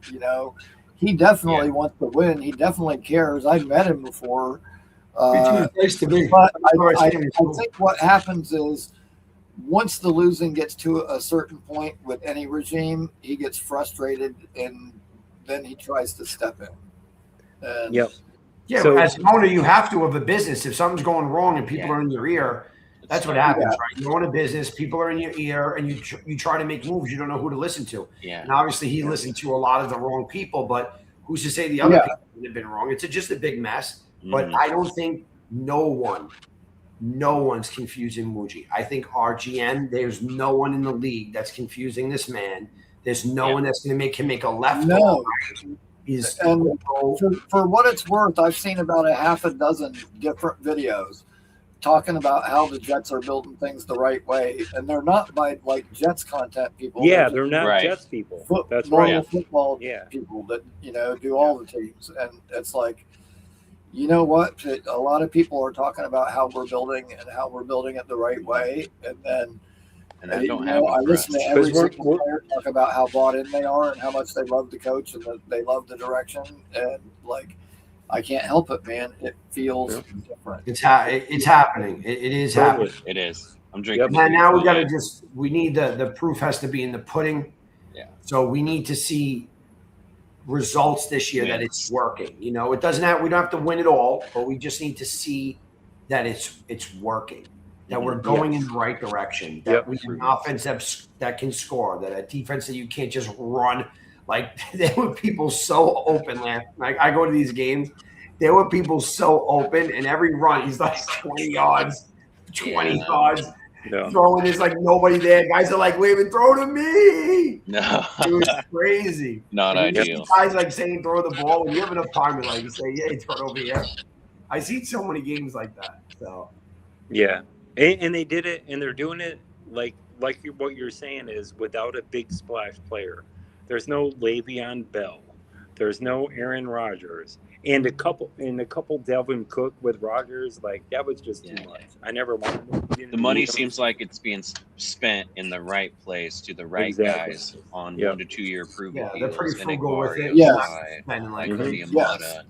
he definitely wants to win. He definitely cares. I've met him before. It's nice to be. But That's I why think what happens is once the losing gets to a certain point with any regime, he gets frustrated and then he tries to step in. And Yep. Yeah, So- as an owner, you have to of a business. If something's going wrong and people Yeah. are in your ear, that's what Yeah. happens, right? You own a business, people are in your ear, and you try to make moves. You don't know who to listen to. Yeah. And obviously, he listened to a lot of the wrong people, but who's to say the other people would have been wrong? It's just a big mess. But Mhm. I don't think no one's confusing Muji. I think our GM, there's no one in the league that's confusing this man. There's no one that's going to make him make a left. No. He's And for what it's worth, I've seen about a half a dozen different videos talking about how the Jets are building things the right way, and they're not by like Jets content people. Yeah, they're not Right. Jets people. just That's normal right. football Yeah. people that do all the teams, and it's like, you know what? A lot of people are talking about how we're building and how we're building it the right way, and then. And I don't I have listen to every Because single player talk about how bought in they are and how much they love the coach and that they love the direction, and like, I can't help it, man. It feels different. it's happening. It is happening. Totally. It is. I'm drinking. And now we some got to Kool-Aid. we need the proof has to be in the pudding. Yeah. So we need to see results this year that it's working. It doesn't have, we don't have to win it all, but we just need to see that it's working, that we're going in the right direction, that we have an offense that can score, that a defense that you can't just run. Like, there were people so open last. Like, I go to these games, there were people so open, and every run he's like 20 yards, 20 yards. Yeah. Throwing is like nobody there. Guys are like waving, throw to me. No. It was crazy. Not And you see ideal. guys like saying throw the ball, and you have enough time to like say, yeah, throw it over here. I see so many games like that. So Yeah, and they did it, and they're doing it like what you're saying is without a big splash player. There's no Le'Veon Bell. There's no Aaron Rodgers. And a couple Delvin Cook with Rodgers, like that was just too much. I never wanted them. The money seems like it's being spent in the right place to the right guys on 1 to 2 year proven Yeah, they're pretty deals. frugal with it. Yeah. Spending like Cody crazy. Amata,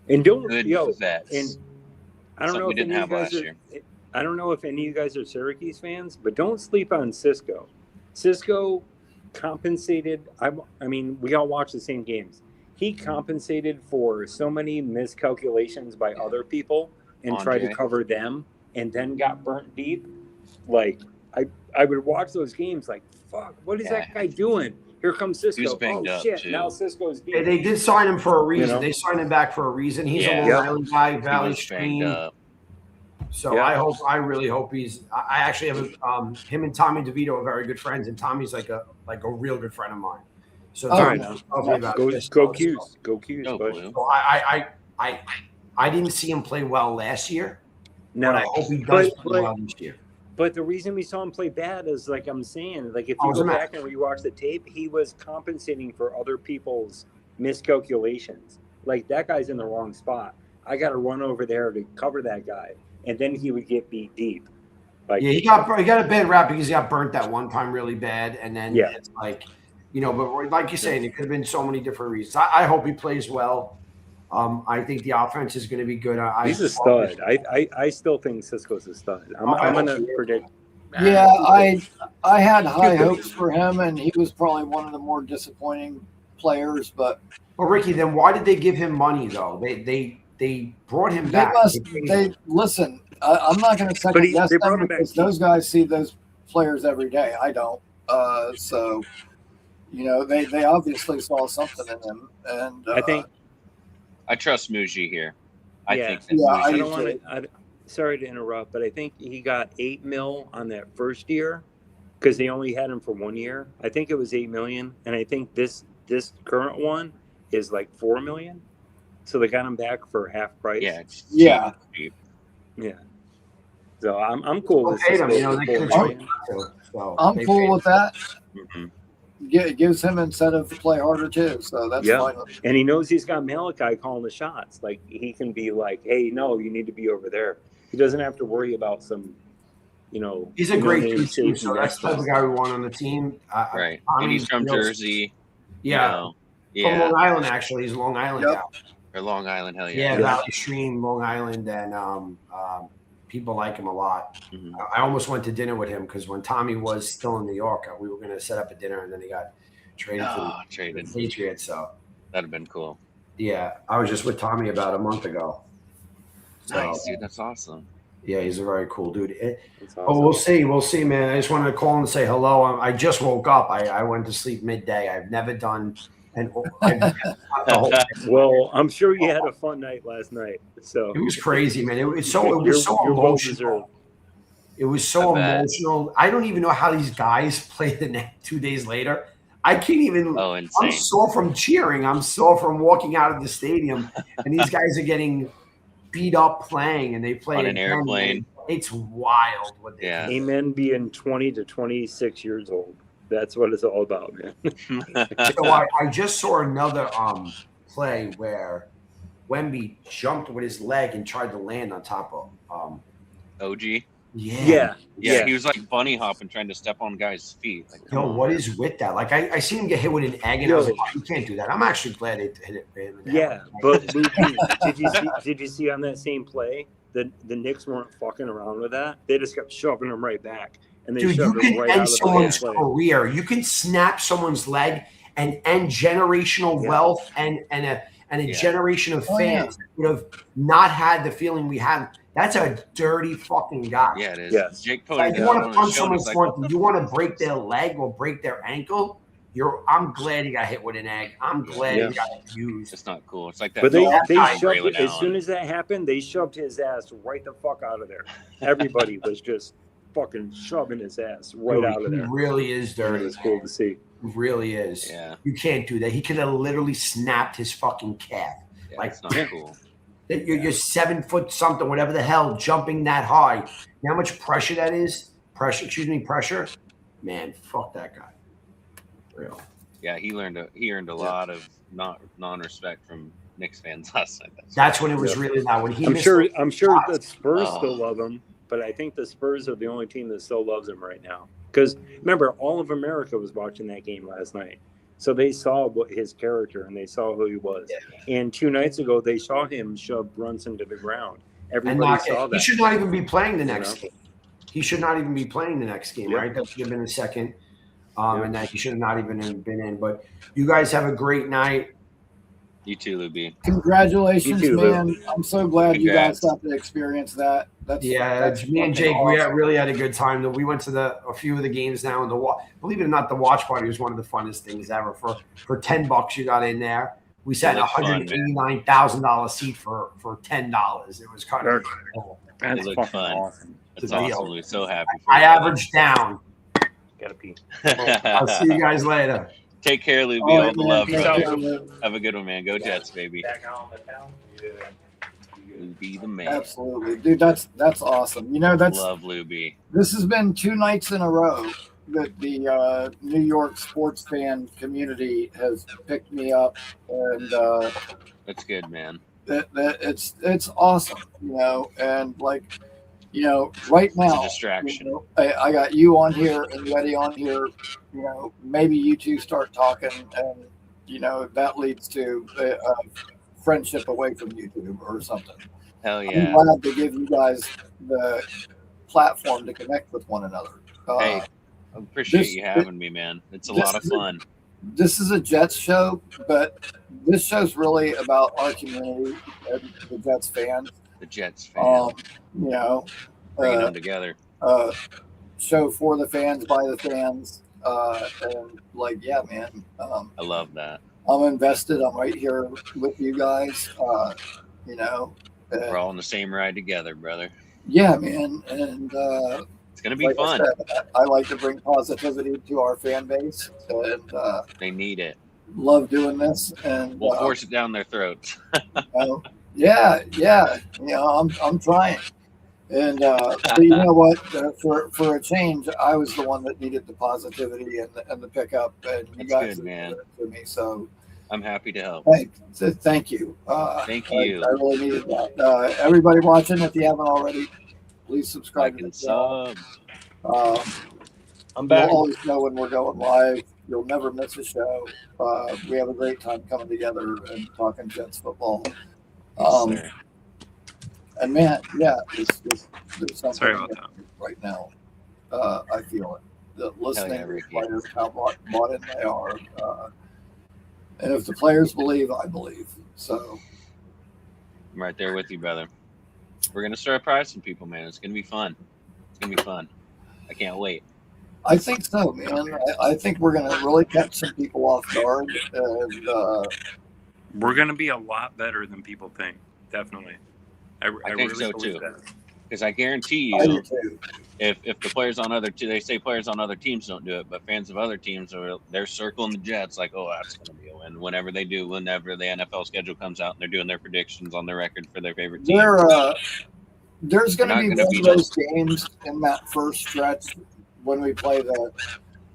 And don't good vets. And I don't Something know we if didn't any of have you last guys year. I don't know if any of you guys are Syracuse fans, but don't sleep on Cisco. Cisco compensated. I mean, we all watch the same games. He compensated for so many miscalculations by other people and tried to cover them, and then got burnt deep. Like I would watch those games like, fuck, what is that guy doing? Here comes Cisco. He was banged Oh up, shit! too. Now Cisco's deep. They did sign him for a reason. You know? They signed him back for a reason. He's Yeah. a Long Island guy, He Valley was banged Stream. up. So I really hope he's. I actually have him and Tommy DeVito are very good friends, and Tommy's like a real good friend of mine. So Oh, Tommy right. tells me about Go this. Q's, go Q's, Go bud. Blue. So I didn't see him play well last year, No, but I hope he does But- play well this year. But the reason we saw him play bad is, like I'm saying, like if you Oh, go it's a back and rewatch the tape, he was compensating for other people's miscalculations. Like that guy's in the wrong spot. I got to run over there to cover that guy, and then he would get beat deep. Like Yeah, he got a bad rap because he got burnt that one time really bad, and then it's like, but like you're saying, it could have been so many different reasons. I hope he plays well. I think the offense is going to be good. he's a stud. I still think Cisco's a stud. I'm going to predict. Yeah, I had high hopes for him, and he was probably one of the more disappointing players. But Ricky, then why did they give him money though? They brought him back. they listen. I'm not going to second guess them because those guys see those players every day. I don't. So they obviously saw something in them, and I think. I trust Muji here. I think. I don't want to. Sorry to interrupt, but I think he got $8 million on that first year because they only had him for 1 year. I think it was $8 million, and I think this current one is like $4 million. So they got him back for half price. Yeah. Cheap. So I'm cool with Paid him, I'm cool with that. Mm-hmm. It gives him incentive to play harder too, so that's fine. And he knows he's got Malachi calling the shots. Like he can be like, "Hey, no, you need to be over there." He doesn't have to worry about some, He's a great team, so that's the type of guy we want on the team. Right, and he's from Jersey. Yeah, from Long Island actually. He's a Long Island guy. Or Long Island, hell yeah. Valley Stream, Long Island, and people like him a lot. Mm-hmm. I almost went to dinner with him because when Tommy was still in New York, we were going to set up a dinner, and then he got traded to the Patriots. So that'd have been cool. Yeah, I was just with Tommy about a month ago. So, nice, dude. That's awesome. Yeah, he's a very cool dude. Awesome. Oh, we'll see, man. I just wanted to call and say hello. I just woke up. I went to sleep midday. I've never done. Well, I'm sure you had a fun night last night. So it was crazy, man. It was so emotional. It was so emotional. I don't even know how these guys played the next 2 days later. I can't even. Oh, insane. I'm sore from cheering. I'm sore from walking out of the stadium, and these guys are getting beat up playing, and they play on an airplane. It's wild. What they do. Amen. Being 20 to 26 years old. That's what it's all about, man. So I just saw another play where Wemby jumped with his leg and tried to land on top of OG. Yeah. He was like bunny hopping, trying to step on guys' feet. Like, what is with that? Like I seen him get hit with an egg, and I was like, oh, you can't do that. I'm actually glad they hit it. Yeah, but Luke, did you see on that same play the Knicks weren't fucking around with that? They just kept shoving him right back. And they dude, you can right end someone's career. You can snap someone's leg and end generational wealth and a generation of fans that would have not had the feeling we have. That's a dirty fucking guy. Yeah, it is. Yes. Jake Like, you want to punch someone's front, you want to break their leg or break their ankle. I'm glad he got hit with an egg. I'm glad he got abused. It's not cool. It's like that. But they shoved Braylon as Allen. soon as that happened, they shoved his ass right the fuck out of there. Everybody was just fucking shoving his ass right out of there. He really is dirty. It's cool to see. He really is. Yeah. You can't do that. He could have literally snapped his fucking calf. Yeah, like, it's not cool. You're 7 foot something, whatever the hell, jumping that high. You know how much pressure that is? Pressure. Man, fuck that guy. Real. Yeah, he earned a lot of non-respect from Knicks fans last night. That's when it was really loud. When he I'm missed sure. those I'm sure shots. the Spurs Oh. still love him, but I think the Spurs are the only team that still loves him right now. Because remember, all of America was watching that game last night, so they saw what his character and they saw who he was. And 2 nights ago, they saw him shove Brunson to the ground. Everybody saw that. He should not even be playing the next You know? game. He should not even be playing the next game, Yep. right? That should have been the second, Yep. and that he should have not even been in. But you guys have a great night. You too, Luby. Congratulations, You too, Lou. man. I'm so glad you guys Congrats. got to experience that. That's Me and fucking Jake, awesome. really had a good time. We went to a few of the games now, and believe it or not, the watch party was one of the funnest things ever. For $10, you got in there. We sat in a It looked fun, $189,000 seat for $10. It was kind of cool. That's It looked fucking fun. awesome. That's It's a deal. awesome. We're so happy for I you. averaged down. Gotta pee. I'll see you guys later. Take care, Luby. All All right, the man. love, Take brother. care, man. Have a good one, man. Go Jets, baby. Back on the town. Yeah. Luby the man. Absolutely, dude. That's awesome. You know, Love Luby. this has been 2 nights in a row that the New York sports fan community has picked me up, and That's good, man. that it's awesome. You know, and like, you know, right now, It's a distraction. you know, I got you on here and Letty on here. You know, maybe you two start talking, and you know that leads to a friendship away from YouTube or something. Hell I'm yeah. glad to give you guys the platform to connect with one another. Hey, I appreciate this- you having me, man. It's a this lot of is- fun. This is a Jets show, but this show's really about our community and the Jets fans. The Jets fan. You know, Bringing them together. show for the fans, by the fans. And like, yeah, man, I love that. I'm invested. I'm right here with you guys. You know, We're all on the same ride together, brother. yeah, man. And It's gonna be like fun. I said, I like to bring positivity to our fan base, and They need it. love doing this. And We'll force it down their throats. yeah. You know, I'm trying. And but you know what? For a change, I was the one that needed the positivity and the pickup, and you That's guys good, man. did it for me. So I'm happy to help. thank you. Thank you. I really needed that. Everybody watching, if you haven't already, please subscribe Like to the and channel. sub. I'm You'll back. always know when we're going live. You'll never miss a show. We have a great time coming together and talking Jets football. Yes, sir. And man, yeah, there's something Sorry about that. right now. I feel it. The listening yeah, to Ricky. players, how bought in they are. And if the players believe, I believe. So I'm right there with you, brother. We're gonna start surprising people, man. It's gonna be fun. It's gonna be fun. I can't wait. I think so, man. I think we're going to really catch some people off guard. And We're going to be a lot better than people think. Definitely. I think really so, believe too. that. Because I guarantee I do you, too. if the players on they say players on other teams don't do it, but fans of other teams they're circling the Jets like, oh, that's gonna be a win. Whenever the NFL schedule comes out and they're doing their predictions on the record for their favorite team. There's going to We're be not one gonna be of those games in that first stretch when we play the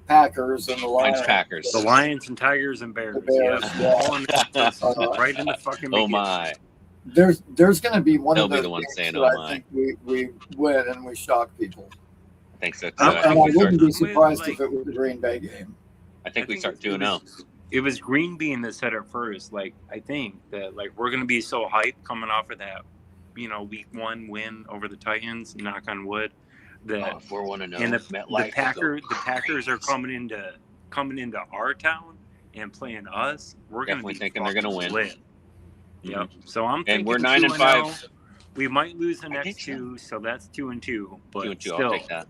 Packers and the Lions. Packers. The Lions and Tigers and Bears. The Bears, yeah. yeah. All in the, right in the fucking Oh beginning. my! There's going to be one They'll of be those the ones games saying, that "Oh I my." think we win and we shock people. I think so too. And I I think we wouldn't be start. surprised if it was the Green Bay game. I think we I start think 2-0. It was Green Bean that said it first. Like, I think that we're gonna be so hyped coming off of that, week 1 win over the Titans. Knock on wood. That Oh, if we're 1-0, and the MetLife will go Packers are crazy. coming into our town and playing us. We're Definitely gonna be thinking they're gonna fucking win. lit. Yep. So I'm thinking And we're 2-0. 9-5. We might lose the I next think so. 2, so that's 2-2. But 2-2. still, I'll take that.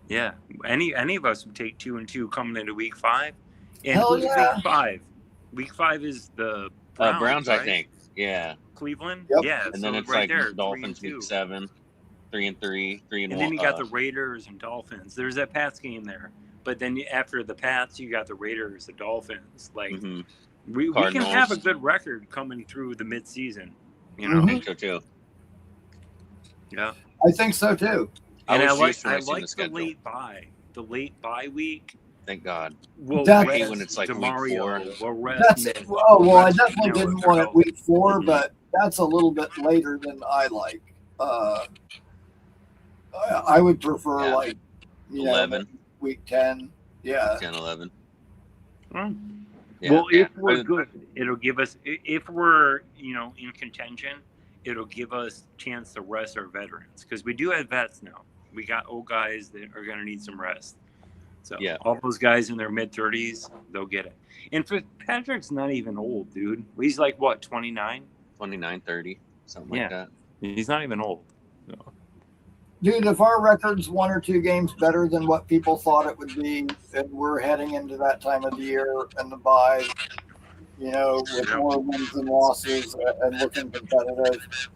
yeah. Any of us would take 2-2 coming into week 5. And Hell who's yeah. week 5? Week 5 is the Browns, right? I think. Yeah. Cleveland. Yep. Yeah. And so then it's right like there, Dolphins 3-2. week 7, 3-3, 3-1. And then you got the Raiders and Dolphins. There's that Pats game there. But then after the Pats, you got the Raiders, the Dolphins. Like Mhm. we can Cardinals. have a good record coming through the midseason. You I know. think so too. Yeah. I think so too. And I was like used to when I seen the schedule. late bye. The late bye week Thank God. We'll That's- I hate rest when it's like week Demario. 4. We'll rest That's Mitch. oh We'll well. I rest definitely Geno didn't if they're want it healthy. week 4, Mhm. but that's a little bit later than I like. I would prefer Yeah. like 11, week 10. Yeah, 10, 11. Hmm. Yeah. Well, if yeah. we're good, it'll give us. If we're in contention, it'll give us chance to rest our veterans because we do have vets now. We got old guys that are going to need some rest. So Yeah. all those guys in their mid-30s, they'll get it. And Patrick's not even old, dude. He's like what, 29? 29, 30, something Yeah. like that. He's not even old. So. dude. If our record's 1 or 2 games better than what people thought it would be, and we're heading into that time of the year and the bye, with more wins than losses and looking competitive,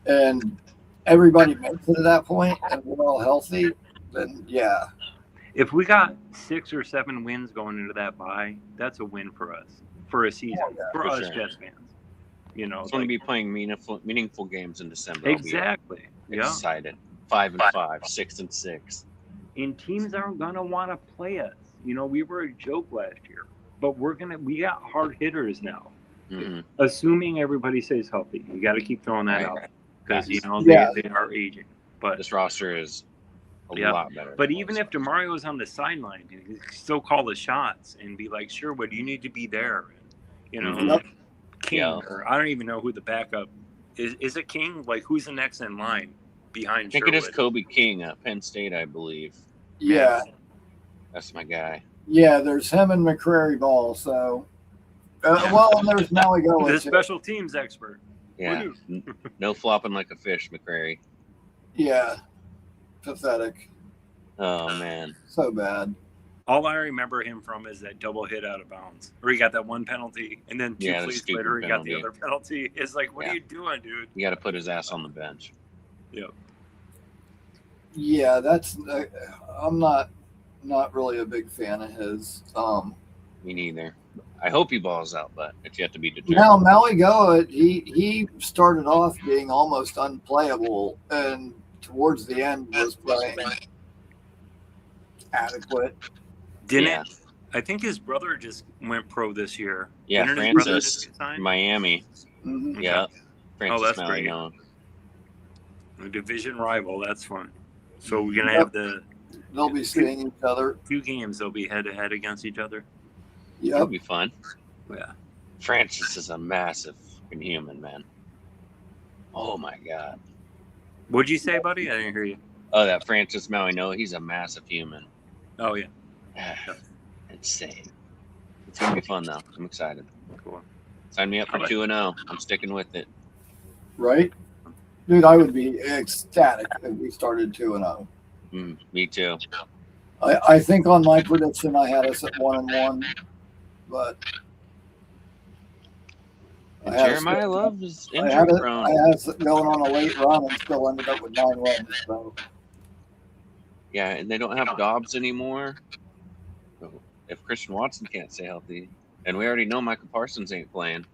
and everybody makes it to that point, and we're all healthy, then yeah. If we got 6 or 7 wins going into that bye, that's a win for us for a season. For us sure. Jets fans. It's going to be playing meaningful games in December. Exactly. I'll be Yeah. excited. 5-5, 6-6. And teams aren't gonna want to play us. We were a joke last year, but we got hard hitters now. Mm-hmm. Assuming everybody stays healthy, you got to keep throwing that Right. out because Yeah. they are aging. But This roster is a lot better. But than even it if DeMario was on the sideline, he could still call the shots and be like, "Sure, but you need to be there." Mhm. King, Yeah. or I don't even know who the backup is. Is it King? Like, who's the next in line behind? I think it is Sherwood? Kobe King at Penn State, I believe. Yeah. That's my guy. Yeah, there's him and McCrary Ball. So, well, and there's Maligoa. The too. special teams expert. Yeah. No flopping like a fish, McCrary. Yeah, pathetic. Oh, man. So bad. All I remember him from is that double hit out of bounds, where he got that one penalty, and then 2 Yeah, the plays stupid later he got the penalty. other penalty. It's like, what are Yeah. you doing, dude? You got to put his ass on the bench. Yeah, that's. I'm not really a big fan of his. Me neither. I hope he balls out, but it's yet to be determined. Now Maligoa, he started off being almost unplayable, and towards the end was playing adequate. Didn't I think his brother just went pro this year? Yeah, Didn't his brother Francis, just sign? Miami. Mhm. Okay. Yeah. Francis that's great. Malignone. A division rival. That's fun. So we're gonna Yep. have the They'll be seeing each other. 2 games. They'll be head to head against each other. That'll Yep. be fun. Yeah. Francis is a massive fucking human, man. Oh, my God. What'd you say, buddy? I didn't hear you. Oh, that Francis Malignone, he's a massive human. Oh yeah. Insane. It's going to be fun, though. I'm excited. Cool. Sign me up for 2-0. I'm sticking with it. Right, dude. I would be ecstatic if we started 2-0. Me too. I think on my prediction I had us at 1-1, but And I had us- Jeremiah Love is I had injury it. prone. I had us going on a late run and still ended up with 9 wins. So Yeah, and they don't have Dobbs anymore. So if Christian Watson can't stay healthy, and we already know Michael Parsons ain't playing,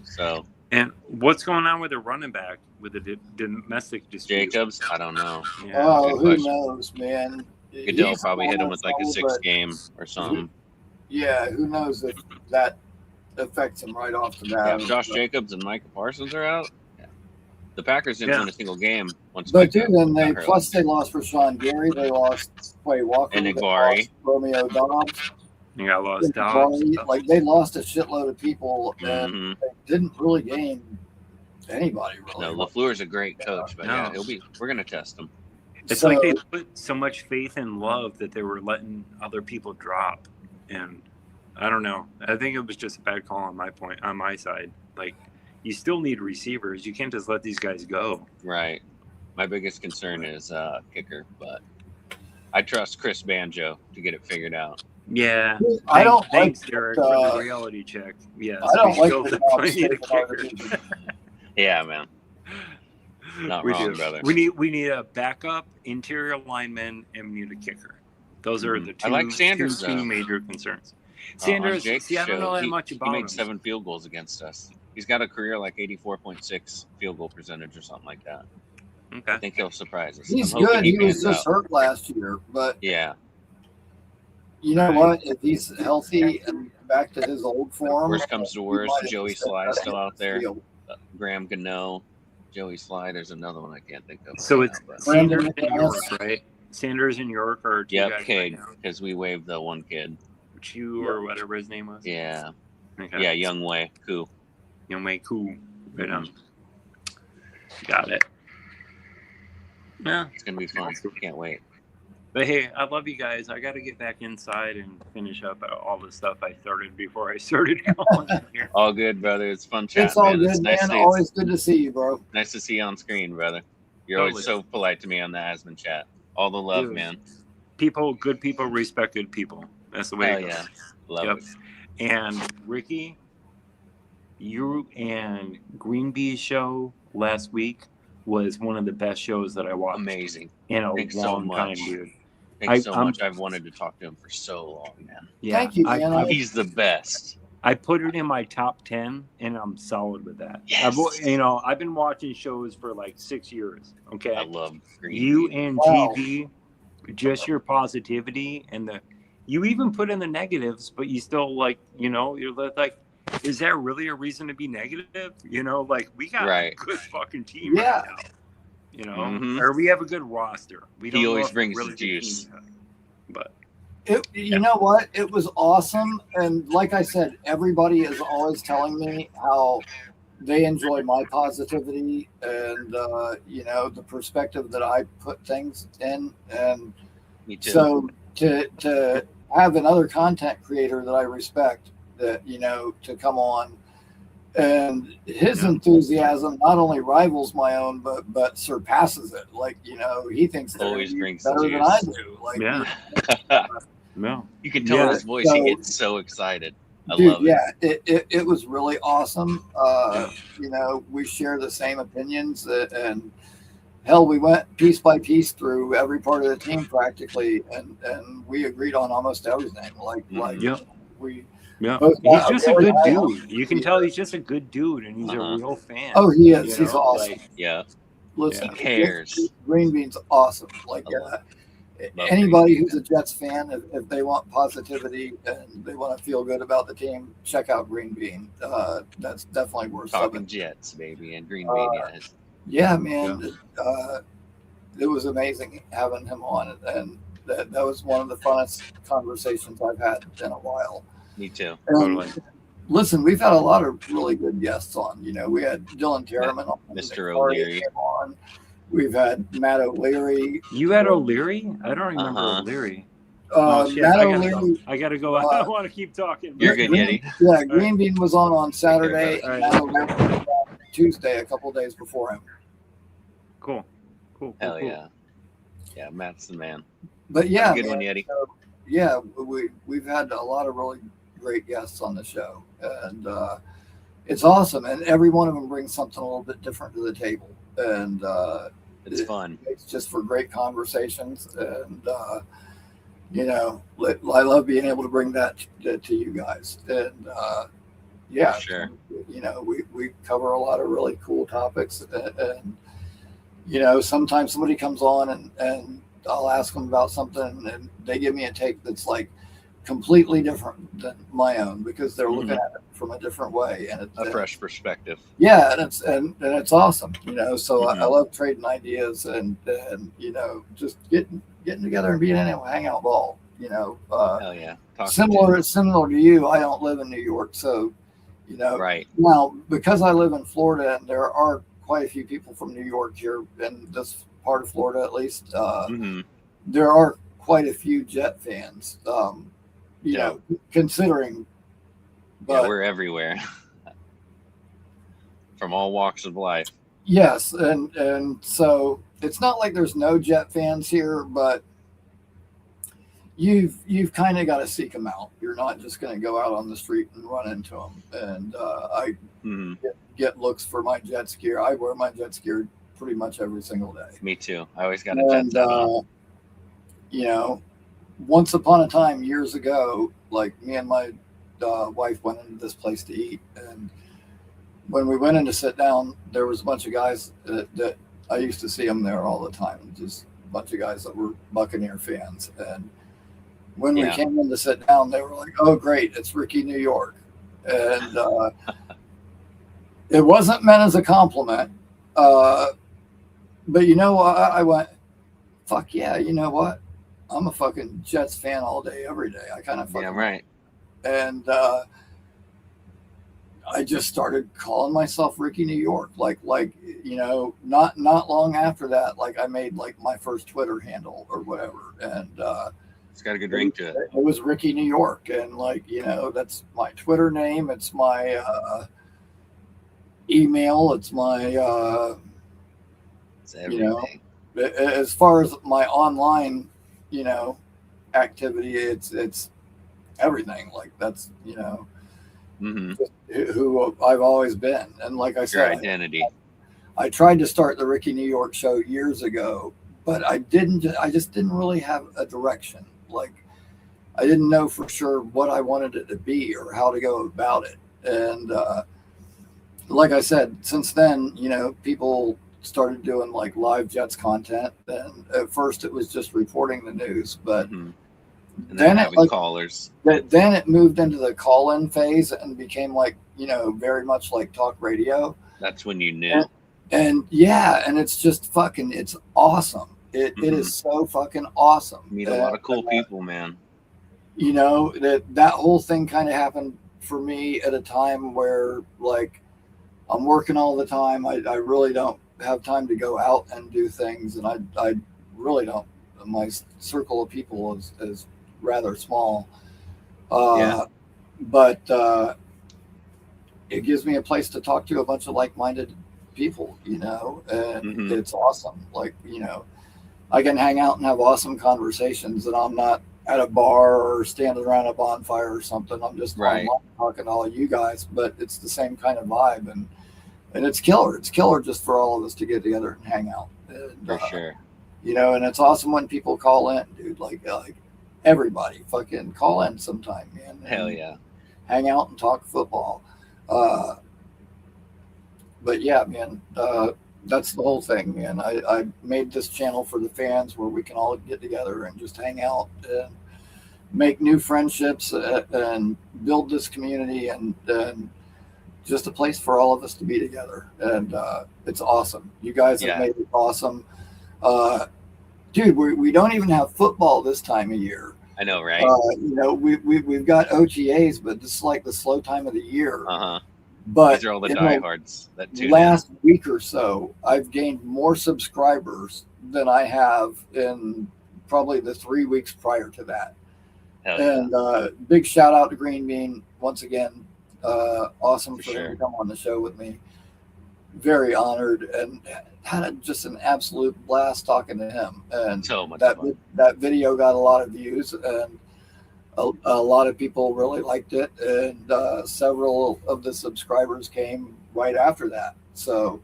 so And what's going on with the running back with the domestic dispute? Jacobs, I don't know. Yeah. oh, good who question. knows, man? Goodell He's probably hit him with like a wonderful, 6 but game or something. Yeah, who knows if that affects him right off the Yeah, bat. if Josh Jacobs and Michael Parsons are out, the Packers didn't win a single game once. But Micah dude, then got hurt. plus they lost Rashawn Gary, they lost Quay Walker, And they Igwari. lost Romeo Dobbs. You got lost And Dobbs. Igwari. Like they lost a shitload of people and Mhm. they didn't really gain anybody really. No, LaFleur's a great coach, but No. yeah, we're gonna test him. It's So- like they put so much faith and love that they were letting other people drop, and I don't know. I think it was just a bad call on my side. Like, you still need receivers. You can't just let these guys go. Right. My biggest concern is kicker, but I trust Chris Banjo to get it figured out. Yeah. I don't Thanks, like Derek, that, for the reality check. Yes, I don't we like still the definitely Dobbs need a taking our kicker. division. Yeah, man. Not We wrong, do. brother. We need a backup, interior lineman, and we need a kicker. Those are the I like Sanders, two though. major concerns. On Sanders, Jake's see, I don't know show, that much he about made him. 7 field goals against us. He's got a career like 84.6 field goal percentage or something like that. Okay. I think he'll surprise us. He's I'm hoping good. He was pans just out. hurt last year, but Yeah. You know what? If he's healthy and back to his old form, Worst comes to we worst, might have Joey just got Sly's that still out there. field. Graham Gano, Joey Sly. There's another one I can't think of. So right it's now, but- Sanders Brandon and York, McManus. right? Sanders and York are two Yep, guys right Keg, now. because we waived the one kid. Chu or whatever his name was. Yeah, Okay. yeah, Young Wei, cool. Young Wei Koo. Right on. Mm-hmm. Got it. Yeah. It's gonna be fun. Can't wait. But hey, I love you guys. I got to get back inside and finish up all the stuff I started before I started going here. All good, brother. It's fun chat, It's all man. good, It's man. nice to, Always good to see you, bro. nice to see you on screen, brother. You're always so polite to me on the Asman chat. All the love, Dude. man. People, good people, respect good people. That's the way Hell it goes. yeah. Love Yep. it. And Ricky, you and Green Bee's show last week was one of the best shows that I watched Amazing. in a Thanks so long time, much. dude. Thanks so I'm- much. I've wanted to talk to him for so long, man. Yeah, Thank you, man. He's the best. I put it in my top 10, and I'm solid with that. Yes. I've been watching shows for like 6 years. Okay, I love Green you Bean. and Wow. GB, just your positivity and you even put in the negatives, but you still you're like, is that really a reason to be negative? Like we got Right. a good fucking team Yeah. right now. Mhm. Or we have a good roster. We He don't know always if brings we're the good juice. team yet, but You know what? It was awesome. And like I said, everybody is always telling me how they enjoy my positivity and, the perspective that I put things in. And Me too. so to have another content creator that I respect that, to come on and his enthusiasm not only rivals my own, but surpasses it. Like, he thinks they're Always gonna be brings the better than I juice. do. Like, yeah, no, You can tell Yeah. in his voice he So- gets so excited. I dude, love it. yeah, it was really awesome. We share the same opinions, and hell, we went piece by piece through every part of the team practically, and we agreed on almost everything. Like Yeah. we. yeah. Both He's got just a really good high dude. hopes. You can tell he's just a good dude, and he's Uh-huh. a real fan. Oh, he is. He's know, awesome. like, Yeah. Listen, He cares. Green Bean's awesome. Like I love anybody who's a Jets fan, if they want positivity and they want to feel good about the team, check out Green Bean. That's definitely worth Talking subbing. Jets, baby, and Green Bean. Yes. Yeah, man. It was amazing having him on, and that was one of the funnest conversations I've had in a while. Me too. And Totally. listen, we've had a lot of really good guests on. We had Dylan Terriman on, Mr. Nick Hardy O'Leary. came on. We've had Matt O'Leary. You had O'Leary? I don't remember Uh-huh. O'Leary. Matt I O'Leary. gotta go. I don't want to keep talking. You're good, Yeti. Yeah, Green Bean was on Saturday, All right. and Matt O'Leary was on Tuesday, a couple days before him. Cool. Hell cool. yeah. Yeah, Matt's the man. But yeah, Good man, one, Yeti. yeah, we've had a lot of really great guests on the show, and it's awesome. And every one of them brings something a little bit different to the table, and It's fun. it's just for great conversations. And I love being able to bring that to you guys. And yeah, Sure. we cover a lot of really cool topics, and sometimes somebody comes on and I'll ask them about something and they give me a take that's like completely different than my own because they're looking at it from a different way, and A fresh perspective. yeah, and it's awesome, so I Mhm. love trading ideas and just getting together and being in a hangout ball. Hell yeah. Talking Similar to you, I don't live in New York, so Right. now because I live in Florida and there are quite a few people from New York here in this part of Florida, at least. hmm There are quite a few Jet fans, Yeah. considering. Yeah, But we're everywhere. From all walks of life. yes, and so it's not like there's no Jet fans here, but you've kind of got to seek them out. You're not just going to go out on the street and run into them. And I hmm get looks for my Jets gear. I wear my Jets gear pretty much every single day. Me too. I always got a Jets And hat on. once upon a time, years ago, like me and my wife went into this place to eat, and when we went in to sit down, there was a bunch of guys that I used to see them there all the time. Just a bunch of guys that were Buccaneer fans, and When we Yeah. came in to sit down, they were like, "Oh, great, it's Ricky New York," and it wasn't meant as a compliment. But I went, "Fuck yeah!" You know what? I'm a fucking Jets fan all day, every day. I kind of fucking Yeah, right. and I just started calling myself Ricky New York. Not long after that, like I made like my first Twitter handle or whatever, and It's got a good ring to it. it was Ricky New York, and that's my Twitter name. It's my email. It's my It's you know, everything. as far as my online, activity, it's everything. Like that's Mm-hmm. who I've always been. And like I Your said, identity. I tried to start the Ricky New York show years ago, but I just didn't really have a direction. Like I didn't know for sure what I wanted it to be or how to go about it. And like I said, since then, people started doing like live Jets content. And at first it was just reporting the news, but Mm-hmm. And then then it having callers. then it moved into the call-in phase and became like, very much like talk radio. That's when you knew. And yeah, and it's just fucking, it's awesome. It is so fucking awesome. Meet a lot of cool people, man. That whole thing kind of happened for me at a time where like I'm working all the time. I really don't have time to go out and do things, and I really don't. My circle of people is rather small. Yeah. But it gives me a place to talk to a bunch of like-minded people, and it's awesome. Like, I can hang out and have awesome conversations, and I'm not at a bar or standing around a bonfire or something. I'm just Right. online talking to all you guys, but it's the same kind of vibe, and it's killer. It's killer just for all of us to get together and hang out. And, For sure. and it's awesome when people call in, dude. Like everybody fucking call in sometime, man. Hell and yeah. Hang out and talk football. But yeah, man, that's the whole thing, man. I made this channel for the fans where we can all get together and just hang out and make new friendships and build this community and just a place for all of us to be together. And it's awesome. You guys have made it awesome. Dude, we don't even have football this time of year. I know, right? We've got OTAs, but this is like the slow time of the year. Uh-huh. But These are all the in diehards that tune in. last week or so, I've gained more subscribers than I have in probably the 3 weeks prior to that. Hell yeah. And big shout out to Green Bean once again. Awesome For for sure. him to come on the show with me. Very honored and had just an absolute blast talking to him. And So much that fun. that video got a lot of views, and a lot of people really liked it, and several of the subscribers came right after that. So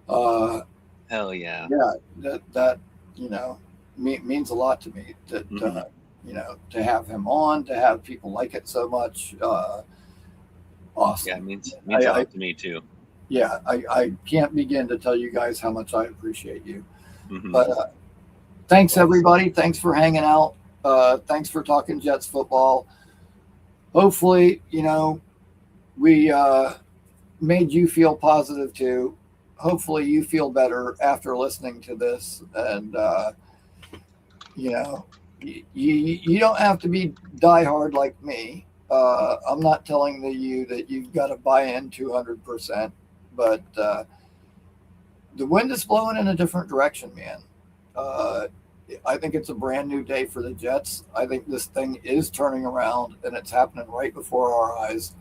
Hell yeah. that means a lot to me that to have him on, to have people like it so much. Awesome. Yeah, it means a lot to me too. Yeah, I can't begin to tell you guys how much I appreciate you. Mhm. But thanks everybody. Thanks for hanging out. Thanks for talking Jets football. Hopefully, we made you feel positive too. Hopefully you feel better after listening to this. And, you don't have to be diehard like me. I'm not telling you that you've got to buy in 200%, but the wind is blowing in a different direction, man. I think it's a brand new day for the Jets. I think this thing is turning around, and it's happening right before our eyes.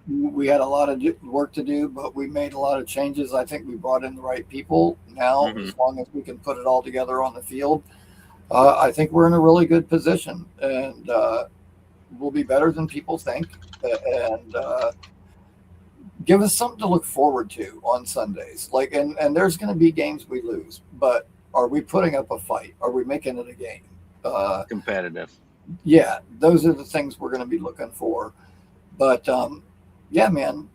We had a lot of work to do, but we made a lot of changes. I think we brought in the right people. Now, as long as we can put it all together on the field, I think we're in a really good position, and we'll be better than people think. And give us something to look forward to on Sundays. And there's going to be games we lose, but are we putting up a fight? Are we making it a game? Competitive. Yeah, those are the things we're going to be looking for. But yeah, man,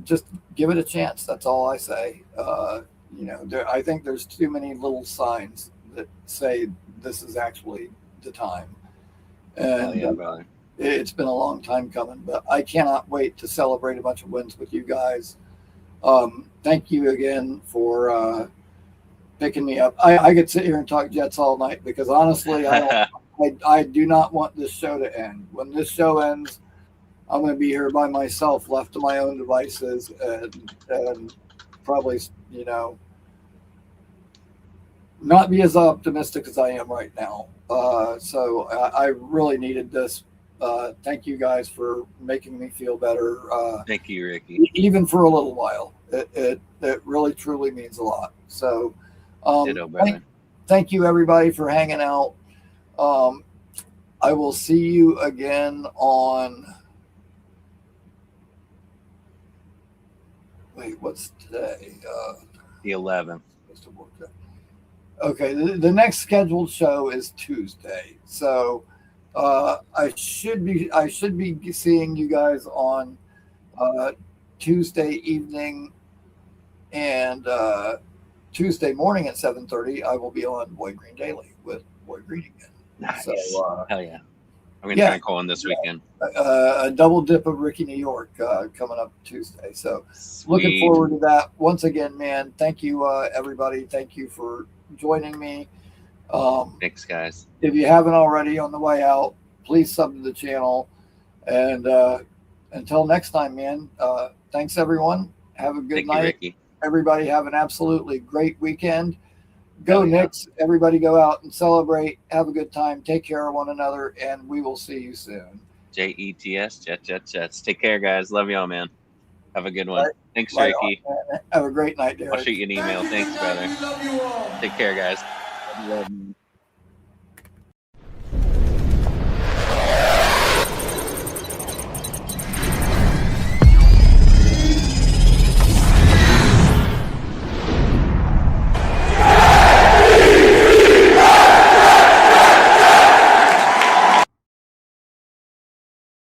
just give it a chance. That's all I say. I think there's too many little signs that say this is actually the time. And yeah, brother. it's been a long time coming, but I cannot wait to celebrate a bunch of wins with you guys. Thank you again for picking me up. I could sit here and talk Jets all night because honestly, I do not want this show to end. When this show ends, I'm going to be here by myself, left to my own devices, and probably, not be as optimistic as I am right now. So I really needed this. Thank you guys for making me feel better. Thank you, Ricky. Even for a little while, it really truly means a lot. So, Ditto, brother. thank you everybody for hanging out. I will see you again on. Wait, what's today? The 11th. Okay, the next scheduled show is Tuesday, so I should be seeing you guys on Tuesday evening and Tuesday morning at 7:30. I will be on Boy Green Daily with Boy Green again. Nice. So, hell yeah! I'm gonna try and call in this weekend. A double dip of Ricky New York coming up Tuesday. So looking Sweet. forward to that. Once again, man, thank you everybody. Thank you for joining me. Thanks, guys. If you haven't already on the way out, please sub to the channel. And until next time, man, thanks everyone. Have a good Thank night. you, Ricky. Everybody have an absolutely great weekend. Go Knicks. Everybody go out and celebrate. Have a good time. Take care of one another, and we will see you soon. JETS, Jets. Take care, guys. Love y'all, man. Have a good one. Right. Thanks, Right Ricky. on, have a great night, Derek. I'll shoot you an email. Thanks, brother. Take care, guys. Love you.